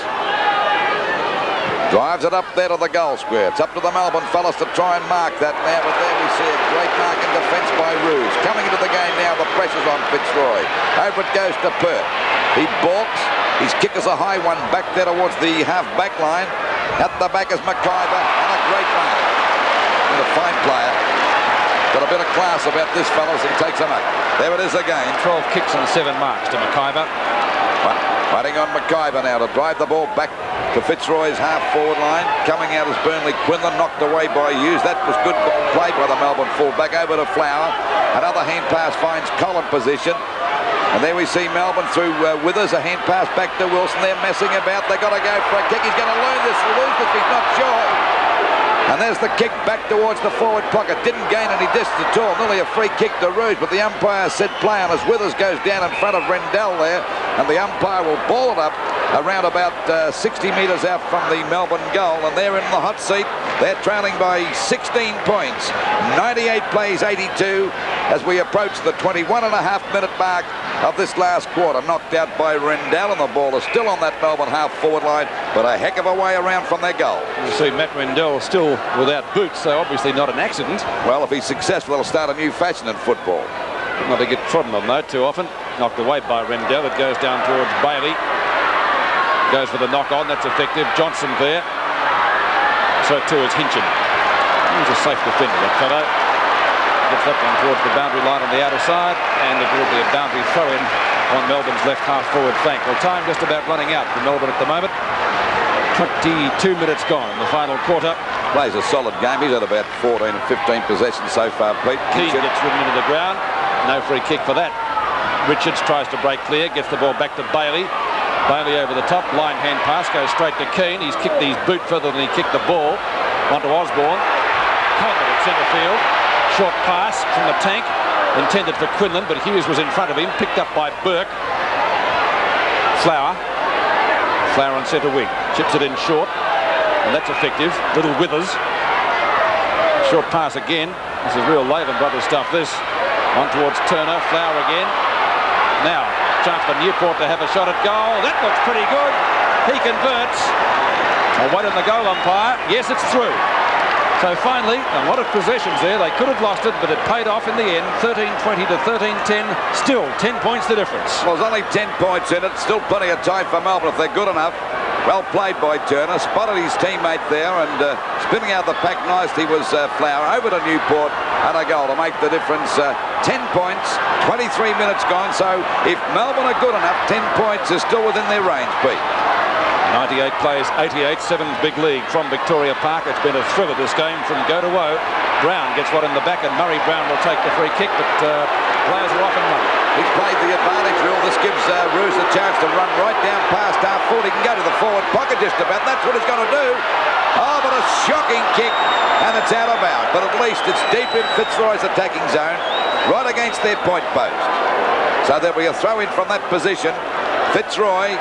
Drives it up there to the goal square. It's up to the Melbourne fellas to try and mark that now, but there we see a great mark in defence by Roos. Coming into the game now, the pressure's on Fitzroy. Over it goes to Perth. He balks. His kick is a high one back there towards the half-back line. At the back is McIver, and a great mark. And a fine player. Got a bit of class about this fellow as he takes him up. There it is again. 12 kicks and 7 marks to McIver. Waiting on McIver now to drive the ball back to Fitzroy's half-forward line. Coming out is Burnley. Quinlan knocked away by Hughes. That was good play by the Melbourne full-back. Over to Flower. Another hand pass finds Colin position. And there we see Melbourne through Withers. A hand pass back to Wilson. They're messing about. They've got to go for a kick. He's going to learn this or lose this. He's not sure. And there's the kick back towards the forward pocket. Didn't gain any distance at all. Nearly a free kick to Rouge, but the umpire said play on as Withers goes down in front of Rendell there. And the umpire will ball it up around about 60 metres out from the Melbourne goal. And they're in the hot seat. They're trailing by 16 points. 98 plays 82 as we approach the 21.5-minute mark of this last quarter. Knocked out by Rendell, and the ball is still on that Melbourne half-forward line, but a heck of a way around from their goal. You see Matt Rendell still without boots, so obviously not an accident. Well, if he's successful, he'll start a new fashion in football. Not to get trodden on, though, too often. Knocked away by Rendell. It goes down towards Bailey. Goes for the knock-on. That's effective. Johnson there. So, too, is Hinchin. He's a safe defender, that fellow. Gets that one towards the boundary line on the outer side, and it will be a boundary throw-in on Melbourne's left half-forward flank. Well, time just about running out for Melbourne at the moment. 22 minutes gone in the final quarter. Plays a solid game. He's had about 14 and 15 possessions so far, Pete. Keane gets ridden into the ground. No free kick for that. Richards tries to break clear, gets the ball back to Bailey. Bailey over the top, line hand pass, goes straight to Keane. He's kicked his boot further than he kicked the ball. Onto Osborne. Coleman at centre field. Short pass from the tank, intended for Quinlan, but Hughes was in front of him, picked up by Burke. Flower on centre wing, chips it in short, and that's effective. Little Withers. Short pass again. This is real Latham Brothers stuff, this. On towards Turner, Flower again. Now, chance for Newport to have a shot at goal. That looks pretty good. He converts. I'll wait on the goal umpire. Yes, it's through. So finally, a lot of possessions there. They could have lost it, but it paid off in the end. 13-20 to 13-10. Still 10 points the difference. Well, there's only 10 points in it. Still plenty of time for Melbourne if they're good enough. Well played by Turner. Spotted his teammate there, and spinning out the pack nicely was Flower. Over to Newport and a goal to make the difference. 10 points, 23 minutes gone. So if Melbourne are good enough, 10 points is still within their range, Pete. 98 plays 88, 7's big league from Victoria Park. It's been a thriller, this game, from go to woe. Brown gets one in the back, and Murray Brown will take the free kick, but players are off and running. He's played the advantage rule. This gives Roos a chance to run right down past half forward. He can go to the forward pocket just about. That's what he's going to do. Oh, but a shocking kick, and it's out of bounds. But at least it's deep in Fitzroy's attacking zone, right against their point post. So there'll be a throw-in from that position. Fitzroy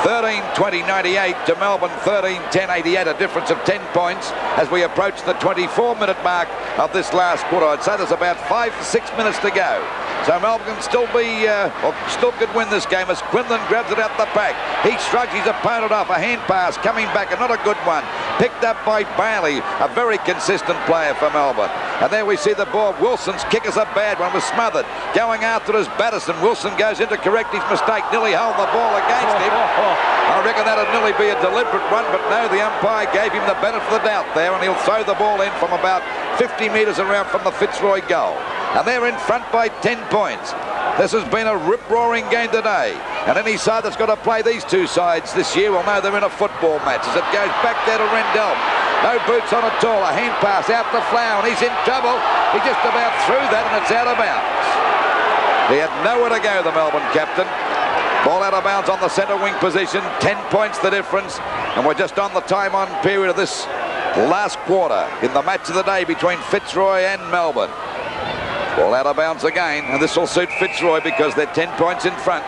13-20-98 to Melbourne 13-10-88, a difference of 10 points as we approach the 24-minute mark of this last quarter. I'd say there's about 5 to 6 minutes to go. So Melbourne can still be, or still could win this game as Quinlan grabs it out the back. He shrugs his opponent off. A hand pass coming back, and not a good one. Picked up by Bailey, a very consistent player for Melbourne. And there we see the ball. Wilson's kick is a bad one, was smothered. Going after is Batterson. Wilson goes in to correct his mistake. Nearly held the ball against him. I reckon that'd nearly be a deliberate one, but no, the umpire gave him the benefit of the doubt there, and he'll throw the ball in from about 50 metres around from the Fitzroy goal. And they're in front by 10 points. This has been a rip-roaring game today. And any side that's got to play these two sides this year will know they're in a football match as it goes back there to Rendell. No boots on at all. A hand pass out to Flower, and he's in trouble. He just about threw that, and it's out of bounds. He had nowhere to go, the Melbourne captain. Ball out of bounds on the centre wing position. 10 points the difference. And we're just on the time-on period of this last quarter in the match of the day between Fitzroy and Melbourne. Ball out of bounds again, and this will suit Fitzroy because they're 10 points in front.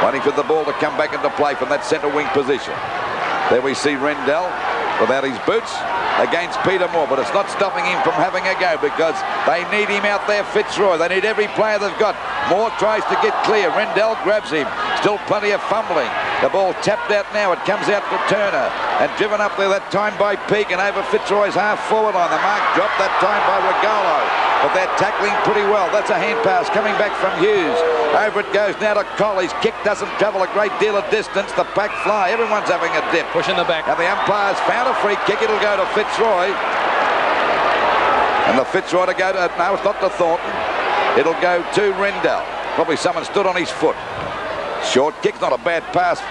Waiting for the ball to come back into play from that centre wing position. There we see Rendell. without his boots against Peter Moore, but it's not stopping him from having a go because they need him out there, Fitzroy. They need every player they've got. Moore tries to get clear. Rendell grabs him. Still plenty of fumbling. The ball tapped out now. It comes out to Turner and driven up there that time by Peake and over Fitzroy's half-forward line. The mark dropped that time by Regalo, but they're tackling pretty well. That's a hand pass coming back from Hughes. Over it goes now to Cole. His kick doesn't travel a great deal of distance. The pack fly. Everyone's having a dip. Push in the back. And the umpire's found a free kick. It'll go to Fitzroy. And the Fitzroy to go to... No, it's not to Thornton. It'll go to Rendell. Probably someone stood on his foot. Short kick, not a bad pass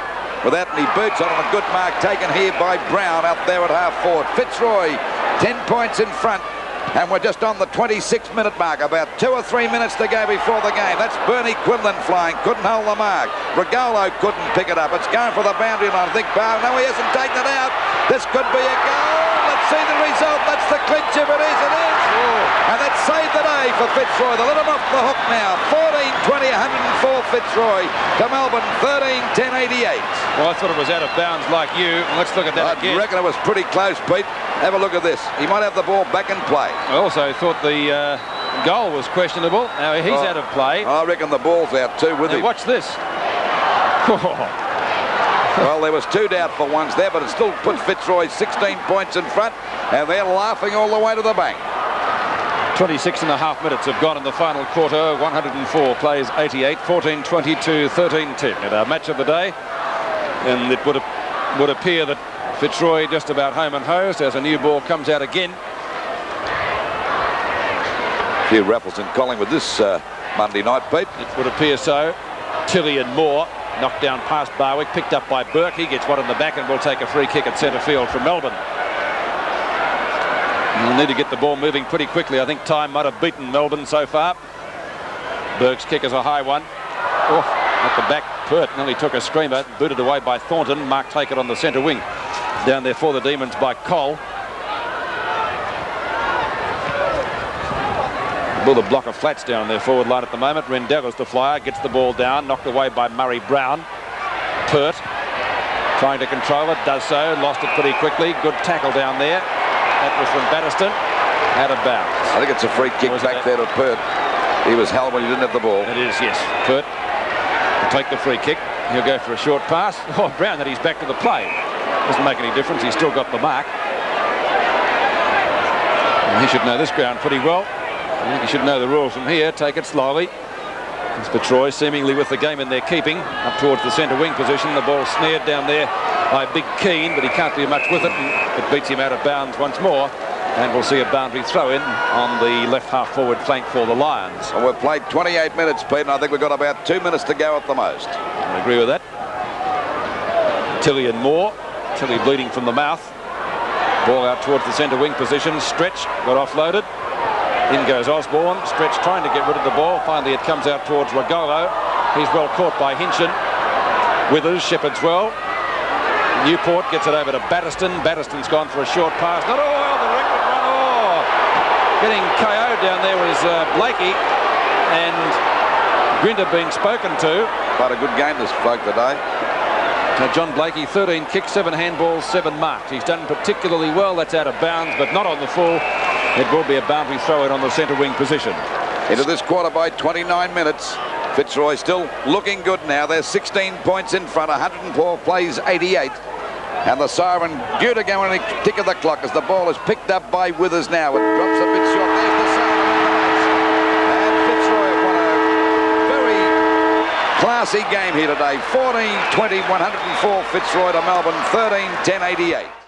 without any boots on. A good mark taken here by Brown out there at half-forward. Fitzroy, 10 points in front. And we're just on the 26-minute mark. About 2 or 3 minutes to go before the game. That's Bernie Quinlan flying. Couldn't hold the mark. Regalo couldn't pick it up. It's going for the boundary line. I think Barr. No, he hasn't taken it out. This could be a goal. Let's see the result. That's the clinch. If it is, it is. And that's saved the day for Fitzroy. They let him off the hook now. 14-20, 104 Fitzroy to Melbourne, 13-10-88. Well, I thought it was out of bounds like you. Let's look at that again. I reckon it was pretty close, Pete. Have a look at this. He might have the ball back in play. I also thought the goal was questionable. Now, he's out of play. I reckon the ball's out too with him. Watch this. Well, there was 2 doubtful ones there, but it still puts Fitzroy 16 points in front, and they're laughing all the way to the bank. 26 and a half minutes have gone in the final quarter. 104 plays 88, 14-22, 13-10 at our match of the day. And it would appear that Fitzroy just about home and hosed as a new ball comes out again. A few raffles in Collingwood this Monday night, Pete. It would appear so. Tilly and Moore knocked down past Barwick, picked up by Burke. He gets one in the back and will take a free kick at centre field from Melbourne. We'll need to get the ball moving pretty quickly. I think time might have beaten Melbourne so far. Burke's kick is a high one. Oh, at the back, Pert nearly took a screamer. Booted away by Thornton. Mark Taker on the centre wing. Down there for the Demons by Cole. With a block of flats down their forward line at the moment. Rendell is the flyer. Gets the ball down. Knocked away by Murray Brown. Pert trying to control it. Does so. Lost it pretty quickly. Good tackle down there. That was from Batterston. Out of bounds. I think it's a free kick back there to Pert. He was held when he didn't have the ball. It is, yes. Pert will take the free kick. He'll go for a short pass. Oh, Brown, that he's back to the play. Doesn't make any difference. He's still got the mark. And he should know this ground pretty well. I think he should know the rules from here. Take it slowly. It's Fitzroy seemingly with the game in their keeping. Up towards the centre wing position. The ball snared down there by Big Keane, but he can't do much with it. And it beats him out of bounds once more. And we'll see a boundary throw in on the left half forward flank for the Lions. Well, we've played 28 minutes, Pete, and I think we've got about 2 minutes to go at the most. I agree with that. Tilly and Moore. Tilly bleeding from the mouth. Ball out towards the centre wing position. Stretch got offloaded. In goes Osborne. Stretch trying to get rid of the ball. Finally, it comes out towards Regolo. He's well caught by Hinchin. Withers shepherds well. Newport gets it over to Batterston. Batterston's gone for a short pass. Not all the record run. Oh, getting KO'd down there was Blakey, and Grinter being spoken to. Quite a good game this bloke today. John Blakey, 13 kicks, 7 handballs, 7 marked. He's done particularly well. That's out of bounds, but not on the full. It will be a boundary throw in on the centre wing position. Into this quarter by 29 minutes. Fitzroy still looking good now. They're 16 points in front. 104 plays 88. And the siren due to go on the tick of the clock as the ball is picked up by Withers now. It drops a bit short. There's the siren. And Fitzroy have won a very classy game here today. 14-20, 104 Fitzroy to Melbourne, 13-10-88.